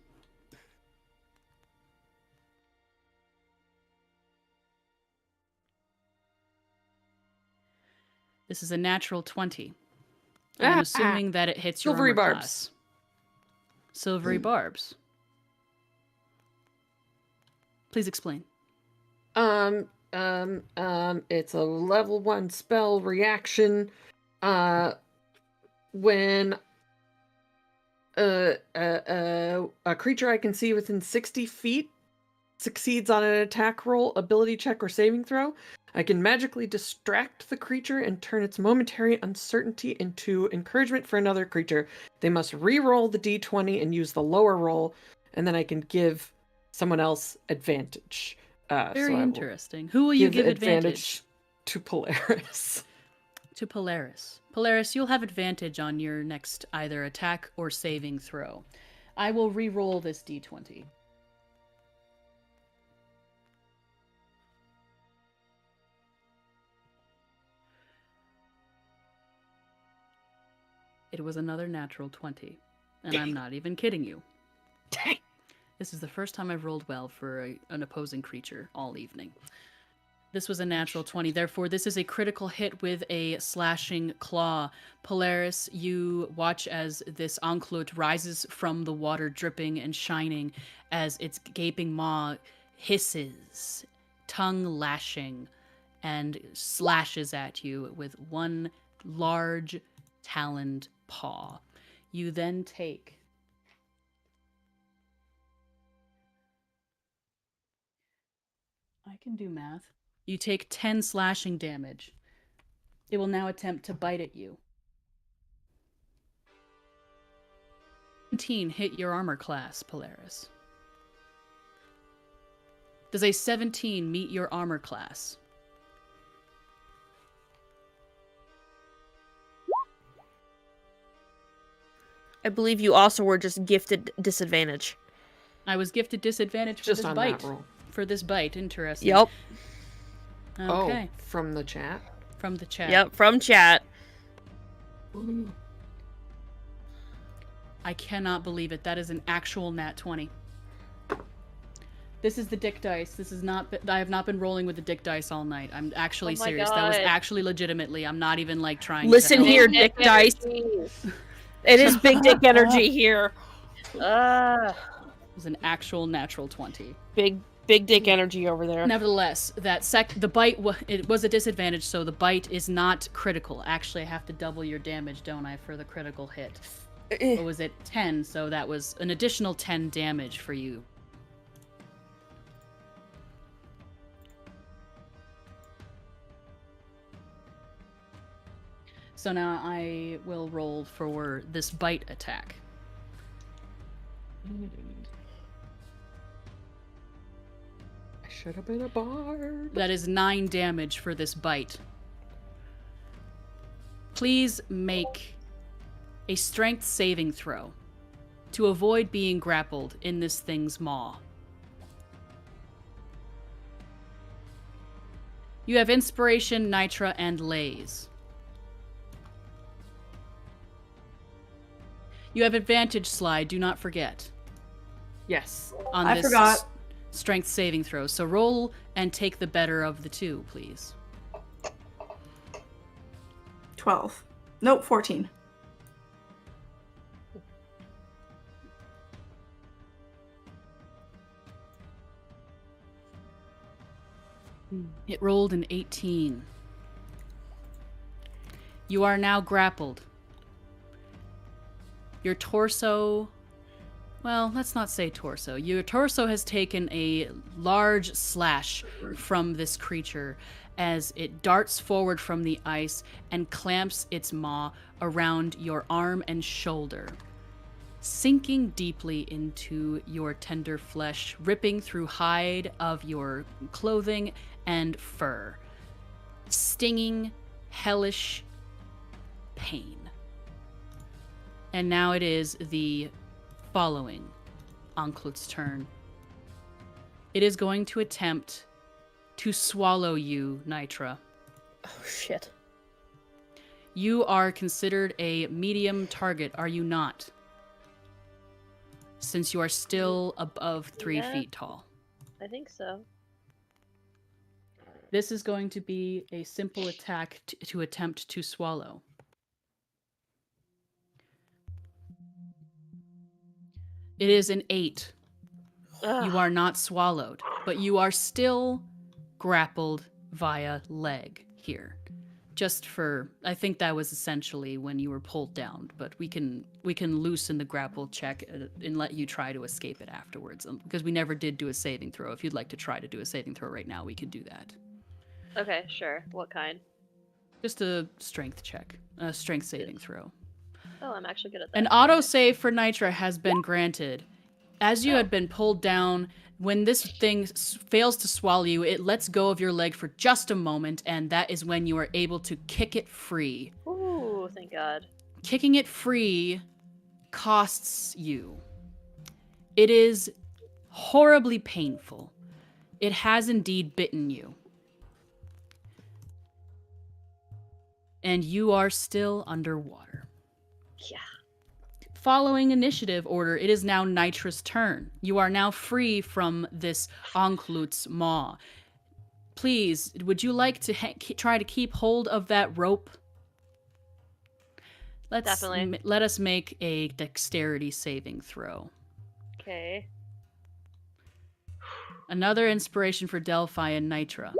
This is a natural 20. And I'm assuming that it hits your Silvery armor barbs. class. Silvery barbs. Please explain. It's a level 1 spell reaction. When a creature I can see within 60 feet succeeds on an attack roll, ability check, or saving throw, I can magically distract the creature and turn its momentary uncertainty into encouragement for another creature. They must re-roll the d20 and use the lower roll, and then I can give someone else advantage. Very interesting. Who will you give advantage? To Polaris. To Polaris. Polaris, you'll have advantage on your next either attack or saving throw. I will re-roll this d20. It was another natural 20. And I'm not even kidding you. Dang. This is the first time I've rolled well for an opposing creature all evening. This was a natural 20. Therefore, this is a critical hit with a slashing claw. Polaris, you watch as this Enclut rises from the water, dripping and shining, as its gaping maw hisses, tongue lashing, and slashes at you with one large taloned paw. You then take... I can do math. You take 10 slashing damage. It will now attempt to bite at you. 17 hit your armor class, Polaris. Does a 17 meet your armor class? I believe you also were just gifted disadvantage. I was gifted disadvantage for Just this on bite. that roll. For this bite, interesting. Yep. Okay, Oh, from the chat? from the chat. Yep, from chat. Ooh. I cannot believe it. That is an actual nat 20. This is the dick dice. This is not... I have not been rolling with the dick dice all night. I'm actually Oh my serious. That was God. actually legitimately. I'm not even like trying Listen to help. here, dick dice. It is big dick energy here. It was an actual natural 20. Big dick energy over there. Nevertheless, the bite it was a disadvantage, so the bite is not critical. Actually, I have to double your damage, don't I, for the critical hit? Or was it 10? So that was an additional 10 damage for you. So now I will roll for this bite attack. I should have been a bard. That is 9 damage for this bite. Please make a strength saving throw to avoid being grappled in this thing's maw. You have Inspiration, Nitra, and Lays. You have advantage, Slide, do not forget. Yes. On I this forgot. strength saving throw. So roll and take the better of the two, please. 12. Nope, 14. It rolled an 18. You are now grappled. Your torso... Well, let's not say torso. Your torso has taken a large slash from this creature as it darts forward from the ice and clamps its maw around your arm and shoulder, sinking deeply into your tender flesh, ripping through hide of your clothing and fur. Stinging, hellish pain. And now it is the following Ankhlut's turn. It is going to attempt to swallow you, Nitra. Oh, shit. You are considered a medium target, are you not? Since you are still above 3 Yeah. feet tall. I think so. This is going to be a simple attack to attempt to swallow. It is an 8. You are not swallowed, but you are still grappled via leg here. Just for, I think that was essentially when you were pulled down, but we can loosen the grapple check and let you try to escape it afterwards, because we never did do a saving throw. If you'd like to try to do a saving throw right now, we could do that. Okay, sure. What kind? Just a strength check, a strength saving throw. Oh, I'm actually good at that. An autosave for Nitra has been granted. As you had been pulled down, when this thing fails to swallow you, it lets go of your leg for just a moment, and that is when you are able to kick it free. Ooh, thank God. Kicking it free costs you. It is horribly painful. It has indeed bitten you. And you are still underwater. Yeah. Following initiative order, it is now Nitra's turn. You are now free from this Ankhlut's maw. Please, would you like to try to keep hold of that rope? Definitely. Let us make a dexterity saving throw. Okay. Another inspiration for Delphi and Nitra.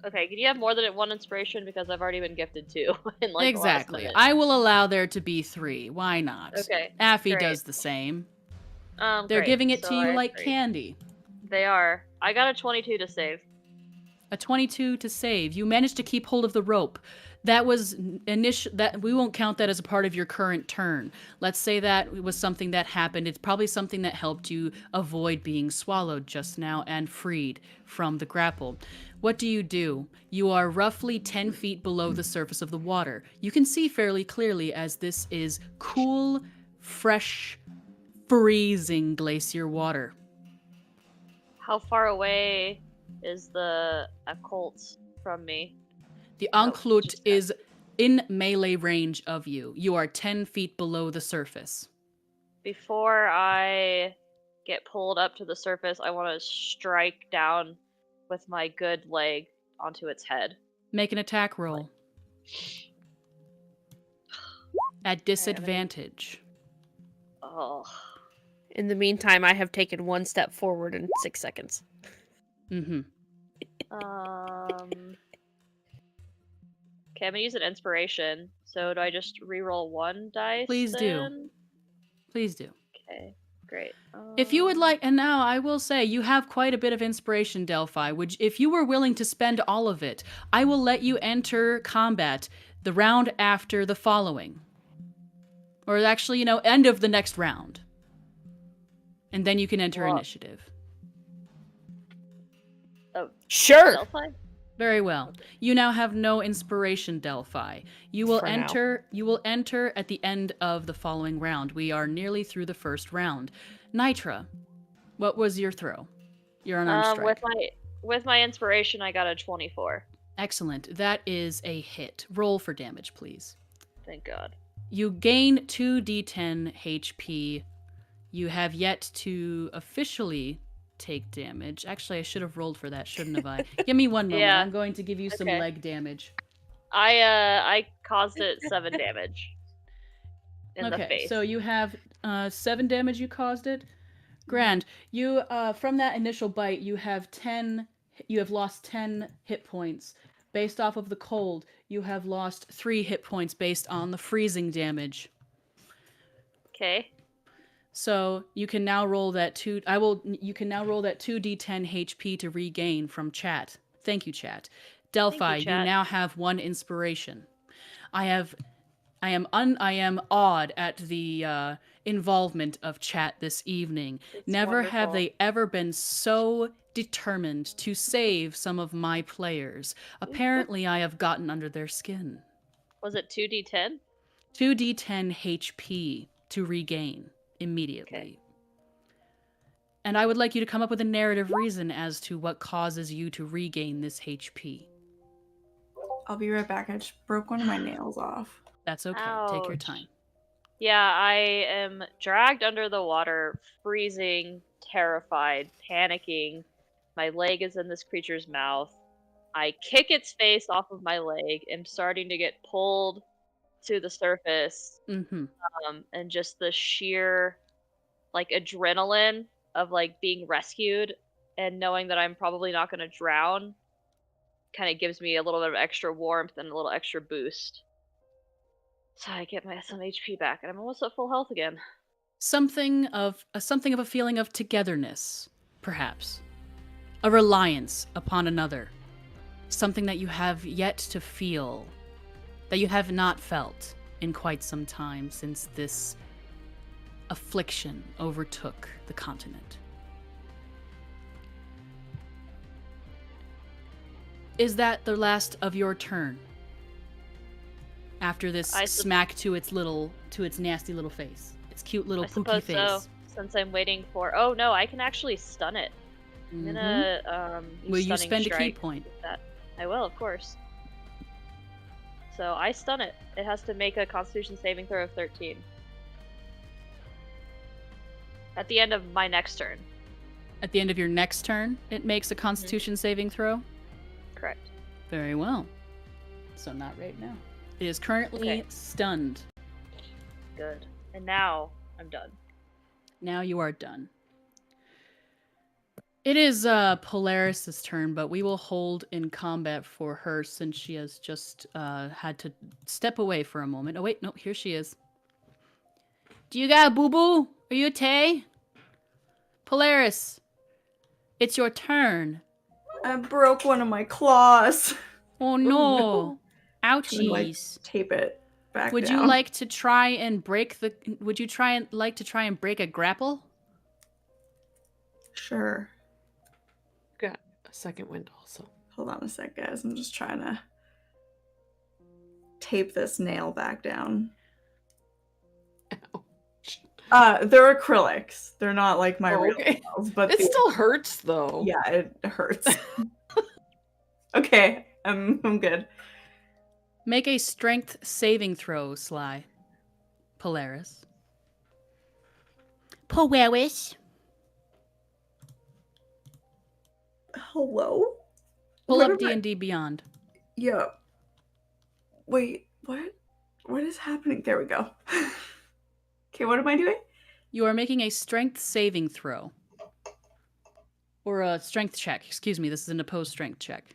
Okay, can you have more than one inspiration? Because I've already been gifted 2 in like the last Exactly. minute. I will allow there to be 3. Why not? Okay, Affy great. does the same. They're Great. giving it So to I you have like 3. candy. They are. I got a 22 to save. A 22 to save. You managed to keep hold of the rope. That was that we won't count that as a part of your current turn. Let's say that it was something that happened. It's probably something that helped you avoid being swallowed just now and freed from the grapple. What do? You are roughly 10 feet below the surface of the water. You can see fairly clearly as this is cool, fresh, freezing glacier water. How far away is the occult from me? The Oh, Enclut just is in melee range of you. You are 10 feet below the surface. Before I get pulled up to the surface, I want to strike down with my good leg onto its head. Make an attack roll. At disadvantage. Oh. In the meantime, I have taken 1 step forward in 6 seconds. Mm-hmm. Okay, I'm gonna use an inspiration. So do I just reroll 1 dice? Please do. then? Please do. Okay, great. If you would like, and now I will say, you have quite a bit of inspiration, Delphi, which if you were willing to spend all of it, I will let you enter combat the round after the following. Or actually, end of the next round. And then you can enter initiative. Oh, Sure. Delphi? Very well. You now have no inspiration, Delphi. You will For now. enter at the end of the following round. We are nearly through the first round. Nitra, what was your throw? Your unarmed strike. With my inspiration, I got a 24. Excellent. That is a hit. Roll for damage, please. Thank God. You gain 2d10 HP. You have yet to officially take damage. Actually, I should have rolled for that, shouldn't have I? Give me one moment. Yeah. I'm going to give you some Okay. leg damage. I caused it 7 damage in the face. So you have 7 damage. You caused it. Grand. You from that initial bite, you have lost 10 hit points. Based off of the cold, you have lost 3 hit points based on the freezing damage. Okay. So you can now roll that 2d10 HP to regain from chat. Thank you, chat. Delphi, you now have 1 inspiration. I am awed at the involvement of chat this evening. Never have they ever been so determined to save some of my players. Apparently, I have gotten under their skin. Was it 2d10? 2d10 HP to regain immediately. Okay. And I would like you to come up with a narrative reason as to what causes you to regain this HP. I'll be right back. I just broke one of my nails off. That's okay. Ouch. Take your time. Yeah, I am dragged under the water, freezing, terrified, panicking. My leg is in this creature's mouth. I kick its face off of my leg. I'm starting to get pulled to the surface. Mm-hmm. And just the sheer, adrenaline of, being rescued and knowing that I'm probably not going to drown kind of gives me a little bit of extra warmth and a little extra boost. So I get some HP back, and I'm almost at full health again. Something of a feeling of togetherness, perhaps. A reliance upon another. Something that you have yet to feel, that you have not felt in quite some time since this affliction overtook the continent. Is that the last of your turn? After this smack to its nasty little face. Its cute little pooky face. So, since I'm waiting for... Oh, no, I can actually stun it. I'm gonna, Will you spend a key point? That. I will, of course. So I stun it. It has to make a Constitution saving throw of 13. At the end of my next turn. At the end of your next turn, it makes a Constitution saving throw? Correct. Very well. So not right now. It is currently stunned. Good. And now I'm done. Now you are done. It is Polaris's turn, but we will hold in combat for her since she has just had to step away for a moment. Oh wait, no, here she is. Do you got a boo-boo? Are you okay? Polaris, it's your turn. I broke one of my claws. Oh no. no. And, like, Ouchies. tape it back Would down. you like to try and break the would you like to try and break a grapple? Sure. Got a second wind also. Hold on a sec, guys. I'm just trying to tape this nail back down. They're acrylics. They're not like my real nails, but it still hurts though. Yeah, it hurts. Okay, I'm good. Make a strength saving throw, Sly. Polaris. Polaris. Hello? Pull What up am I- D&D Beyond. Yeah. Wait, what? What is happening? There we go. Okay, what am I doing? You are making a strength saving throw. Or a strength check. Excuse me, this is an opposed strength check.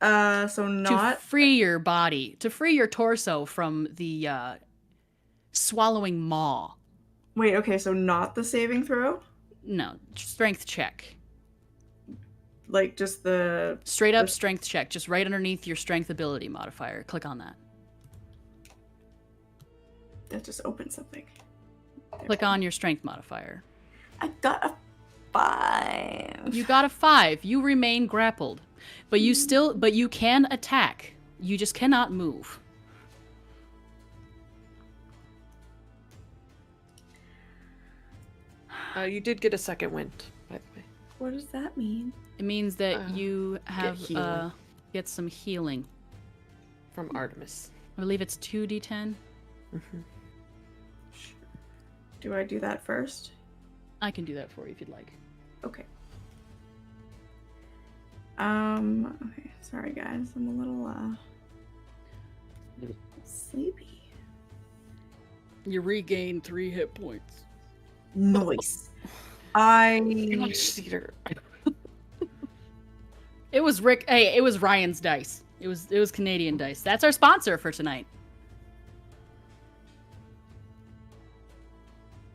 So not... To free your body, to free your torso from the swallowing maw. Wait, okay, so not the saving throw? No, strength check. Like just the... Straight up strength check, just right underneath your strength ability modifier. Click on that. That just opened something. Click on your strength modifier. I got a 5. You got a 5. You remain grappled. But you can attack. You just cannot move. You did get a second wind, by the way. What does that mean? It means that you have healing. get some healing. From Artemis. I believe it's 2d10. Mm-hmm. Do I do that first? I can do that for you if you'd like. Okay. Okay, sorry guys. I'm a little sleepy. You regain 3 hit points. Noise. Cedar. It was it was Ryan's dice. It was Canadian dice. That's our sponsor for tonight.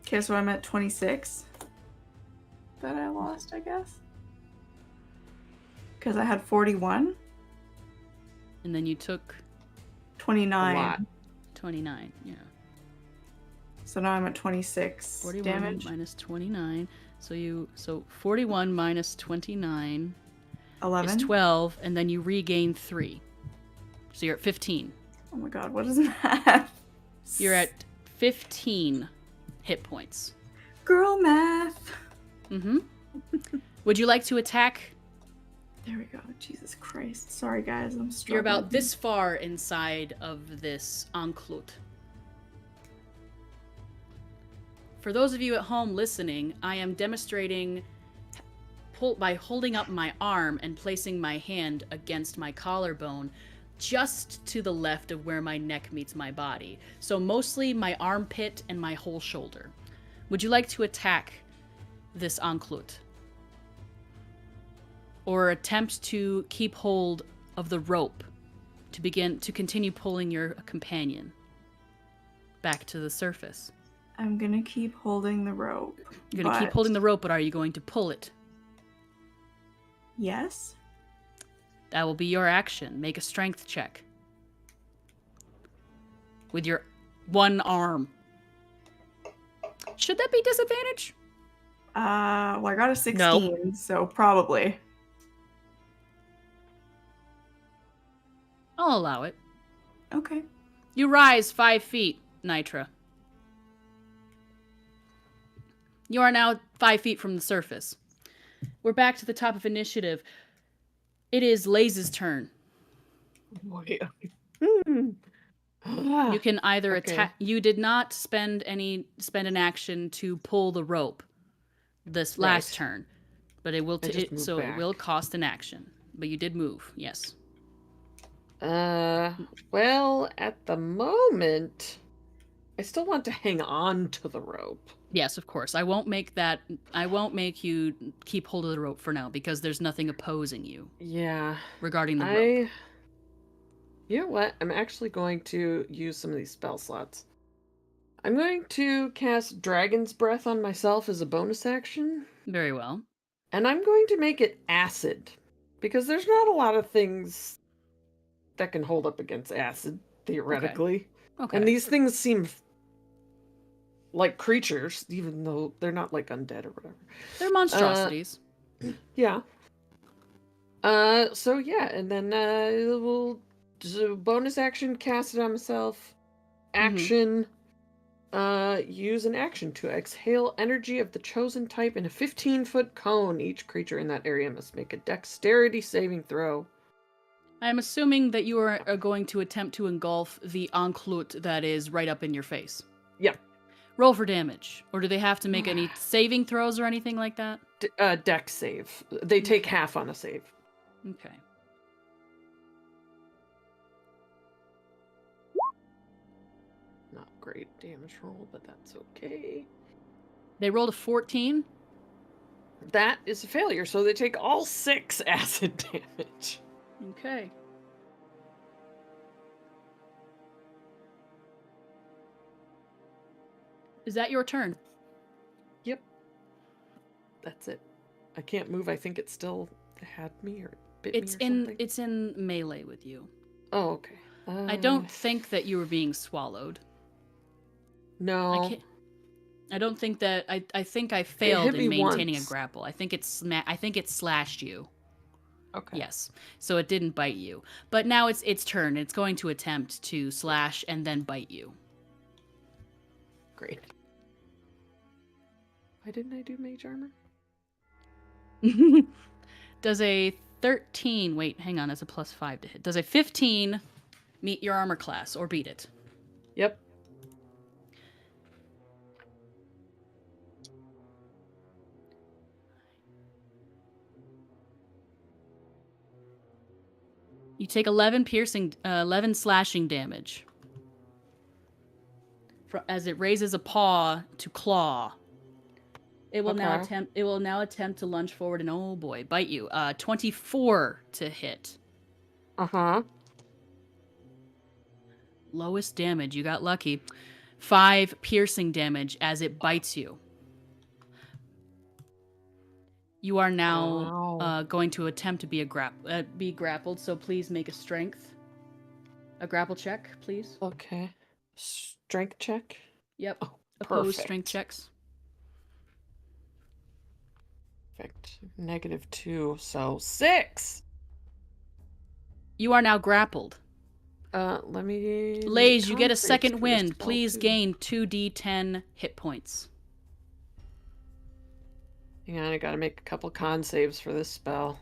Okay, so I'm at 26 that I lost, I guess. Because I had 41. And then you took 29. A lot. 29, yeah. So now I'm at 26 41 damage. minus 29. So 41 minus 29 11. is 12, and then you regain 3. So you're at 15. Oh my god, what is that? You're at 15 hit points. Girl math. Mm-hmm. Would you like to attack? There we go. Jesus Christ. Sorry guys, I'm struggling. You're about this far inside of this enclosure. For those of you at home listening, I am demonstrating by holding up my arm and placing my hand against my collarbone just to the left of where my neck meets my body. So mostly my armpit and my whole shoulder. Would you like to attack this enclosure? Or attempt to keep hold of the rope to continue pulling your companion back to the surface? I'm gonna keep holding the rope. You're going to keep holding the rope, but are you going to pull it? Yes. That will be your action. Make a strength check. With your one arm. Should that be disadvantage? Well, I got a 16, No. so probably. I'll allow it. Okay. You rise 5 feet, Nitra. You are now 5 feet from the surface. We're back to the top of initiative. It is Laze's turn. You can either attack. You did not spend an action to pull the rope this last turn, but it will. It will cost an action. But you did move. Yes. Well, at the moment, I still want to hang on to the rope. Yes, of course. I won't make you keep hold of the rope for now because there's nothing opposing you Yeah. regarding the rope. You know what? I'm actually going to use some of these spell slots. I'm going to cast Dragon's Breath on myself as a bonus action. Very well. And I'm going to make it acid. Because there's not a lot of things that can hold up against acid, theoretically. Okay. And these things seem like creatures, even though they're not like undead or whatever. They're monstrosities. Yeah. So yeah, and then we'll do bonus action, cast it on myself. Action, use an action to exhale energy of the chosen type in a 15-foot cone. Each creature in that area must make a dexterity saving throw. I'm assuming that you are going to attempt to engulf the encloute that is right up in your face. Yeah. Roll for damage. Or do they have to make any saving throws or anything like that? Dex save. They take half on a save. Okay. Not great damage roll, but that's okay. They rolled a 14. That is a failure, so they take all 6 acid damage. Okay. Is that your turn? Yep. That's it. I can't move. I think it still had me or bit me or something. It's in melee with you. Oh, okay. I don't think that you were being swallowed. No. I don't think that I think I failed hit in me maintaining once. a grapple. I think it slashed you. Okay. Yes. So it didn't bite you. But now it's its turn. It's going to attempt to slash and then bite you. Great. Why didn't I do mage armor? Does a 13... Wait, hang on. That's a +5 to hit. Does a 15 meet your armor class or beat it? Yep. You take 11 slashing damage. As it raises a paw to claw. It will now attempt to lunge forward and, oh boy, bite you. 24 to hit. Uh-huh. Lowest damage. You got lucky. 5 piercing damage as it bites you. You are now going to attempt to be grappled, so please make a grapple check, please. Okay. Strength check? Yep. Oh, Opposed perfect. strength checks. Perfect. -2, so 6! You are now grappled. Let me... Lays, you get a second first wind. of all, Please too. gain 2d10 hit points. Hang on, I gotta make a couple con saves for this spell.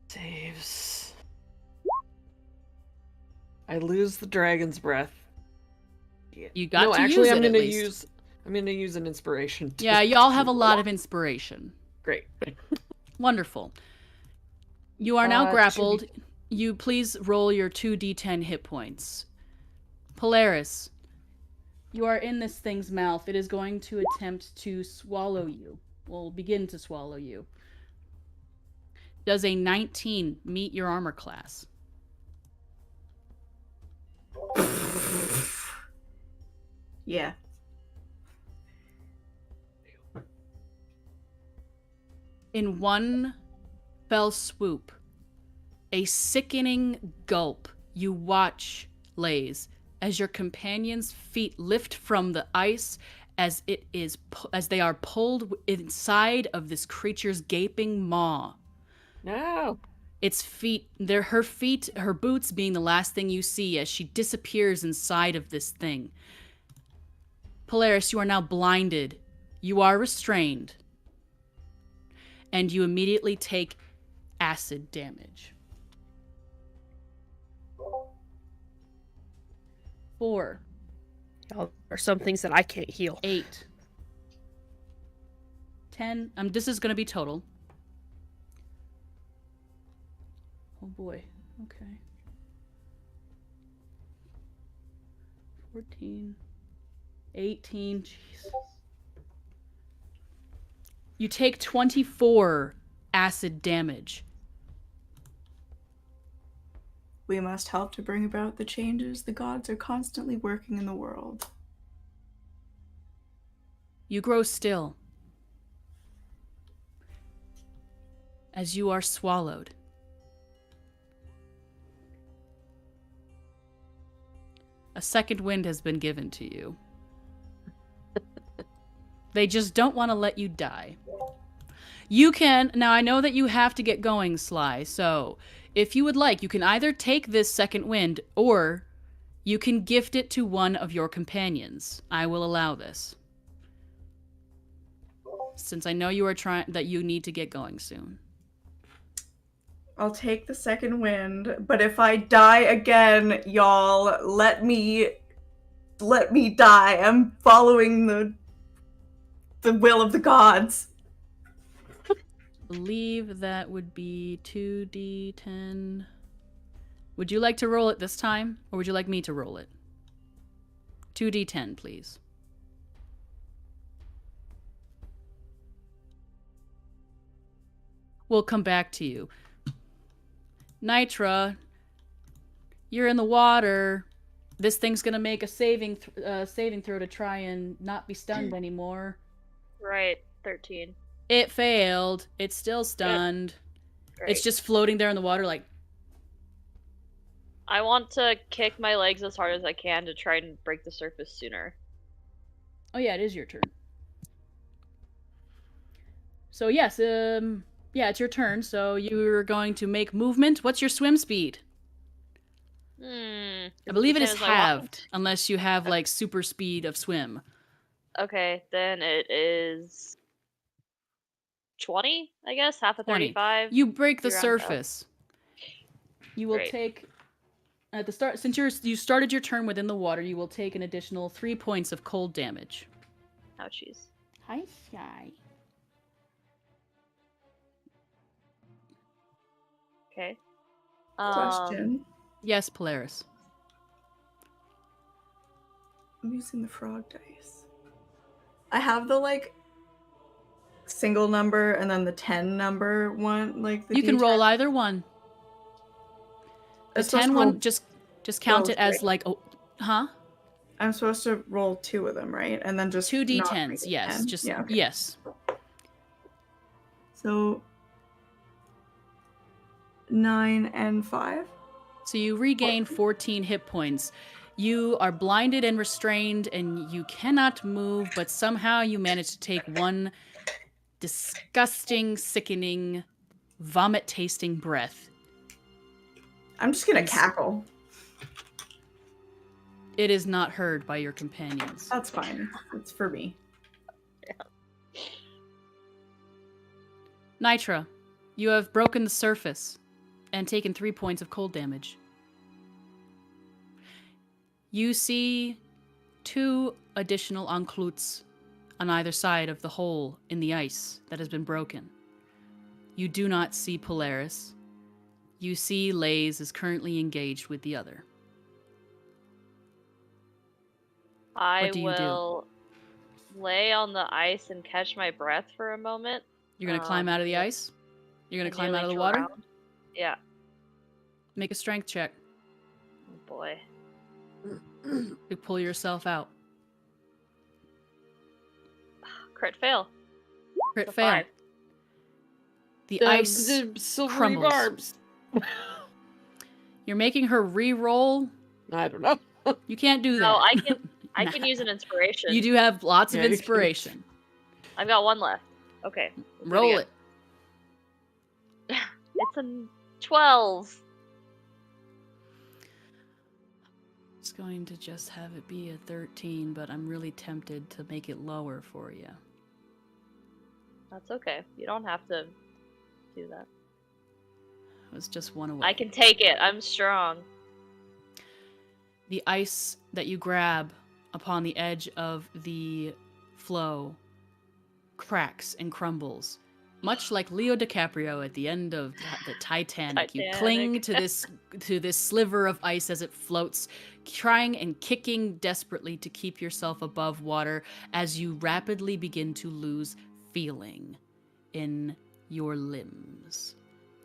Saves. I lose the dragon's breath. Yeah. You got to actually, use I'm it, at gonna least. I'm gonna use an inspiration. Too. Yeah, y'all have a lot of inspiration. Great. Wonderful. You are now grappled. should You please roll your 2d10 hit points. Polaris, you are in this thing's mouth. It is going to attempt to swallow you. Will begin to swallow you. Does a 19 meet your armor class? Yeah. In one fell swoop, a sickening gulp, you watch, Lays, as your companion's feet lift from the ice as they are pulled inside of this creature's gaping maw. No. Its feet, her boots being the last thing you see as she disappears inside of this thing. Polaris, you are now blinded. You are restrained. And you immediately take acid damage. 4. There are some things that I can't heal. 8. 10. This is going to be total. Oh boy. Okay. 14, 18, Jesus. You take 24 acid damage. We must help to bring about the changes the gods are constantly working in the world. You grow still as you are swallowed. A second wind has been given to you. They just don't want to let you die. You can, now I know that you have to get going, Sly, so if you would like, you can either take this second wind or you can gift it to one of your companions. I will allow this. Since I know you are that you need to get going soon. I'll take the second wind, but if I die again, y'all, let me die. I'm following the will of the gods. I believe that would be 2d10. Would you like to roll it this time, or would you like me to roll it? 2d10, please. We'll come back to you. Nitra, you're in the water. This thing's gonna make a saving throw to try and not be stunned anymore. Right, 13. It failed. It's still stunned. Great. It's just floating there in the water like... I want to kick my legs as hard as I can to try and break the surface sooner. Oh yeah, it is your turn. So yes, yeah, it's your turn. So you're going to make movement. What's your swim speed? I believe it is halved, unless you have like super speed of swim. Okay, then it is 20, I guess, half of 20. 35. You break the You're on surface. You will Great. take at the start, since you started your turn within the water, you will take an additional 3 points of cold damage. Ouchies. Hi, Shy. Okay. Question. Yes, Polaris. I'm using the frog dice. I have the like single number and then the 10 number one, like the You can D10. roll either one. The I'm supposed 10 to roll one, just count it as both, like, oh, huh? I'm supposed to roll 2 of them, right? And then just 2 not d10s, make it yes. 10? Just, yeah, okay. yes. So 9 and 5. So you regain 14 hit points. You are blinded and restrained, and you cannot move, but somehow you manage to take one disgusting, sickening, vomit-tasting breath. I'm just gonna cackle. It is not heard by your companions. That's fine. It's for me. Nitra, you have broken the surface and taken 3 points of cold damage. You see 2 additional encluits on either side of the hole in the ice that has been broken. You do not see Polaris. You see Lays is currently engaged with the other. I What do you will lay on the ice and catch my breath for a moment. You're going to climb out of the ice? You're going to climb out of the water? Drown. Yeah. Make a strength check. Oh boy. You pull yourself out. Crit fail. Crit It's a fail. 5. The ice silvery crumbles. barbs. You're making her re-roll. I don't know. You can't do that. No, I can use an inspiration. You do have lots of Yeah, you can. inspiration. I've got 1 left. Okay. let's do Roll again. it. It's a 12. It's going to just have it be a 13, but I'm really tempted to make it lower for you. That's okay. You don't have to do that. It was just one away. I can take it. I'm strong. The ice that you grab upon the edge of the flow cracks and crumbles. much like Leo DiCaprio at the end of the Titanic, you cling to this sliver of ice as it floats, trying and kicking desperately to keep yourself above water as you rapidly begin to lose feeling in your limbs.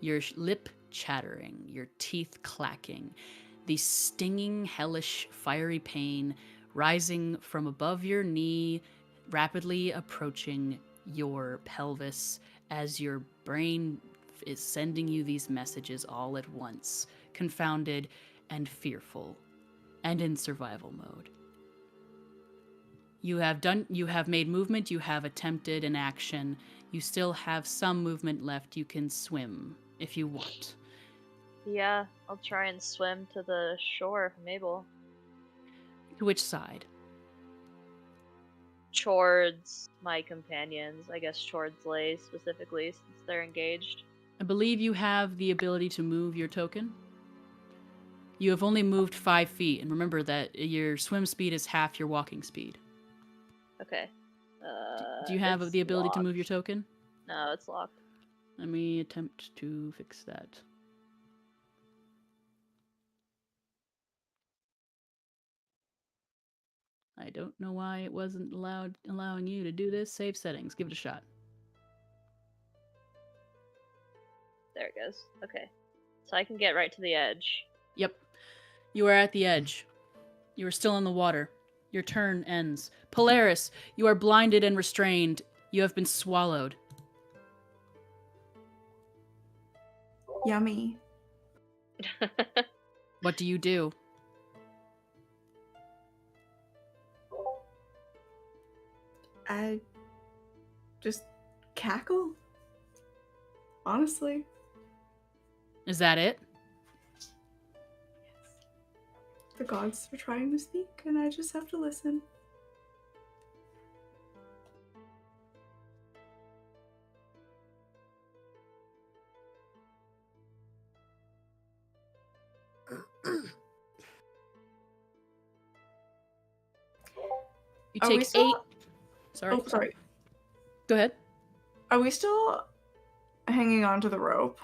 Your lip chattering, your teeth clacking, the stinging, hellish, fiery pain rising from above your knee, rapidly approaching your pelvis as your brain is sending you these messages all at once, confounded and fearful and in survival mode. You have made movement, you have attempted an action, you still have some movement left. You can swim if you want. Yeah, I'll try and swim to the shore if I'm able. To which side? Towards my companions. I guess towards Lay specifically, since they're engaged. I believe you have the ability to move your token. You have only moved 5 feet, and remember that your swim speed is half your walking speed. Okay. Do you have the ability to move your token? No, it's locked. Let me attempt to fix that. I don't know why it wasn't allowing you to do this. Save settings. Give it a shot. There it goes. Okay. So I can get right to the edge. Yep. You are at the edge. You are still in the water. Your turn ends. Polaris, you are blinded and restrained. You have been swallowed. Yummy. What do you do? I just cackle. Honestly. Is that it? The gods are trying to speak, and I just have to listen. You Are we take still- 8. Sorry. Oh, sorry. Go ahead. Are we still hanging on to the rope?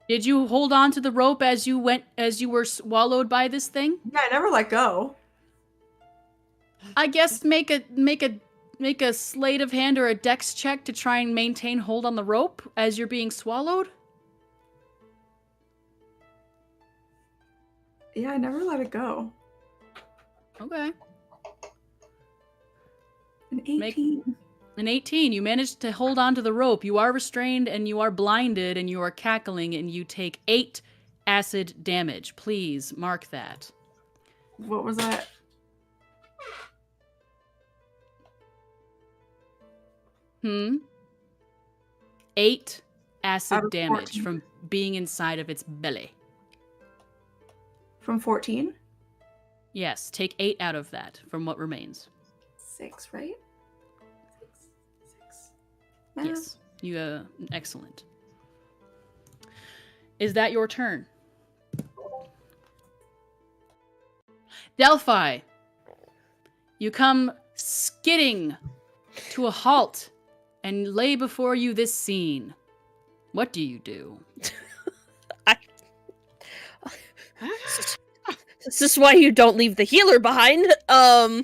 Did you hold on to the rope as you were swallowed by this thing? Yeah, I never let go. I guess make a sleight of hand or a dex check to try and maintain hold on the rope as you're being swallowed. Yeah, I never let it go. Okay. An 18. An 18. You managed to hold on to the rope. You are restrained and you are blinded and you are cackling and you take 8 acid damage. Please mark that. What was that? Hmm? 8 acid Out of damage 14. from being inside of its belly. From 14? Yes, take 8 out of that from what remains. 6, right? 6. Yes. You, excellent. Is that your turn? Delphi, you come skidding to a halt and lay before you this scene. What do you do? This is why you don't leave the healer behind. Well,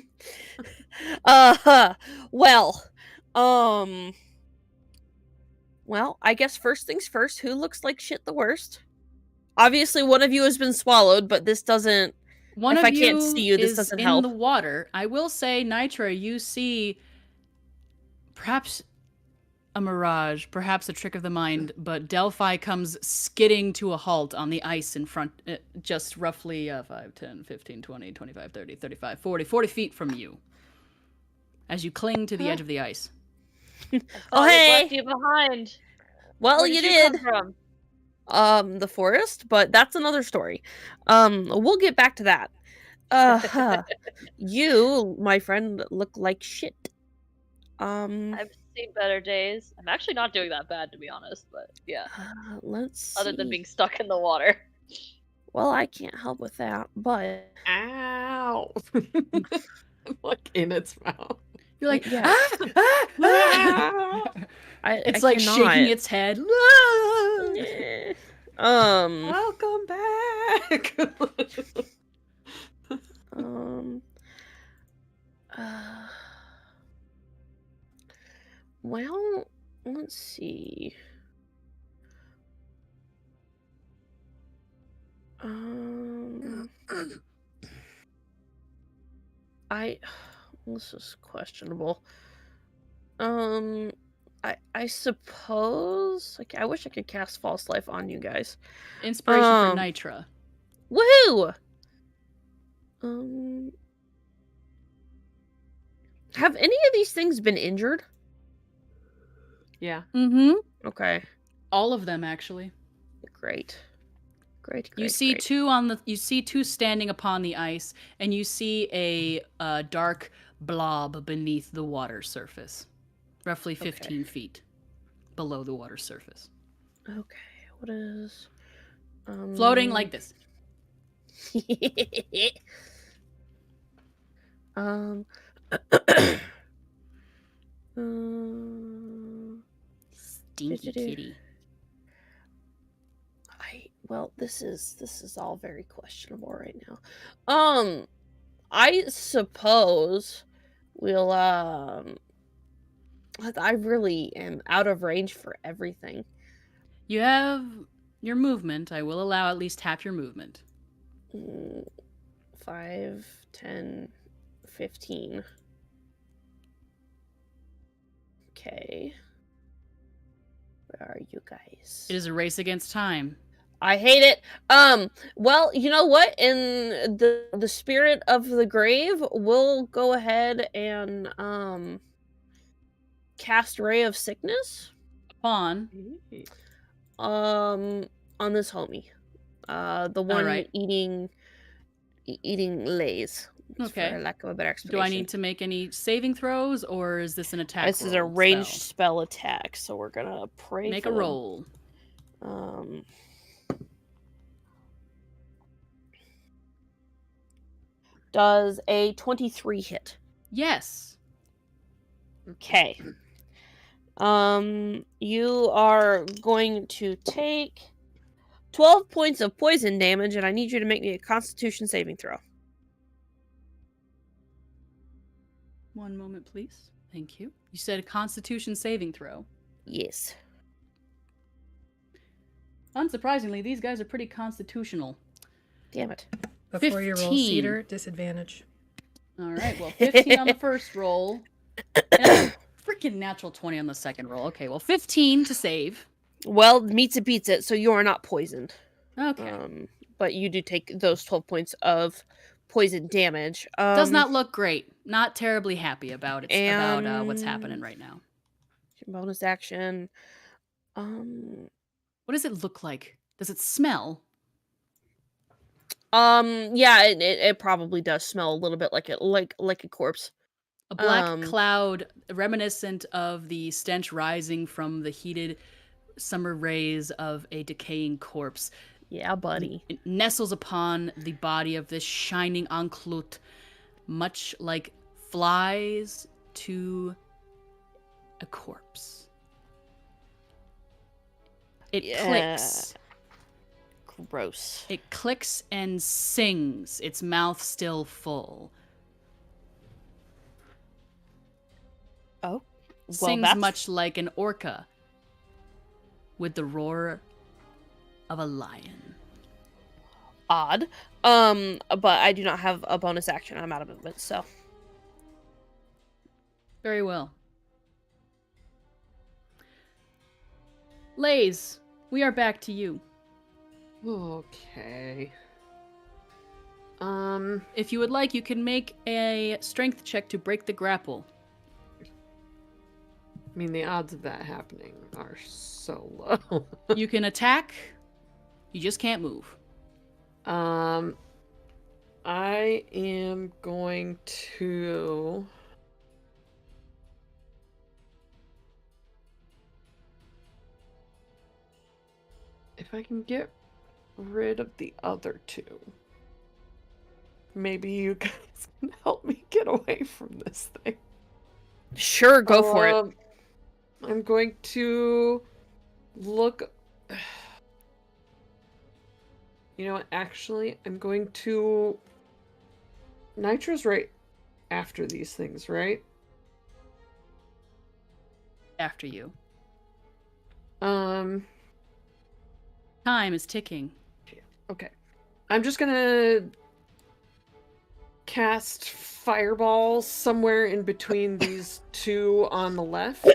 I guess first things first, who looks like shit the worst? Obviously, one of you has been swallowed, but this doesn't... One if of I can't see you, this is doesn't in help. the water. I will say, Nitra, you see perhaps a mirage, perhaps a trick of the mind, but Delphi comes skidding to a halt on the ice in front, just roughly 5, 10, 15, 20, 25, 30, 35, 40 feet from you, as you cling to the edge of the ice. Oh, We hey! left you behind. Well, Where you did did. come from? The forest, but that's another story. We'll get back to that. You, my friend, look like shit. I've seen better days. I'm actually not doing that bad, to be honest, but yeah. Let's Other than see. being stuck in the water. Well, I can't help with that, but Ow! Look in its mouth. You're like, Yeah. ah! It's I like cannot. shaking its head. Eh. Welcome back. Uh, well, let's see. This is questionable. I suppose, like, I wish I could cast False Life on you guys. Inspiration for Nitra. Woohoo! Have any of these things been injured? Yeah. Mm-hmm. Okay, All of them, actually. great. You see Great. two standing upon the ice, and you see a dark blob beneath the water surface, roughly 15 feet below the water surface, Okay, what is floating like this. Stinky kitty. Well, this is all very questionable right now. I suppose we'll I really am out of range for everything. You have your movement. I will allow at least half your movement. 5, 10, 15. Okay. Where are you guys? It is a race against time. I hate it. Well, you know what? In the spirit of the grave, we'll go ahead and cast Ray of Sickness Upon. on this homie. The one right. eating lays. Okay. For lack of a better explanation. Do I need to make any saving throws, or is this an attack? This is a ranged spell attack, so we're gonna pray. Make for a them. roll. Does a 23 hit? Yes. Okay. You are going to take 12 points of poison damage, and I need you to make me a Constitution saving throw. One moment, please. Thank you. You said a Constitution saving throw. Yes. Unsurprisingly, these guys are pretty constitutional. Damn it. Before you roll 15. Cedar, disadvantage. All right, well, 15 on the first roll. And freaking natural 20 on the second roll. Okay, well, 15 to save. Well, meets it beats it, so you are not poisoned. Okay. But you do take those 12 points of poison damage. Does not look great. Not terribly happy about it. About what's happening right now. Bonus action. What does it look like? Does it smell? Yeah, it probably does smell a little bit like a corpse. A black cloud reminiscent of the stench rising from the heated summer rays of a decaying corpse. Yeah, buddy. It nestles upon the body of this shining encloute, much like flies to a corpse. It clicks. Gross. It clicks and sings, its mouth still full. Oh. Well, Sings that's much like an orca with the roar of a lion. odd. But I do not have a bonus action. I'm out of movement, so. Very well. Lays, we are back to you. Okay. If you would like, you can make a strength check to break the grapple. I mean, the odds of that happening are so low. You can attack. You just can't move. I am going to... If I can get rid of the other two, maybe you guys can help me get away from this thing. Sure, go for it. I'm going to look. You know what? Actually, I'm going to. Nitro's right after these things, right? After you. Um. Time is ticking. Okay. I'm just gonna cast fireballs somewhere in between these two on the left.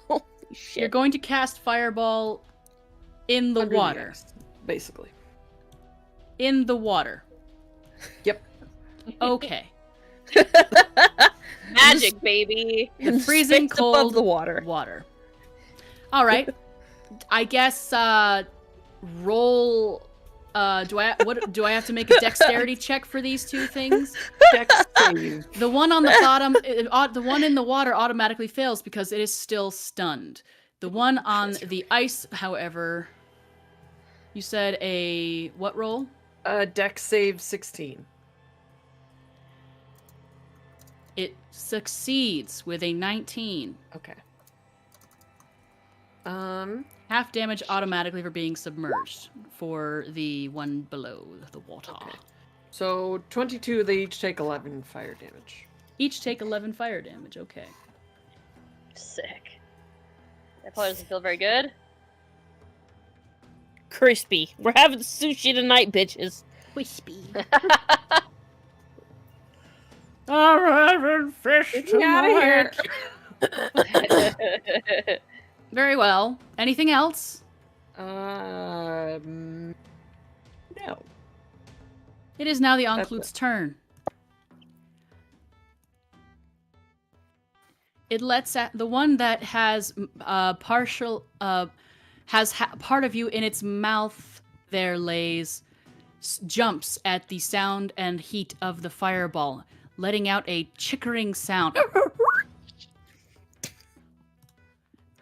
Holy shit. You're going to cast fireball in the Under water. ice, basically. In the water. Yep. Okay. Magic, baby. The freezing Space cold above the water. All right. I guess roll. Do I have to make a dexterity check for these two things? Dex save. The one on the bottom, the one in the water automatically fails because it is still stunned. The one on the ice, however, you said a what roll? Dex save 16. It succeeds with a 19. Okay. Half damage automatically for being submerged for the one below the water. Okay. So 22, they each take 11 fire damage. Each take 11 fire damage. Okay. Sick. That probably doesn't feel very good. Crispy. We're having sushi tonight, bitches. Crispy. I'm having fish tonight. Very well. Anything else? No. It is now the That's Enclute's turn. It lets out the one that has part of you in its mouth. There lays jumps at the sound and heat of the fireball, letting out a chickering sound,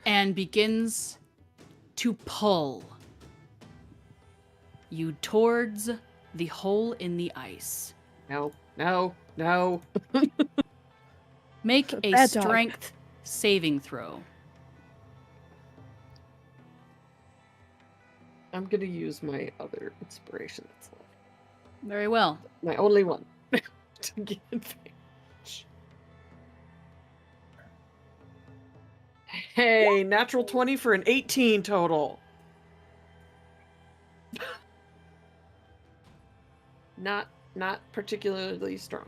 and begins to pull you towards the hole in the ice. No. Make a Bad dog. strength saving throw. I'm gonna use my other inspiration that's left. Very well. My only one. To get advantage. Hey, natural 20 for an 18 total. Not particularly strong.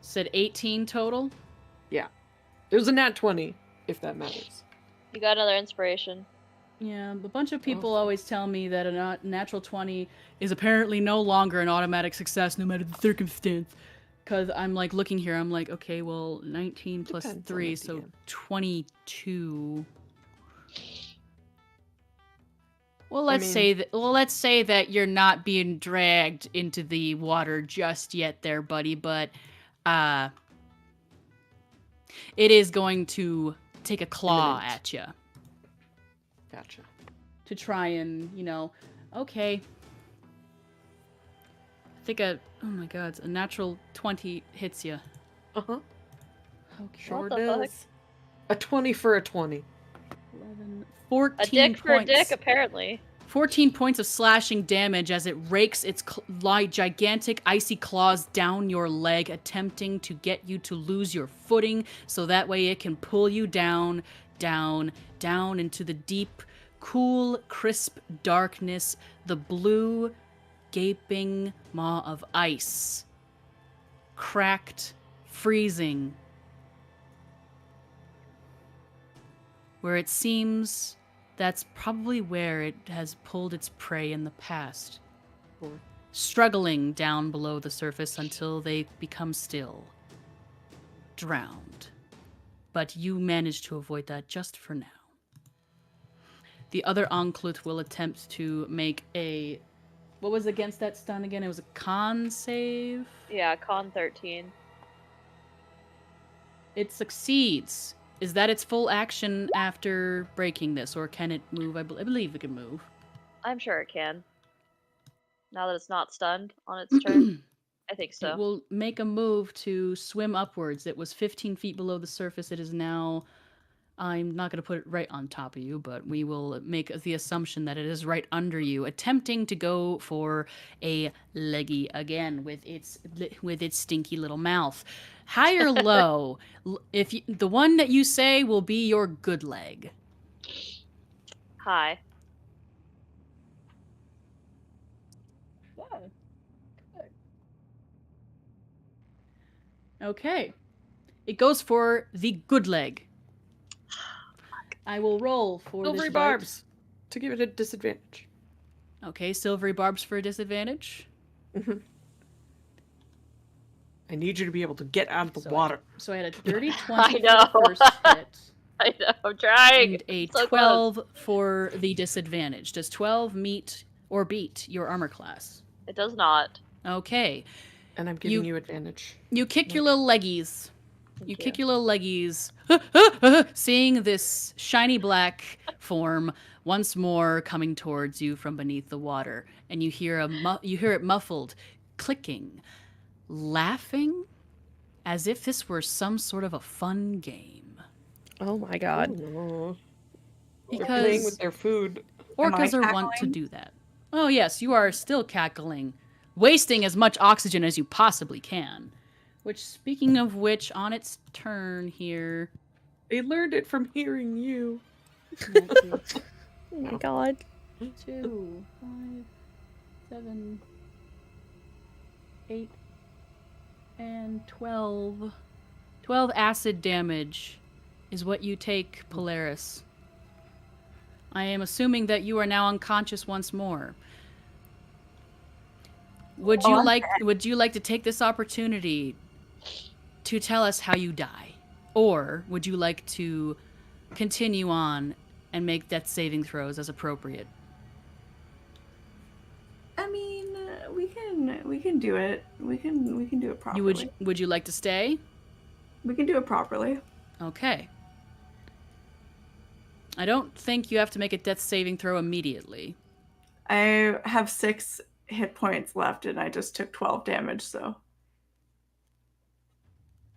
Said 18 total. Yeah. It was a nat 20, if that matters. You got another inspiration. Yeah, a bunch of people always tell me that a natural 20 is apparently no longer an automatic success no matter the circumstance. Because I'm like looking here, I'm like, okay, well, 19 plus Depends on 3, the so DM. 22. Well, let's mean- say that you're not being dragged into the water just yet there, buddy, but it is going to take a claw Imminent. at you Gotcha. to try and, okay. I think oh my god, a natural 20 hits you. Uh-huh. Okay. Sure What the fuck? does. A 20 for a 20. 11, A 14 dick points. for a dick, apparently. 14 points of slashing damage as it rakes its gigantic icy claws down your leg, attempting to get you to lose your footing so that way it can pull you down, down, down into the deep, cool, crisp darkness, the blue, gaping maw of ice. Cracked, freezing, where it seems that's probably where it has pulled its prey in the past, struggling down below the surface until they become still, drowned. But you managed to avoid that just for now. The other Enclute will attempt to make a... What was against that stun again? It was a con save? Yeah, con 13. It succeeds. Is that its full action after breaking this, or can it move? I believe it can move. I'm sure it can. Now that it's not stunned on its turn. I think It so. will make a move to swim upwards. It was 15 feet below the surface. It is now, I'm not going to put it right on top of you, but we will make the assumption that it is right under you, attempting to go for a leggy again with its stinky little mouth. High or low? If you, the one that you say will be your good leg. Hi. Okay. It goes for the good leg. I will roll for Silvery this bite. barbs to give it a disadvantage. Okay, silvery barbs for a disadvantage. I need you to be able to get out of the water. So I had a dirty 20 I know. for the first hit. I know, I'm trying. And a So 12 for the disadvantage. Does 12 meet or beat your armor class? It does not. Okay. And I'm giving you advantage. You kick your little leggies. Thank Kick your little leggies. Seeing this shiny black form once more coming towards you from beneath the water, and you hear it muffled, clicking, laughing, as if this were some sort of a fun game. Oh my god. Oh, they're Because playing with their food. orcas Am I are wont to cackling? do that. Oh yes, you are still cackling, wasting as much oxygen as you possibly can. Which, speaking of which, on its turn here. They learned it from hearing you. Oh my god. 2, 5, 7, 8, and 12. 12 acid damage is what you take, Polaris. I am assuming that you are now unconscious once more. Would you like to take this opportunity to tell us how you die? Or would you like to continue on and make death saving throws as appropriate? I mean, we can do it. We can do it properly. Would you like to stay? We can do it properly. Okay. I don't think you have to make a death saving throw immediately. I have 6 hit points left, and I just took 12 damage. So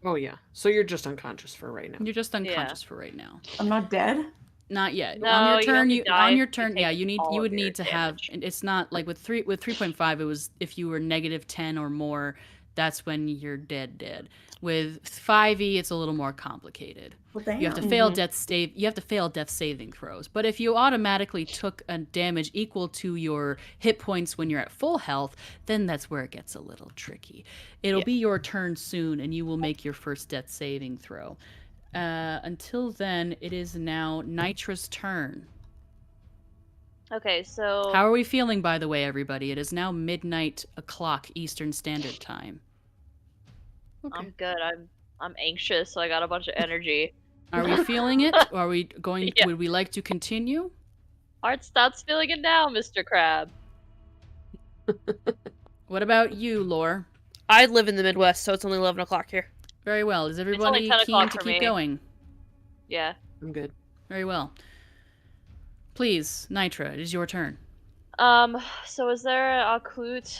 Oh yeah. So you're just unconscious for right now. You're just unconscious for right now. I'm not dead. Not yet. No, on your you turn, only die on your if you turn, take yeah, you all would of your need to have. damage. It's not like with 3.5. It was if you were -10 or more. That's when you're dead. With 5e, it's a little more complicated. Well, damn. You have to fail death saving throws. But if you automatically took a damage equal to your hit points when you're at full health, then that's where it gets a little tricky. It'll be your turn soon, and you will make your first death saving throw. Until then, it is now Nitra's turn. Okay, so How are we feeling, by the way, everybody? It is now midnight o'clock Eastern Standard Time. Okay. I'm good. I'm anxious, so I got a bunch of energy. Are we feeling it? Or are we going? Yeah. Would we like to continue? Art stops feeling it now, Mr. Crab. What about you, Lore? I live in the Midwest, so it's only 11 o'clock here. Very well. Is everybody 10 keen o'clock to for keep me. going? Yeah. I'm good. Very well. Please, Nitra, it is your turn. So is there a clute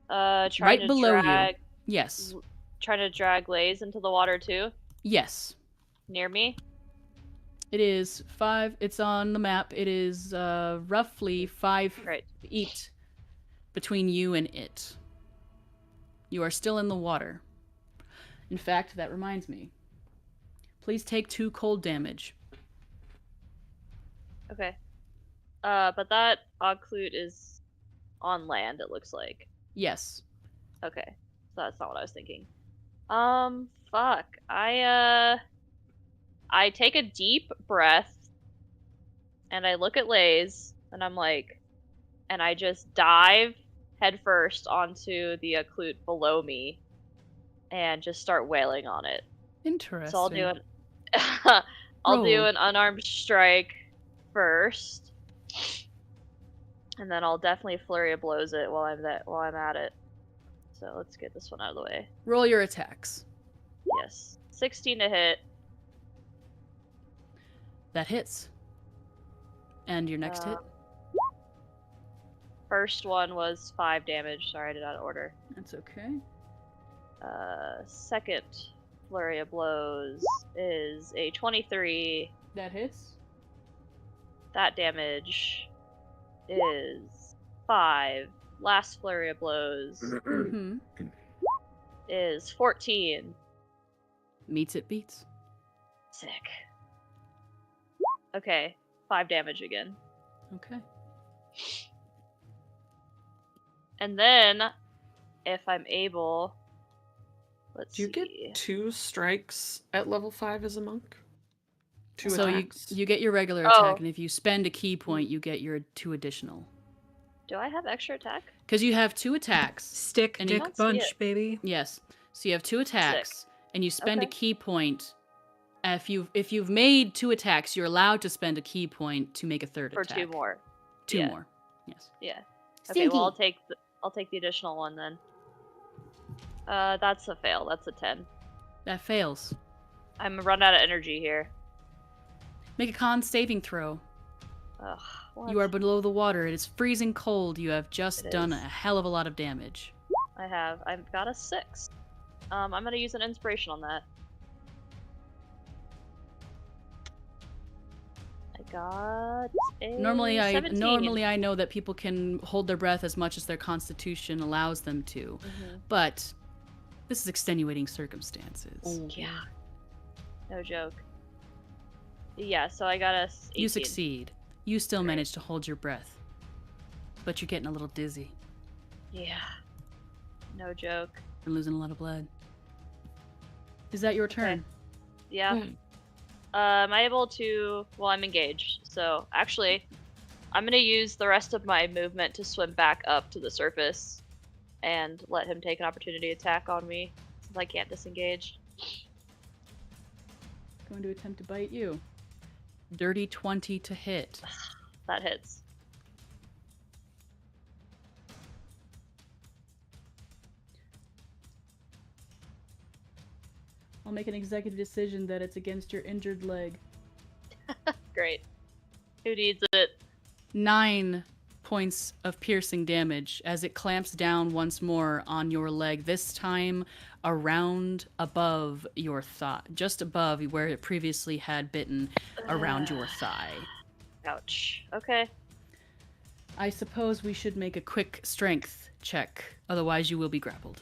trying Right to below drag you. Yes. trying to drag Lays into the water too? Yes. Near me? It is 5. It's on the map. It is roughly 5 Right. feet between you and it. You are still in the water. In fact, that reminds me. Please take 2 cold damage. Okay. But that Occlute is on land, it looks like. Yes. Okay. So that's not what I was thinking. Fuck. I take a deep breath and I look at Lays and I'm like, and I just dive headfirst onto the Occlute below me and just start wailing on it. Interesting. So I'll do Roll. an unarmed strike first, and then I'll definitely flurry of blows it while I'm at it. So let's get this one out of the way. Roll your attacks. Yes, 16 to hit. That hits. And your next hit? First one was 5 damage. Sorry, I did out of order. That's okay. Second flurry of blows is a 23. That hits. That damage is 5. Last flurry of blows Mm-hmm. is 14. Meets it beats. Sick. Okay, 5 damage again. Okay. And then, if I'm able, let's Do you get see. 2 strikes at level 5 as a monk? 2 So attacks? you get your regular Oh. attack, and if you spend a key point, you get your 2 additional. Do I have extra attack? Because you have 2 attacks. Stick, And dick, don't see bunch, it. baby. Yes. So you have 2 attacks, and you spend a Okay. key point. If you've made 2 attacks, you're allowed to spend a key point to make a third For attack. 2 more. 2 Yeah. more. Yes. Yeah. Okay, well I'll take the additional one then. That's a fail. That's a 10. That fails. I'm run out of energy here. Make a con saving throw. Ugh. What? You are below the water. It is freezing cold. You have just It done is. a hell of a lot of damage. I've got a 6. I'm gonna use an inspiration on that. I got a Normally 17. I know that people can hold their breath as much as their constitution allows them to, Mhm. but this is extenuating circumstances. Yeah. No joke. Yeah, so I got a 18. You succeed. You still Great. manage to hold your breath, but you're getting a little dizzy. Yeah. No joke. You're losing a lot of blood. Is that your turn? Yeah. Hmm. Am I able to... Well, I'm engaged, so actually, I'm gonna use the rest of my movement to swim back up to the surface and let him take an opportunity attack on me, since I can't disengage. Going to attempt to bite you. Dirty 20 to hit. That hits. I'll make an executive decision that it's against your injured leg. Great. Who needs it? 9 points of piercing damage as it clamps down once more on your leg, this time around above your thigh, just above where it previously had bitten, around your thigh. Ouch. Okay. I suppose we should make a quick strength check, otherwise you will be grappled.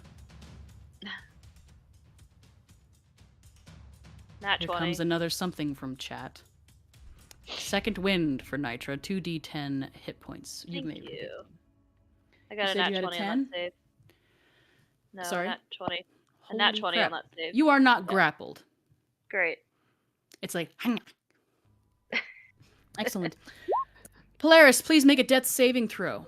Nat Here 20. comes another something from chat. Second wind for Nitra, 2d10 hit points. Thank may you. repeat. I got You a said nat you had a 20 on 10? that save. No, Sorry? nat 20. A nat Holy 20 crap. on that save. You are not Yeah. grappled. Great. It's like, excellent. Polaris, please make a death saving throw.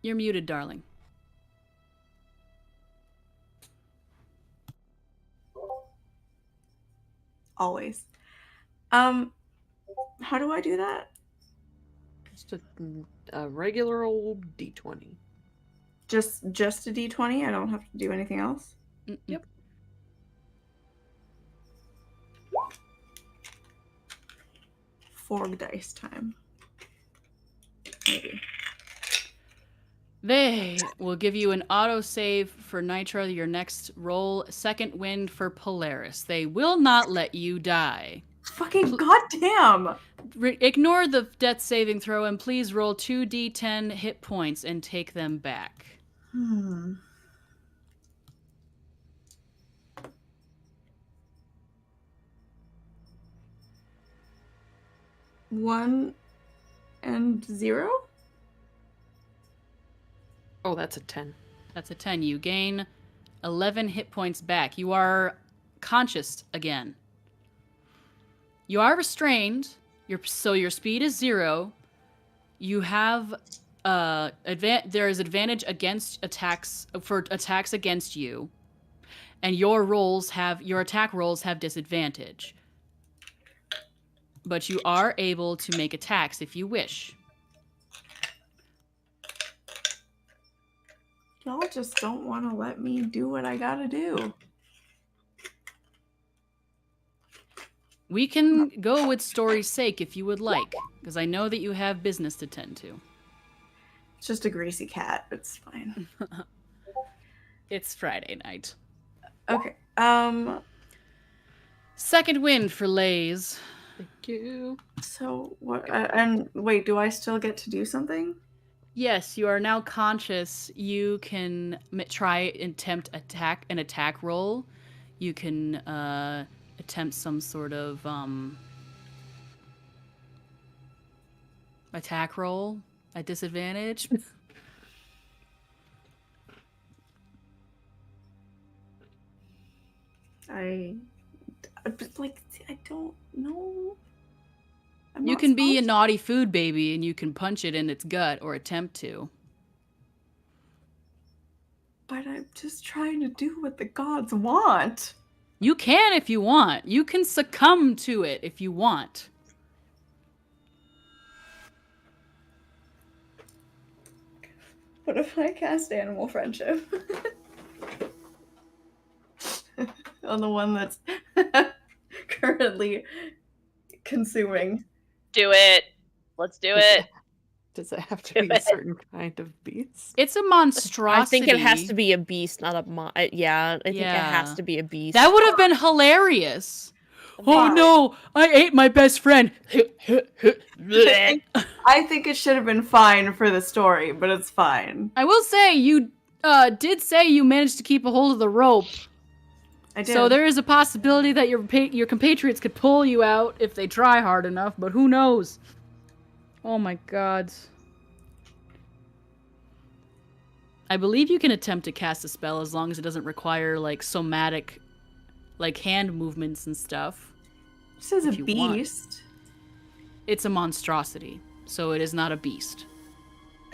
You're muted, darling. Always. How do I do that? Just a regular old D20. Just a D20? I don't have to do anything else? Mm-mm. Yep. Forg dice time. Maybe. They will give you an autosave for Nitra, your next roll. Second wind for Polaris. They will not let you die. Fucking goddamn! Ignore the death saving throw and please roll 2d10 hit points and take them back. Hmm. One and 0? Oh, that's a 10. That's a 10. You gain 11 hit points back. You are conscious again. You are restrained. So your speed is 0. You have there is advantage against attacks against you, and your attack rolls have disadvantage. But you are able to make attacks if you wish. Y'all just don't want to let me do what I gotta do. We can go with story's sake if you would like, because I know that you have business to tend to. It's just a greasy cat. It's fine. It's Friday night. Okay. Second win for Lays. Thank you. So what? And wait, do I still get to do something? Yes, you are now conscious. You can try attempt an attack roll. You can attempt some sort of attack roll at disadvantage. I don't know. You can be a naughty food baby and you can punch it in its gut or attempt to. But I'm just trying to do what the gods want. You can if you want. You can succumb to it if you want. What if I cast animal friendship? On the one that's currently consuming. Do it. Let's do it. Does it have to Do be a it. certain kind of beast? It's a monstrosity. I think it has to be a beast, not a yeah. I think it has Yeah. to be a beast. That would have been hilarious. Oh Fine. no, I ate my best friend. I think it should have been fine for the story, but it's fine. I will say, you did say you managed to keep a hold of the rope. I did. So there is a possibility that your compatriots could pull you out if they try hard enough, but who knows? Oh my god. I believe you can attempt to cast a spell as long as it doesn't require, like, somatic, like, hand movements and stuff. It says a if you want. beast. It's a monstrosity, so it is not a beast.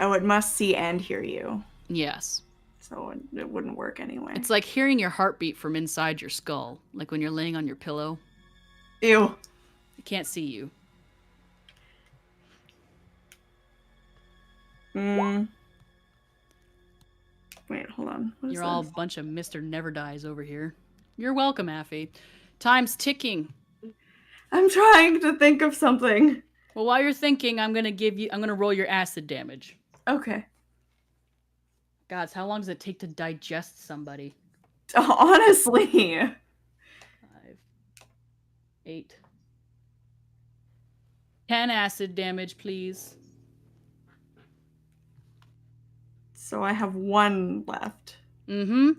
Oh, it must see and hear you. Yes. So it wouldn't work anyway. It's like hearing your heartbeat from inside your skull, like when you're laying on your pillow. Ew. It can't see you. Wait, hold on. What is You're all a this? bunch of Mr. Never Dies over here. You're welcome, Affy. Time's ticking. I'm trying to think of something. Well, while you're thinking, I'm gonna roll your acid damage. Okay. Gods, how long does it take to digest somebody? Honestly. 5, 8, 10 acid damage, please. So I have 1 left. Mm-hmm.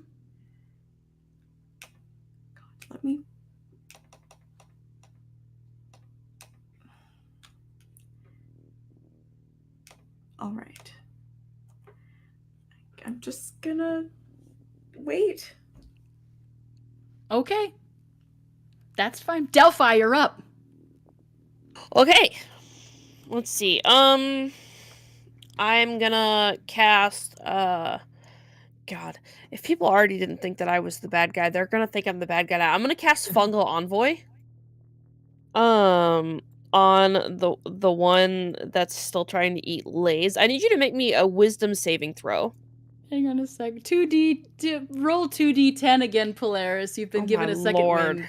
Let me... All right. I'm just gonna wait. Okay. That's fine. Delphi, you're up. Okay. Let's see. I'm gonna cast God. If people already didn't think that I was the bad guy, they're gonna think I'm the bad guy now. I'm gonna cast Fungal Envoy. On the one that's still trying to eat Lays. I need you to make me a wisdom saving throw. Hang on a sec. Roll 2d10 again, Polaris. You've been given my a second lord. win.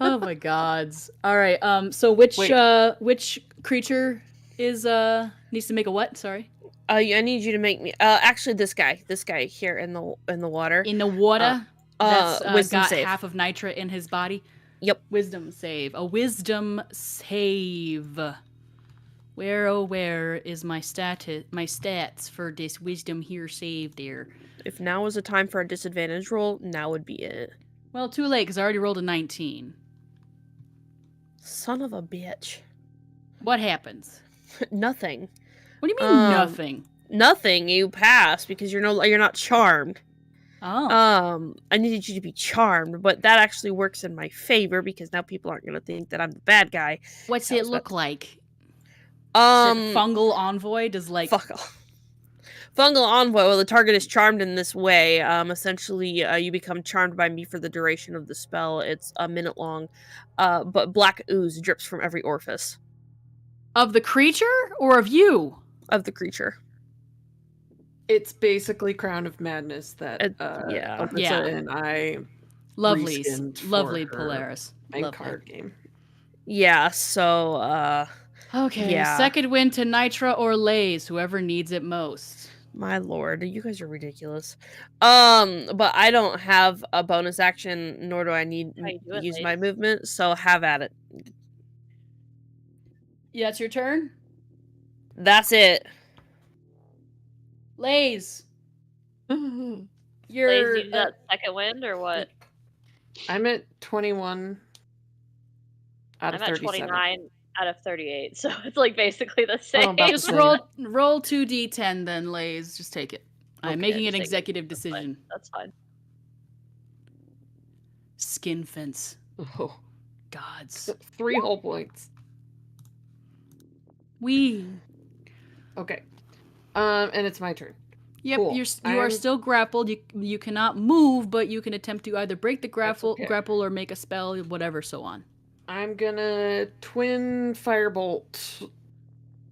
Oh my gods. All right. So which creature is needs to make a what? Sorry. I need you to make me actually this guy here in the water. In the water. That's wisdom got save. half of nitra in his body. Yep. Wisdom save. A wisdom save. Where is my stats for this wisdom here save there? If now was a time for a disadvantage roll, now would be it. Well, too late because I already rolled a 19. Son of a bitch. What happens? Nothing. What do you mean nothing? Nothing. You pass because you're not charmed. Oh. I needed you to be charmed, but that actually works in my favor because now people aren't gonna think that I'm the bad guy. What's it look like? Um, Fungal Envoy does like... Fuck off. Fungal Envoy, well, the target is charmed in this way. Essentially, you become charmed by me for the duration of the spell. It's a minute long, but black ooze drips from every orifice. Of the creature or of you? Of the creature. It's basically Crown of Madness that yeah. Alyssa Yeah. and I Lovely reskinned for lovely her Polaris. main Lovely. card game. Yeah, so, Okay, yeah. second win to Nitra or Lays, whoever needs it most. My lord, you guys are ridiculous. But I don't have a bonus action, nor do I need How you to doing, use my ladies? movement, so have at it. Yeah, it's your turn. That's it. Lays, Blaze, you're you do that second wind or what? I'm at 21 out of I'm at 37. 29 out of 38, so it's like basically the same. about the just same. roll 2d10 then, Lays. Just take it. I'm Okay, making an just take it. executive That's fine. decision. That's fine. Skin fence. Oh, Gods. 3 whole points. We. Okay. And it's my turn. Yep, Cool. you are still grappled. You cannot move, but you can attempt to either break the grapple or make a spell, whatever, so on. I'm gonna twin firebolt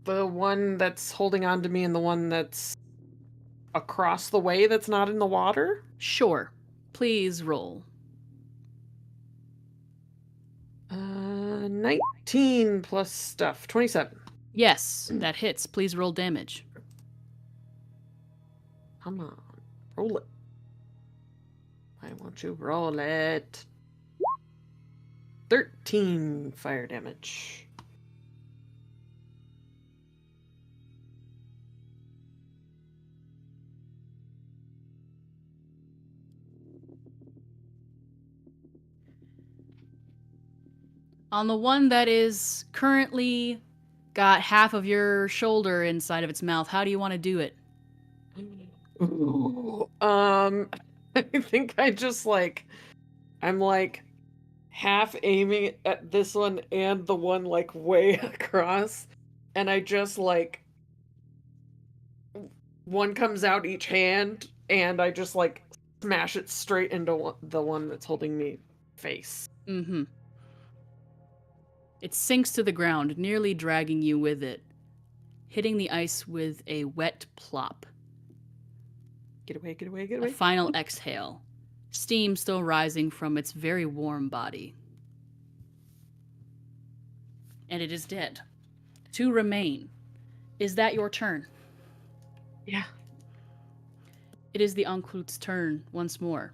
the one that's holding on to me and the one that's across the way that's not in the water. Sure. Please roll. 19 plus stuff. 27. Yes, that hits. Please roll damage. Come on. Roll it. Why won't you roll it? 13 fire damage. On the one that is currently got half of your shoulder inside of its mouth, how do you want to do it? Ooh, I think I just I'm half aiming at this one and the one way across, and I just one comes out each hand, and I just smash it straight into the one that's holding me face. Mm-hmm. It sinks to the ground, nearly dragging you with it, hitting the ice with a wet plop. Get away, get away, get A away. final exhale. Steam still rising from its very warm body. And it is dead. 2 remain. Is that your turn? Yeah. It is the Enclute's turn once more.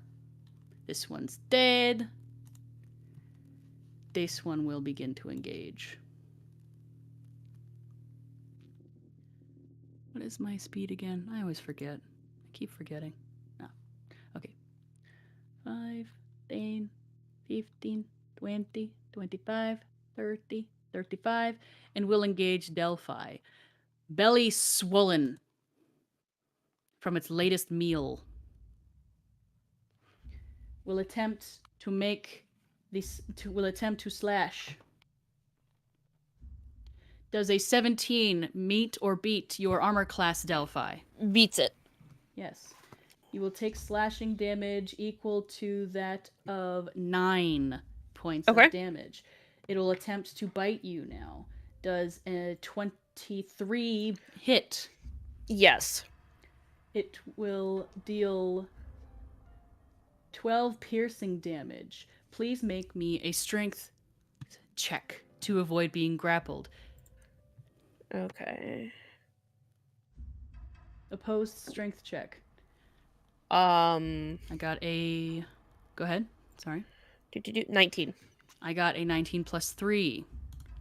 This one's dead. This one will begin to engage. What is my speed again? I always forget. I keep forgetting. No. Okay. 5, 10, 15, 20, 25, 30, 35, and we'll engage Delphi. Belly swollen from its latest meal. Will attempt to slash. Does a 17 meet or beat your armor class, Delphi? Beats it. Yes. You will take slashing damage equal to that of 9 points of damage. It will attempt to bite you now. Does a 23 hit? Yes. It will deal 12 piercing damage. Please make me a strength check to avoid being grappled. Okay. Opposed strength check. I got a... Go ahead. Sorry. 19. I got a 19 plus 3.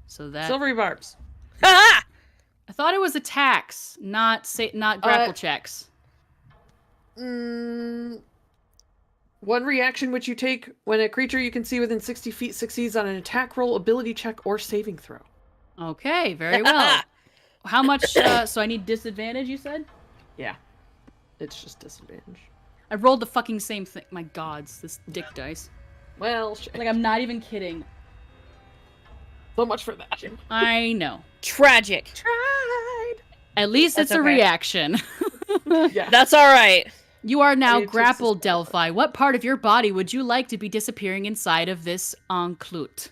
So that... Silvery barbs. Ha! I thought it was attacks, not grapple checks. One reaction which you take when a creature you can see within 60 feet succeeds on an attack roll, ability check, or saving throw. Okay, very well. How much... so I need disadvantage, you said? Yeah. It's just disadvantage. I rolled the fucking same thing. My gods, this dick dice. Well, shit. Like, I'm not even kidding. So much for that. I know. Tragic. Tried. At least That's it's a okay. reaction. Yeah. That's all right. You are now It grappled, takes us- Delphi. What part of your body would you like to be disappearing inside of this Enclute?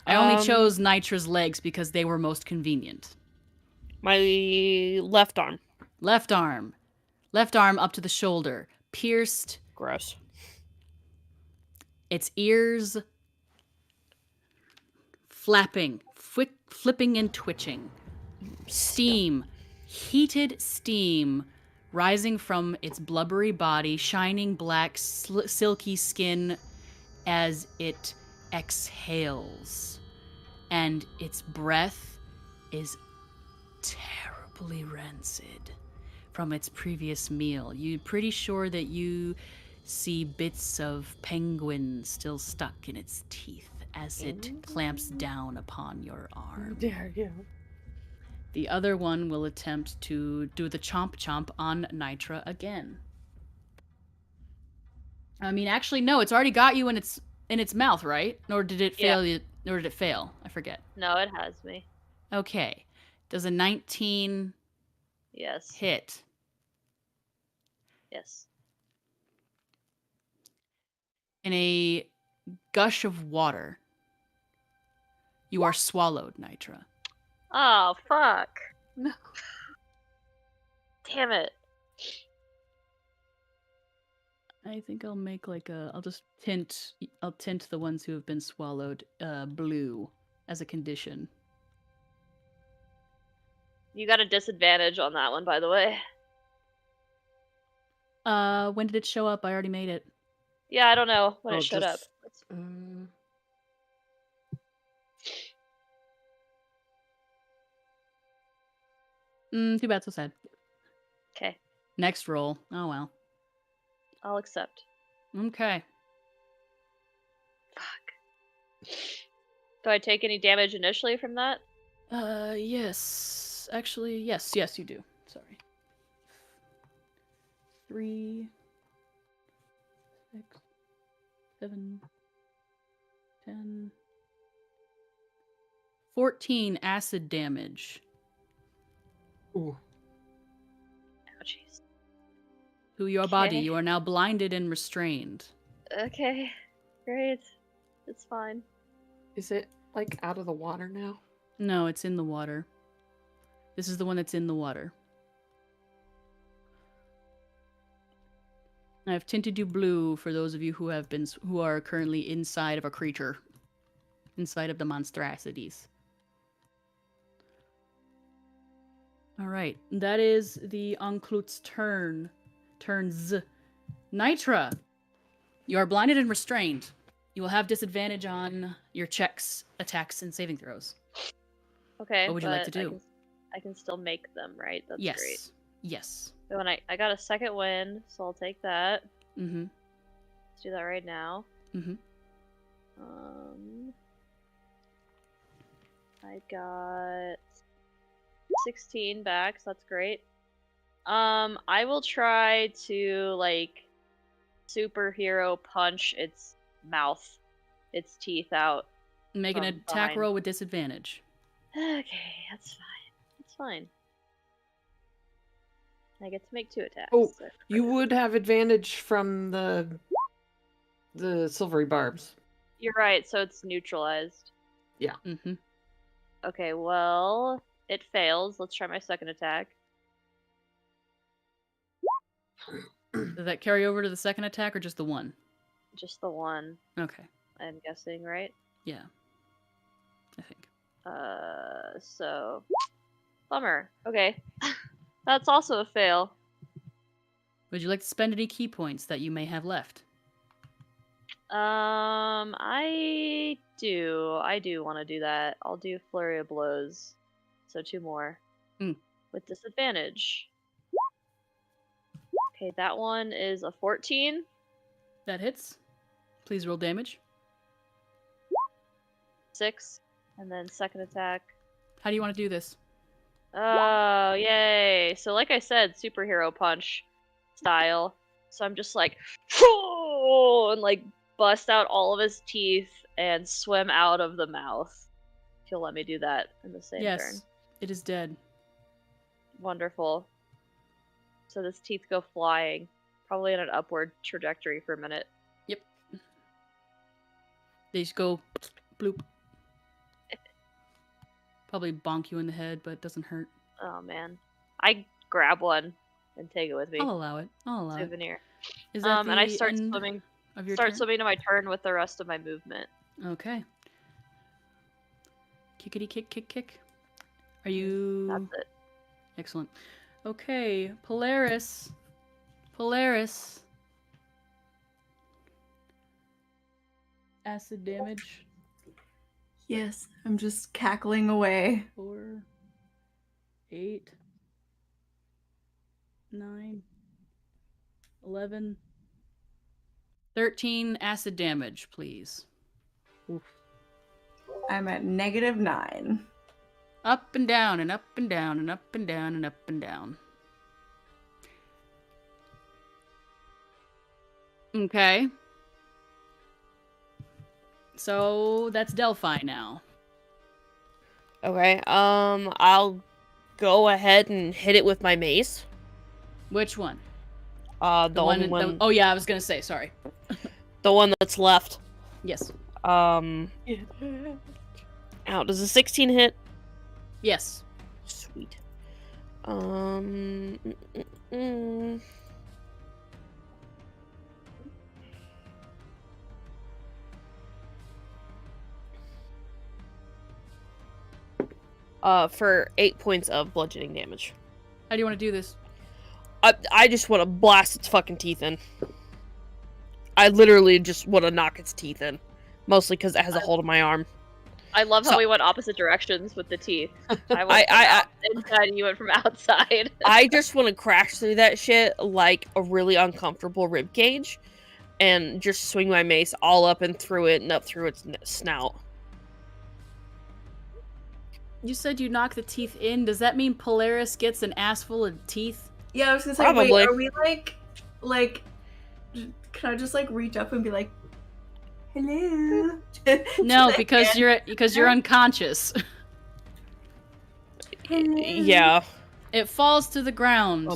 I only chose Nitra's legs because they were most convenient. My left arm. Left arm. Left arm up to the shoulder. Pierced. Gross. Its ears flapping, flipping and twitching. Steam, heated steam, rising from its blubbery body, shining black, silky skin as it exhales. And its breath is terribly rancid from its previous meal. You're pretty sure that you see bits of penguin still stuck in its teeth as it clamps down upon your arm. Dare you? The other one will attempt to do the chomp chomp on Nitra again. I mean, actually, no. It's already got you in its mouth, right? Or did it fail? Or did it fail? I forget. No, it has me. Okay. Does a 19 Yes. hit? Yes. In a gush of water, you are swallowed, Nitra. Oh, fuck. No. Damn it. I think I'll make I'll tint the ones who have been swallowed blue as a condition. You got a disadvantage on that one, by the way. When did it show up? I already made it. Yeah, I don't know when Oh, it showed up. just- Too bad, so sad. Okay, Next roll. Oh well. I'll accept. Okay. Fuck. Do I take any damage initially from that? Yes. Actually, yes, you do. Sorry. 3, 6, 7, 10, 14 acid damage. Ooh. Ouchies. To your body. Okay. You are now blinded and restrained. Okay, great. It's fine. Is it like out of the water now? No, it's in the water. This is the one that's in the water. I've tinted you blue for those of you who are currently inside of a creature, inside of the monstrosities. All right, that is the Enclut's turns. Nitra, you are blinded and restrained. You will have disadvantage on your checks, attacks, and saving throws. Okay. What would you like but to do? I can still make them, right? That's Yes. great. Yes. So when I got a second win, so I'll take that. Mm-hmm. Let's do that right now. Mm-hmm. I got 16 back, so that's great. I will try to like superhero punch its mouth, its teeth out. Make an From attack behind. roll with disadvantage. Okay, that's fine. That's fine. I get to make 2 attacks. Oh, so- You would have advantage from the silvery barbs. You're right, so it's neutralized. Mm-hmm. Okay, well, it fails. Let's try my second attack. Does that carry over to the second attack or just the one? Just the one, Okay. I'm guessing, right? Yeah. I think. So bummer. Okay. That's also a fail. Would you like to spend any key points that you may have left? I do want to do that. I'll do flurry of blows. So 2 more. Mm. With disadvantage. Okay, that one is a 14. That hits. Please roll damage. 6. And then second attack. How do you want to do this? Oh, yay. So like I said, superhero punch style. So I'm just like, and like bust out all of his teeth and swim out of the mouth. If you'll let me do that in the same Yes. turn. It is dead. Wonderful. So his teeth go flying, probably in an upward trajectory for a minute. Yep. They just go bloop. Probably bonk you in the head, but it doesn't hurt. Oh man. I grab one and take it with me. I'll allow it. Souvenir. Is that And I the start end swimming. of your Start turn? swimming to my turn with the rest of my movement. Okay. Kickity kick kick kick. Are you? That's it. Excellent. Okay, Polaris. Polaris. Acid damage. Yes, I'm just cackling away. 4, 8, 9, 11, 13 acid damage, please. I'm at -9. Up and down and up and down and up and down and up and down. Okay. So that's Delphi now. Okay. I'll go ahead and hit it with my mace. Which one? The only one. Oh yeah, I was gonna say. Sorry. The one that's left. Yes. Ow, does a 16 hit? Yes. Sweet. For 8 points of bludgeoning damage. How do you want to do this? I just want to blast its fucking teeth in. I literally just want to knock its teeth in. Mostly because it has a hold of my arm. I love how So- we went opposite directions with the teeth. I went from inside and you went from outside. I just want to crash through that shit like a really uncomfortable rib cage. And just swing my mace all up and through it and up through its snout. You said you knock the teeth in. Does that mean Polaris gets an ass full of teeth? Yeah, I was gonna say, Probably. wait, are we like, can I just like reach up and be like, hello? No, because you're unconscious. Yeah. It falls to the ground.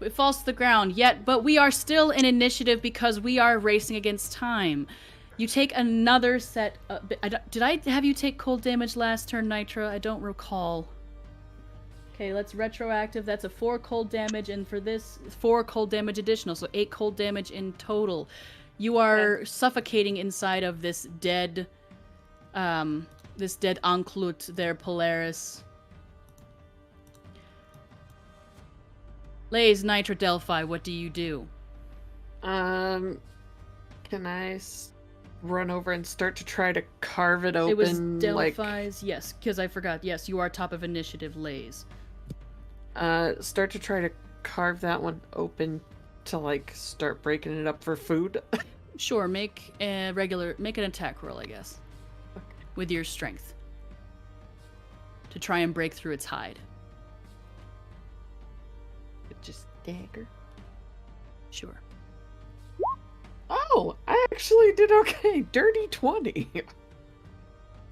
It falls to the ground. But we are still in initiative because we are racing against time. You take another set. Did I have you take cold damage last turn, Nitra? I don't recall. Okay, let's retroactive. That's a 4 cold damage, and for this, 4 cold damage additional, so 8 cold damage in total. You are suffocating inside of this dead Anklut there, Polaris. Lays, Nitra, Delphi, what do you do? Can I run over and start to try to carve it open? It was Delphi's, yes, because I forgot. Yes, you are top of initiative, Lays. Start to try to carve that one open to like start breaking it up for food. Sure, make an attack roll, I guess. Okay. With your strength. To try and break through its hide. Just dagger. Sure. Oh, I actually did okay. Dirty 20.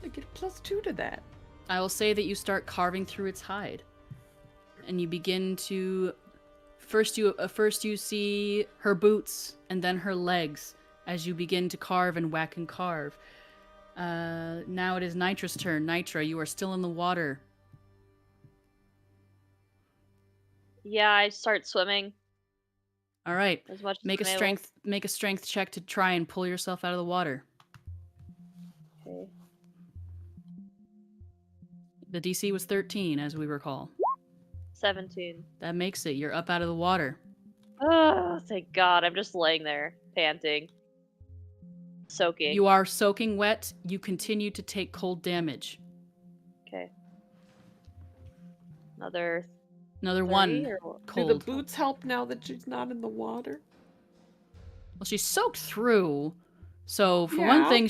I get a +2 to that. I will say that you start carving through its hide. And you begin to first you see her boots and then her legs as you begin to carve and whack and carve. Now it is Nitra's turn. Nitra, you are still in the water. Yeah, I start swimming All right. as much as Make a I'm able. strength check to try and pull yourself out of the water. Okay. The DC was 13, as we recall. 17. That makes it. You're up out of the water. Oh, thank God. I'm just laying there, panting. Soaking. You are soaking wet. You continue to take cold damage. Okay. Another Another 30 one or what? cold. Do the boots help now that she's not in the water? Well, she's soaked through. So for one Yeah. thing,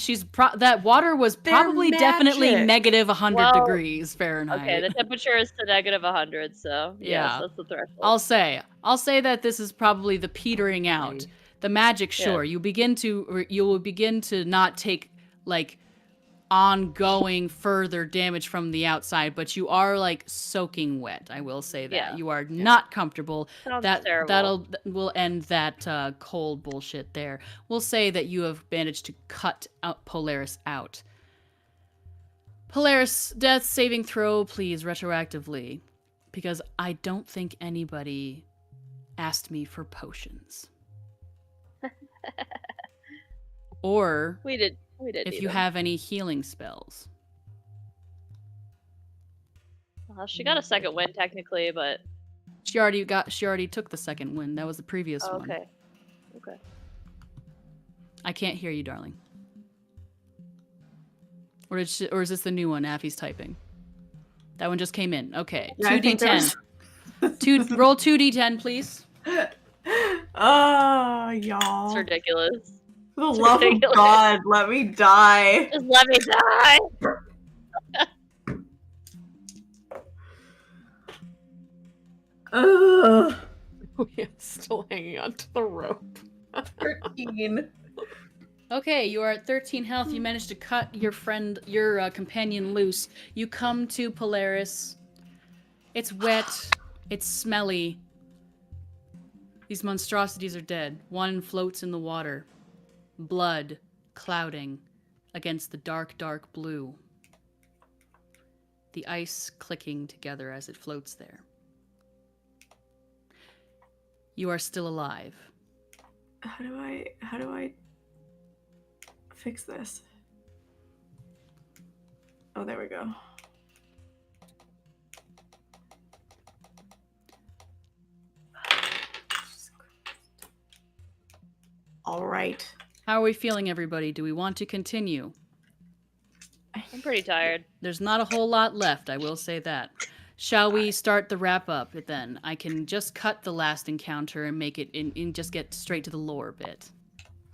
that water was They're probably definitely magic. negative 100 Well, degrees Fahrenheit. Okay, the temperature is to -100, so Yeah. yes, that's the threshold. I'll say that this is probably the petering out. Okay. The magic, sure. Yes. You will begin to not take like ongoing further damage from the outside, but you are like soaking wet. I will say that Yeah. you are not comfortable. Sounds That terrible. will end that cold bullshit there. We'll say that you have managed to cut out Polaris out. Polaris, death saving throw, please, retroactively, because I don't think anybody asked me for potions. Or We did if need you them. have any healing spells. She got a second win technically, but She already took the second win. That was the previous one. okay. Okay. I can't hear you, darling. Or is this the new one Affy's typing? That one just came in. Okay. Yeah, I think there 2d10. Roll 2d10, please. Oh, It's y'all. ridiculous. For the It's love ridiculous. of God, let me die. Just let me die. Ugh. We're still hanging on to the rope. 13. Okay, you are at 13 health. You managed to cut your companion loose. You come to Polaris. It's wet. It's smelly. These monstrosities are dead. One floats in the water. Blood clouding against the dark, dark blue. The ice clicking together as it floats there. You are still alive. How do I fix this? Oh, there we go. All right. How are we feeling, everybody? Do we want to continue? I'm pretty tired. There's not a whole lot left, I will say that. Shall we start the wrap up then? I can just cut the last encounter and make it in just get straight to the lore bit.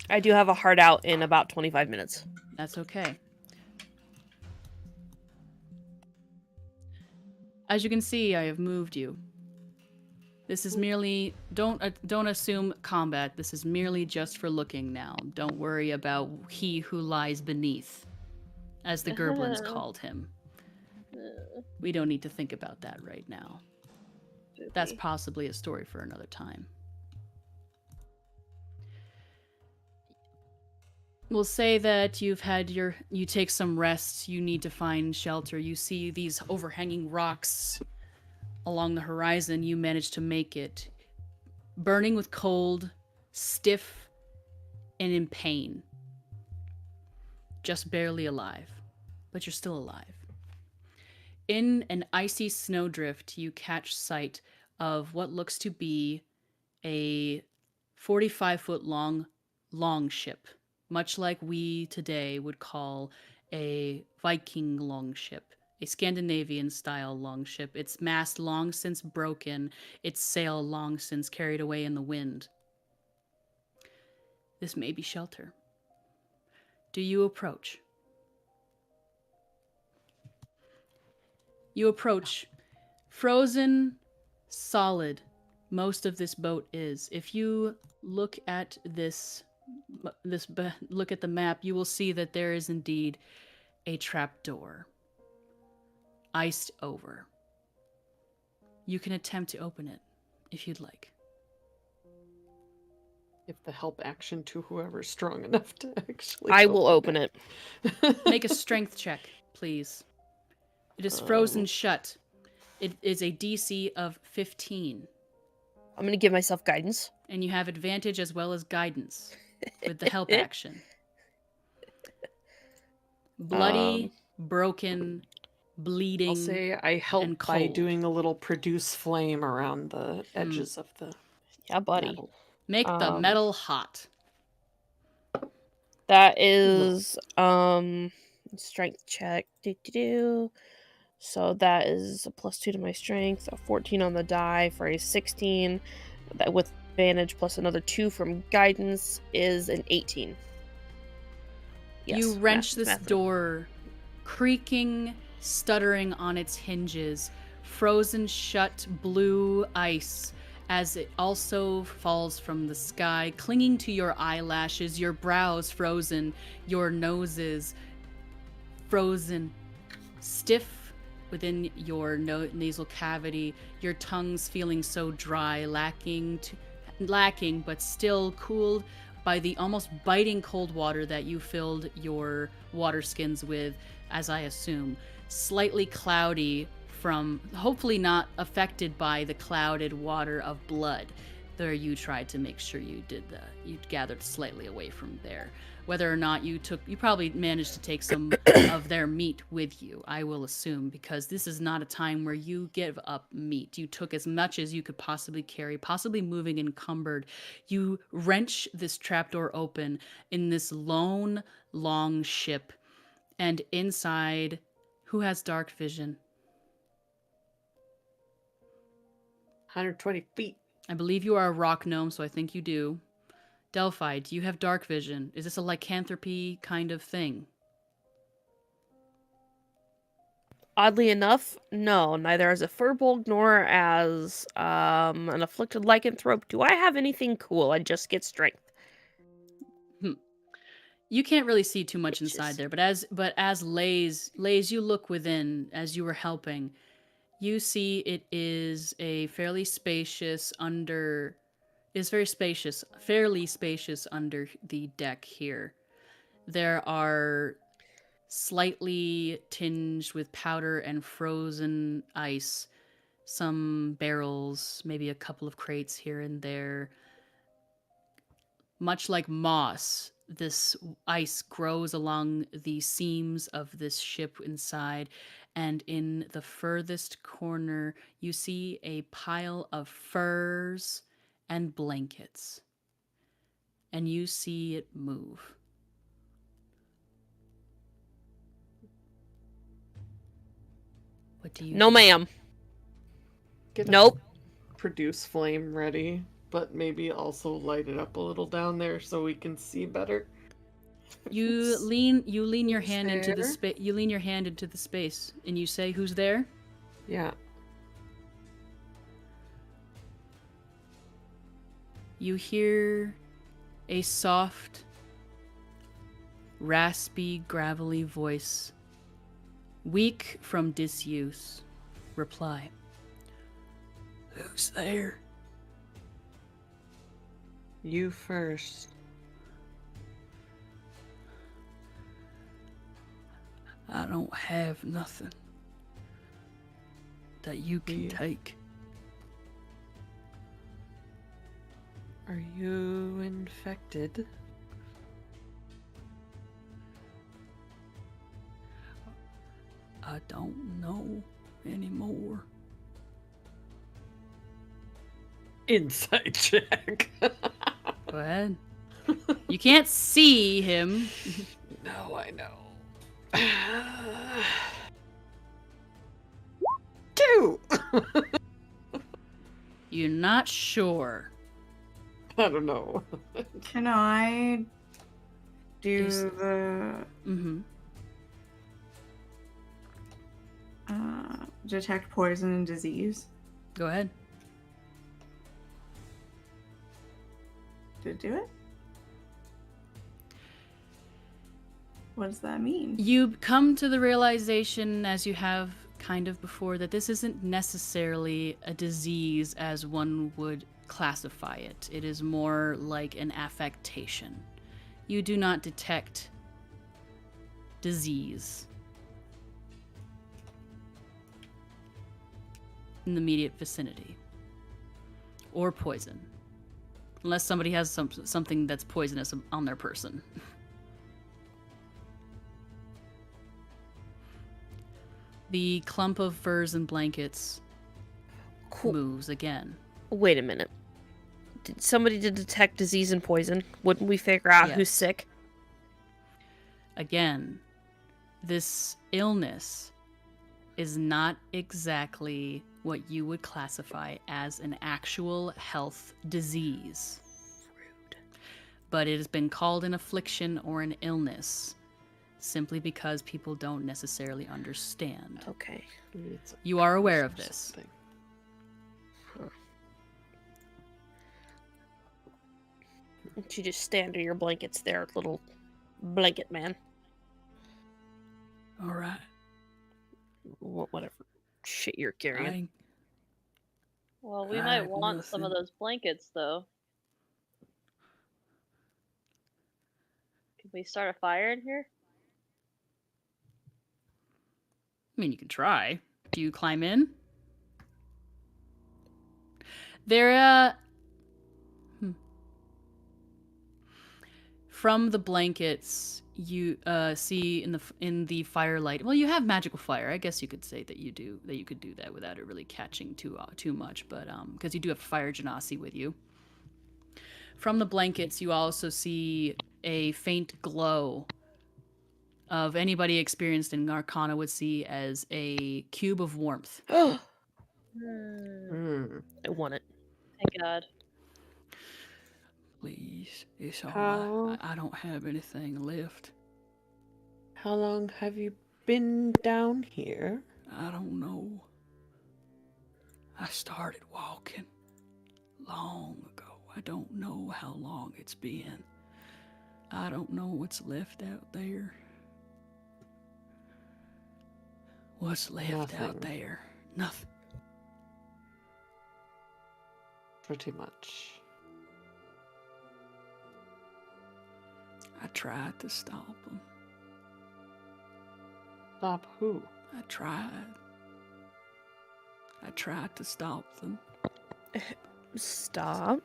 I do have a hard out in about 25 minutes. That's okay. As you can see, I have moved you. This is merely don't assume combat. This is merely just for looking now. Don't worry about he who lies beneath, as the Gerblins called him. We don't need to think about that right now. That's possibly a story for another time. We'll say that you take some rest, you need to find shelter. You see these overhanging rocks along the horizon. You manage to make it. Burning with cold, stiff, and in pain. Just barely alive. But you're still alive. In an icy snowdrift, you catch sight of what looks to be a 45-foot long longship, much like we today would call a Viking longship, a Scandinavian-style longship. Its mast long since broken, its sail long since carried away in the wind. This may be shelter. Do you approach? You approach. Frozen, solid, most of this boat is. If you look at look at the map, you will see that there is indeed a trapdoor. Iced over. You can attempt to open it, if you'd like. Give the help action to whoever's strong enough to actually. I will open it. Make a strength check, please. It is frozen shut. It is a DC of 15. I'm going to give myself guidance. And you have advantage as well as guidance with the help action. Bloody, broken, bleeding. I'll say I help and by cold. doing a little produce flame around the edges of the Yeah, buddy. metal. Make the metal hot. That is strength check. So that is a +2 to my strength, a 14 on the die for a 16. That with advantage plus another 2 from guidance is an 18. Yes, You wrench math- this math- door, creaking, stuttering on its hinges, frozen shut blue ice as it also falls from the sky, clinging to your eyelashes, your brows frozen, your noses frozen, stiff within your nasal cavity, your tongues feeling so dry, lacking but still cooled by the almost biting cold water that you filled your water skins with, as I assume. Slightly cloudy from, hopefully not affected by the clouded water of blood. There you tried to make sure you gathered slightly away from there. Whether or not you probably managed to take some of their meat with you, I will assume, because this is not a time where you give up meat. You took as much as you could possibly carry, possibly moving encumbered. You wrench this trapdoor open in this lone, long ship, and inside, who has dark vision? 120 feet. I believe you are a rock gnome, so I think you do. Delphi, do you have dark vision? Is this a lycanthropy kind of thing? Oddly enough, no, neither as a furbolg nor as an afflicted lycanthrope do I have anything cool. I just get strength. You can't really see too much Bitches. inside there, but as Lays, you look within as you were helping. You see it is a fairly spacious fairly spacious under the deck here. There are slightly tinged with powder and frozen ice, some barrels, maybe a couple of crates here and there. Much like moss, this ice grows along the seams of this ship inside, and in the furthest corner, you see a pile of furs and blankets. And you see it move. What do you No, do? ma'am. Get a Nope. produce flame ready, but maybe also light it up a little down there so we can see better. You lean your Who's hand into the there? space. You lean your hand into the space, and you say, "Who's there?" Yeah. You hear a soft, raspy, gravelly voice, weak from disuse, reply. "Who's there?" You first. "I don't have nothing that you can Yeah. take." Are you infected? "I don't know anymore." Inside check. Go ahead. You can't see him. No, I know. 2! You're not sure. I don't know. Can I do Is- the Mm-hmm. detect poison and disease? Go ahead. Did it do it? What does that mean? You come to the realization, as you have kind of before, that this isn't necessarily a disease as one would classify it. It is more like an affectation. You do not detect disease in the immediate vicinity, or poison, unless somebody has something that's poisonous on their person. The clump of furs and blankets Cool. moves again. Wait a minute. Did somebody detect disease and poison? Wouldn't we figure out who's Yes. sick? Again, this illness is not exactly what you would classify as an actual health disease. Rude. But it has been called an affliction or an illness simply because people don't necessarily understand. Okay. It's a You are aware curse of or this. something. Don't you just stay under your blankets there, little blanket man. All right. Whatever shit you're carrying. Well, we I might have want some of nothing. those blankets, though. Can we start a fire in here? I mean, you can try. Do you climb in? There, From the blankets, you see in the firelight. Well, you have magical fire. I guess you could say that you could do that without it really catching too much. But because you do have fire genasi with you. From the blankets, you also see a faint glow of anybody experienced in Arcana would see as a cube of warmth. Oh, Mm. I want it. Thank God. Please, it's all How- right. I don't have anything left. How long have you been down here? I don't know. I started walking long ago. I don't know how long it's been. I don't know what's left out there. What's left out Nothing. there? Nothing. Pretty much. I tried to stop them. Stop who? I tried. I tried to stop them. Stop.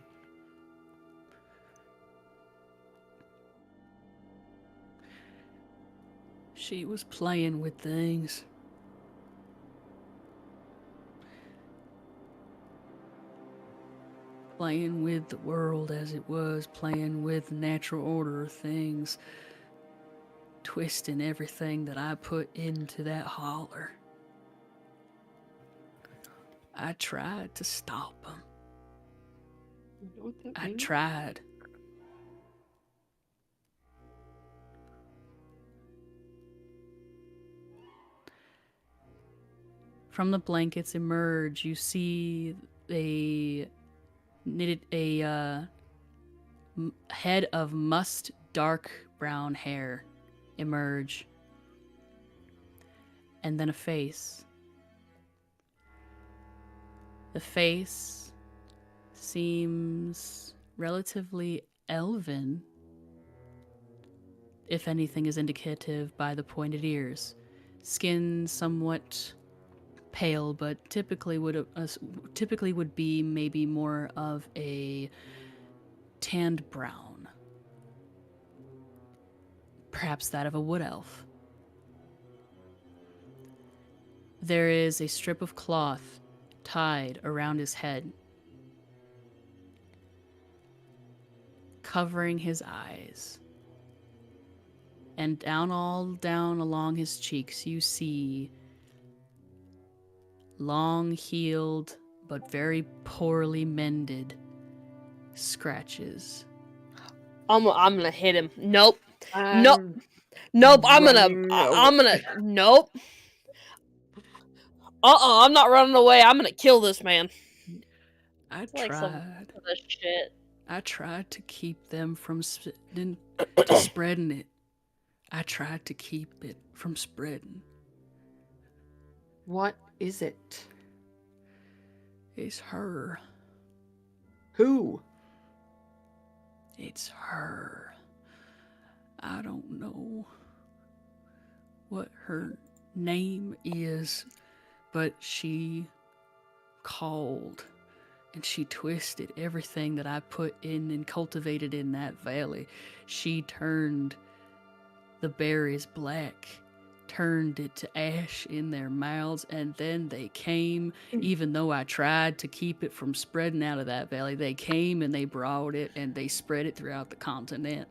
She was playing with things. Playing with the world as it was, playing with the natural order of things, twisting everything that I put into that holler. I tried to stop them. You know what that I means? tried. From the blankets emerge, you see a head of mussed dark brown hair emerge, and then a face. The face seems relatively elven, if anything is indicative by the pointed ears. Skin somewhat pale, but typically would be maybe more of a tanned brown, perhaps that of a wood elf. There is a strip of cloth tied around his head, covering his eyes, and down along his cheeks you see long-healed but very poorly mended scratches. I'm gonna hit him. Nope. I'm Nope. running I'm gonna. Nope. I'm not running away. I'm gonna kill this man. I It's like some tried. other shit. I tried to keep them from spreading it. I tried to keep it from spreading. What is it? It's her. Who? It's her. I don't know what her name is, but she called and she twisted everything that I put in and cultivated in that valley. She turned the berries black, turned it to ash in their mouths, and then they came, even though I tried to keep it from spreading out of that valley, they came and they brought it and they spread it throughout the continent.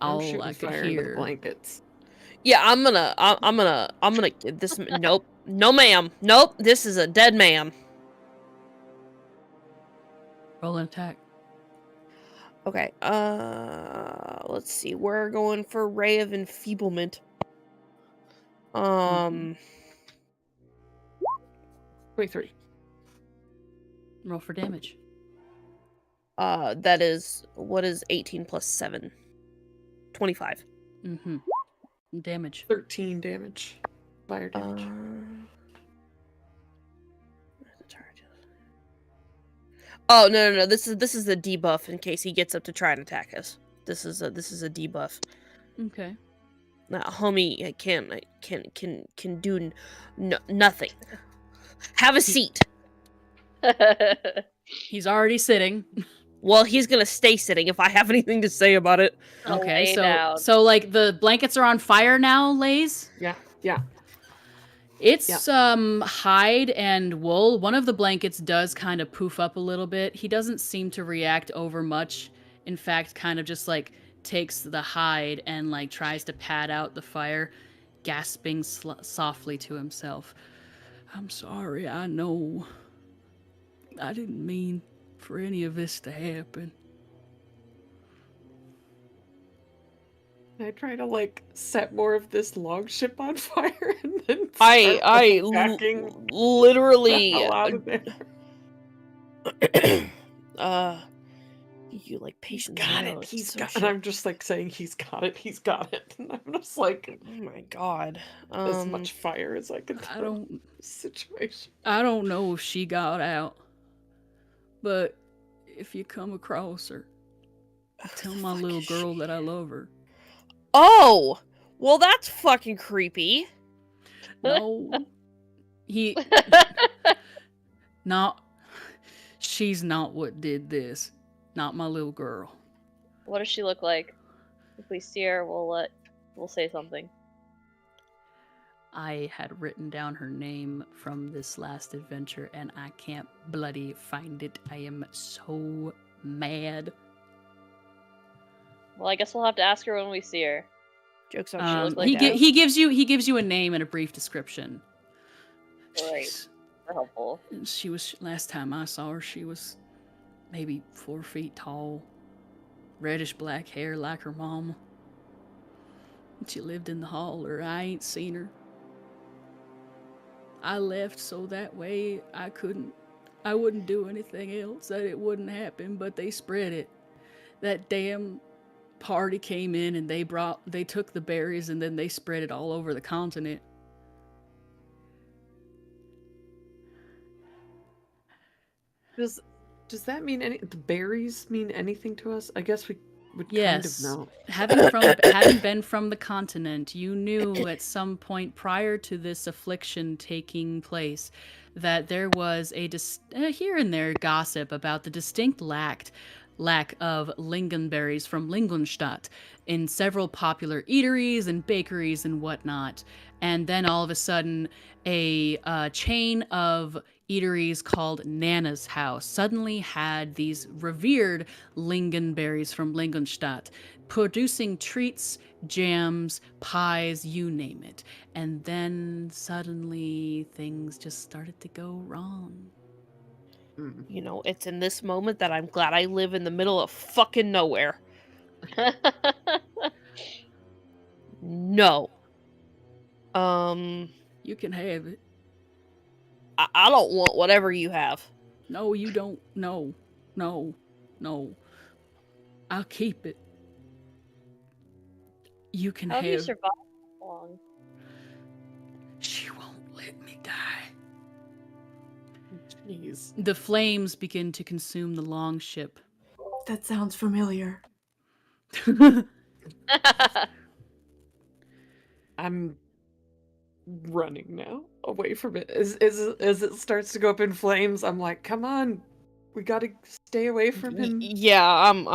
I'm All shooting I could fire into the hear. blankets. Yeah, I'm gonna get this. Nope. No, ma'am. Nope. This is a dead man. Roll an attack. Okay. Let's see. We're going for Ray of Enfeeblement. 23. Roll for damage. That is, what is 18 plus 7? 25. Mm-hmm. Damage. 13 damage. Fire damage. Oh, no. This is the debuff in case he gets up to try and attack us. This is a debuff. Okay. Homie can do nothing. Have a seat. He's already sitting. Well, he's gonna stay sitting if I have anything to say about it. Okay, Lay so down. like the blankets are on fire now, Lays? Yeah, yeah. It's hide and wool. One of the blankets does kind of poof up a little bit. He doesn't seem to react over much. In fact, kind of just like takes the hide and like tries to pad out the fire, gasping softly to himself. I'm sorry, I know. I didn't mean for any of this to happen. I try to like set more of this log ship on fire and then I start backing the literally hell out of there. you like He's patience got zero. it. It's He's so got. shit. And I'm just like saying, he's got it. He's got it. And I'm just like, Oh my god. as much fire as I can throw. I don't Situation. I don't know if she got out. But if you come across her, tell my little girl that I love her. Oh, well, that's fucking creepy. No. He not she's not what did this. Not my little girl. What does she look like? If we see her, we'll say something. I had written down her name from this last adventure and I can't bloody find it. I am so mad. Well, I guess we'll have to ask her when we see her. Jokes on She you. look like he that? he gives you a name and a brief description. Great. Jeez. Helpful. She was, last time I saw her, she was maybe 4 feet tall, reddish black hair like her mama. She lived in the hall, or I ain't seen her. I left so that way I wouldn't do anything else, that it wouldn't happen, but they spread it. That damn party came in and they took the berries and then they spread it all over the continent. Does that mean the berries mean anything to us? I guess we would Yes. kind of know. Having been from the continent, you knew at some point prior to this affliction taking place that there was a here and there gossip about the distinct lack of lingonberries from Lingonstadt in several popular eateries and bakeries and whatnot. And then all of a sudden, a chain of eateries called Nana's House suddenly had these revered lingonberries from Lingonstadt, producing treats, jams, pies, you name it. And then suddenly things just started to go wrong. You know, it's in this moment that I'm glad I live in the middle of fucking nowhere. No. You can have it. I don't want whatever you have. No, you don't. No. I'll keep it. You can How have you have. survived so long? She won't let me die. Jeez. The flames begin to consume the longship. That sounds familiar. I'm running now away from it. As it starts to go up in flames, I'm like, come on, we gotta stay away from him. Yeah, I'm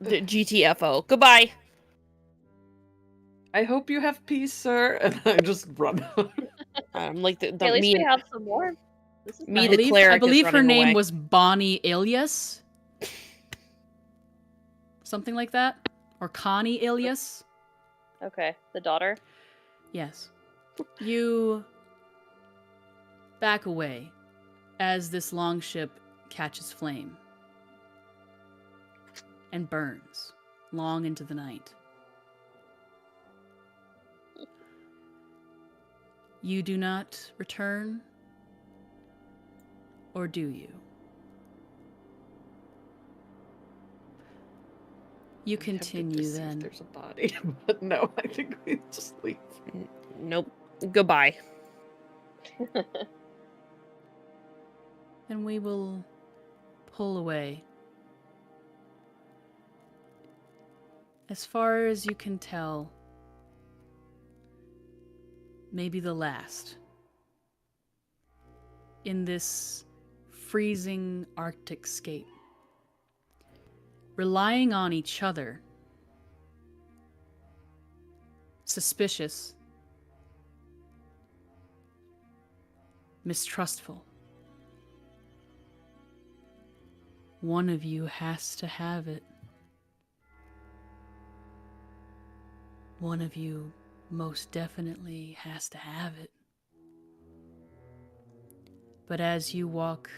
GTFO. Goodbye. I hope you have peace, sir. And I just run. I'm like the Hey, at least me, we have some more. This is Me, nice. the cleric I believe is her running name away. was Bonnie Ilias. Something like that? Or Connie Ilias? Okay, the daughter. Yes. You back away as this longship catches flame and burns long into the night. You do not return, or do you? You I'm tempted to continue see if then. there's a body, but no, I think we just leave. Nope. Goodbye. And we will pull away. As far as you can tell, maybe the last. In this freezing Arctic scape. relying on each other, suspicious, mistrustful. One of you has to have it. One of you most definitely has to have it. But as you walk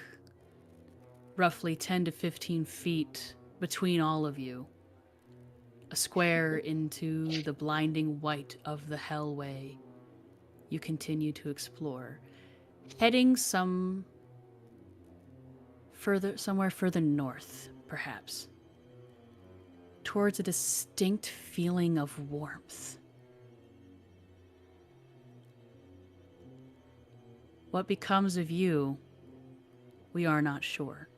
roughly 10 to 15 feet between all of you, a square into the blinding white of the Hellway, you continue to explore, heading somewhere further north, perhaps, towards a distinct feeling of warmth. What becomes of you, we are not sure.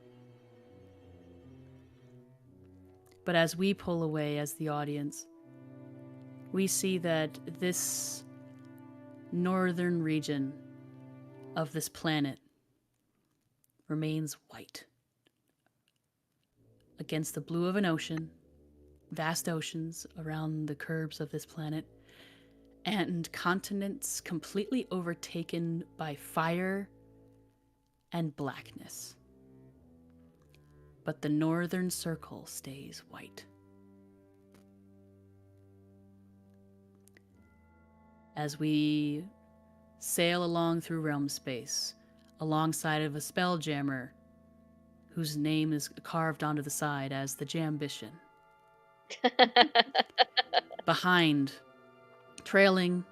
But as we pull away as the audience, we see that this northern region of this planet remains white against the blue of an ocean, vast oceans around the curves of this planet, and continents completely overtaken by fire and blackness. But the northern circle stays white. As we sail along through realm space, alongside of a spelljammer whose name is carved onto the side as the Jambition. Behind, trailing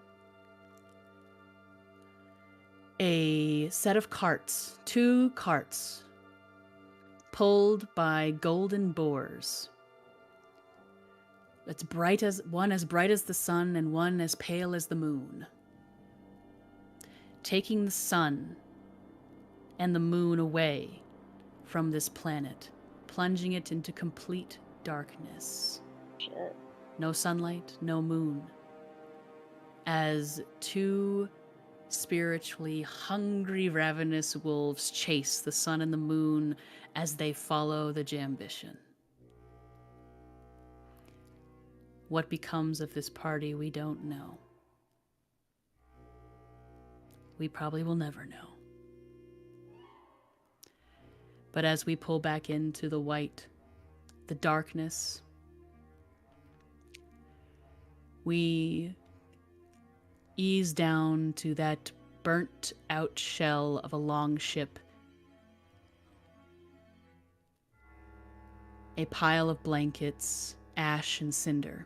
a set of carts, 2 carts, pulled by golden boars. It's one as bright as the sun and one as pale as the moon. Taking the sun and the moon away from this planet, plunging it into complete darkness. Shit. No sunlight, no moon. As 2 spiritually hungry, ravenous wolves chase the sun and the moon as they follow the Jambition. What becomes of this party, we don't know. We probably will never know. But as we pull back into the white, the darkness, we ease down to that burnt out shell of a long ship. A pile of blankets, ash and cinder.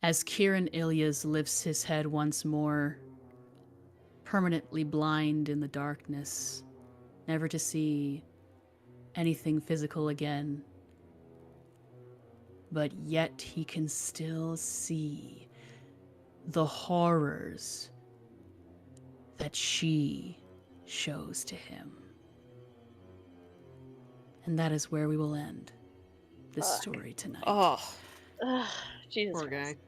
As Kieran Ilyas lifts his head once more, permanently blind in the darkness, never to see anything physical again, but yet he can still see the horrors that she shows to him. And that is where we will end this story tonight. Oh, Ugh, Jesus Poor Christ. guy.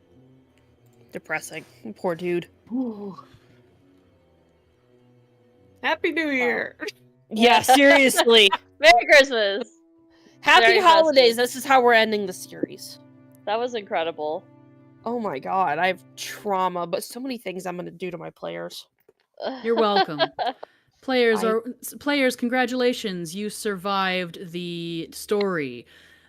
depressing. Poor dude. Ooh. Happy New Year! Yeah, seriously. Merry Christmas! Happy Very holidays. festive. This is how we're ending the series. That was incredible. Oh my god, I have trauma, but so many things I'm going to do to my players. You're welcome. Players, congratulations. You survived the story.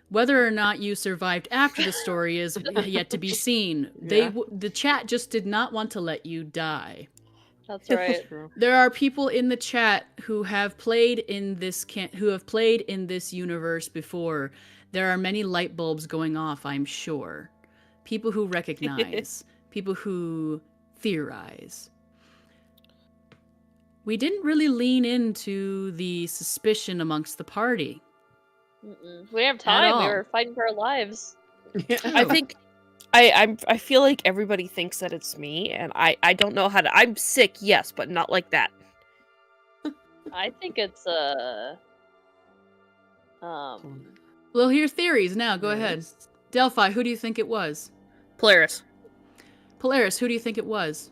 Whether or not you survived after the story is yet to be seen. Yeah. The chat just did not want to let you die. That's right. True. There are people in the chat who have played in this universe before. There are many light bulbs going off, I'm sure. People who recognize, people who theorize. We didn't really lean into the suspicion amongst the party. Mm-mm. We didn't have time. We all. were fighting for our lives. I think I feel like everybody thinks that it's me, and I don't know how to. I'm sick, yes, but not like that. I think it's We'll hear theories now. Go ahead. Yes. Delphi, who do you think it was? Polaris. Polaris, who do you think it was?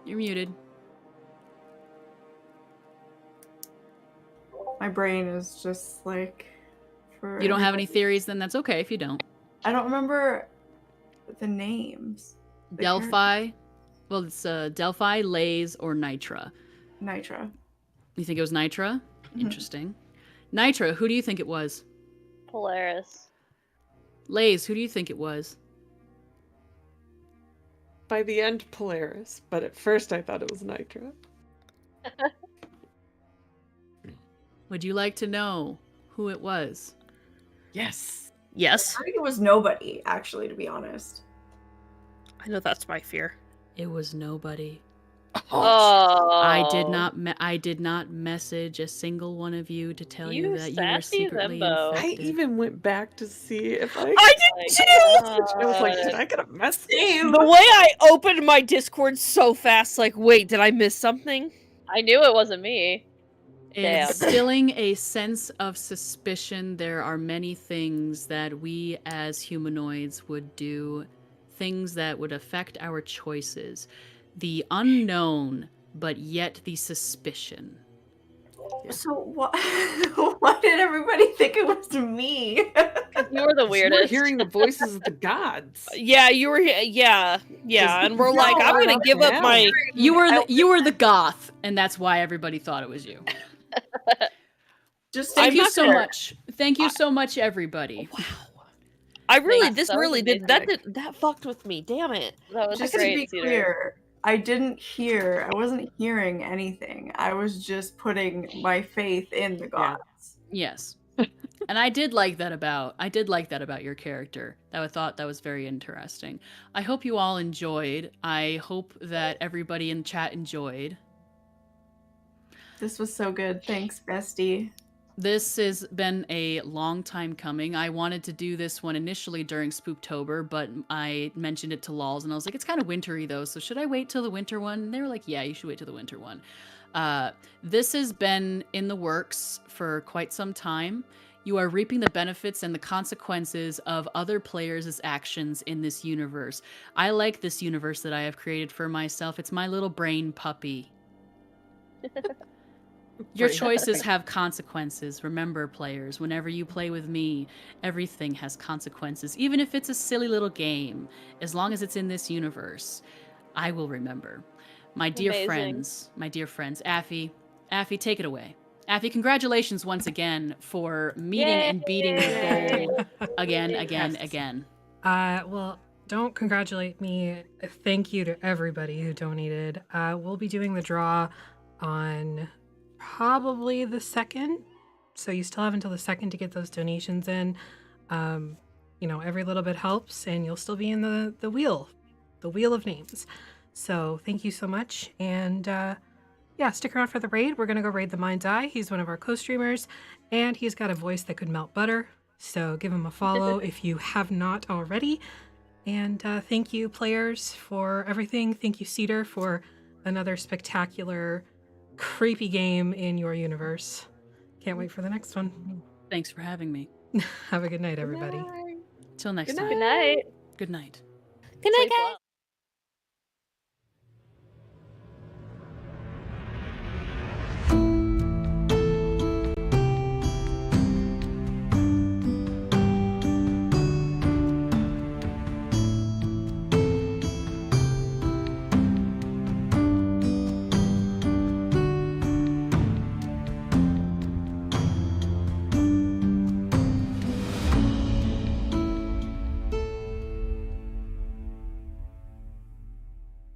You're muted. My brain is just like. For You don't have any everybody- theories, then that's okay if you don't. I don't remember the names. The Delphi. Well, it's Delphi, Lays, or Nitra. Nitra. You think it was Nitra? Mhm. Interesting. Nitra, who do you think it was? Polaris. Lays, who do you think it was? By the end, Polaris, but at first I thought it was Nitra. Would you like to know who it was? Yes. Yes. I think it was nobody, actually, to be honest. I know that's my fear. It was nobody. Oh. I did not message a single one of you to tell you You that you were sassy secretly Zimbo. I infected. even went back to see if I I did too! I was like, did I get a message? The way I opened my Discord so fast, like, wait, did I miss something? I knew it wasn't me. Damn. Instilling a sense of suspicion, there are many things that we as humanoids would do, things that would affect our choices. The unknown, but yet the suspicion. So what? Why did everybody think it was me? You were the You were weirdest. hearing the voices of the gods. Yeah, you were here. Yeah, and we're like, I'm gonna give up my. You were the goth, and that's why everybody thought it was you. Just Thank I'm you not so gonna- much. Thank you so much, everybody. I really, Thanks, this that was really did that. amazing. That fucked with me. Damn it. That was Just to great, be Cedar. clear, I wasn't hearing anything. I was just putting my faith in the Yeah. gods. Yes. And I did like that about your character. I thought that was very interesting. I hope you all enjoyed. I hope that everybody in chat enjoyed. This was so good. Thanks, bestie. This has been a long time coming. I wanted to do this one initially during Spooktober, but I mentioned it to Lols, and I was like, it's kind of wintry though, so should I wait till the winter one? And they were like, yeah, you should wait till the winter one. This has been in the works for quite some time. You are reaping the benefits and the consequences of other players' actions in this universe. I like this universe that I have created for myself. It's my little brain puppy. Your choices have consequences. Remember, players, whenever you play with me, everything has consequences. Even if it's a silly little game, as long as it's in this universe, I will remember. My dear friends, Affy, take it away. Affy, congratulations once again for meeting and beating the goal again. Well, don't congratulate me. Thank you to everybody who donated. We'll be doing the draw on probably the 2nd. So you still have until the 2nd to get those donations in. Every little bit helps, and you'll still be in the wheel of names. So thank you so much. And stick around for the raid. We're going to go raid the Mind's Eye. He's one of our co-streamers, and he's got a voice that could melt butter. So give him a follow if you have not already. And thank you, players, for everything. Thank you, Cedar, for another spectacular, creepy game in your universe. Can't wait for the next one. Thanks for having me. Have a good night, everybody. Till next Good time. Good night. Good night. Good night, Sleep guys. well.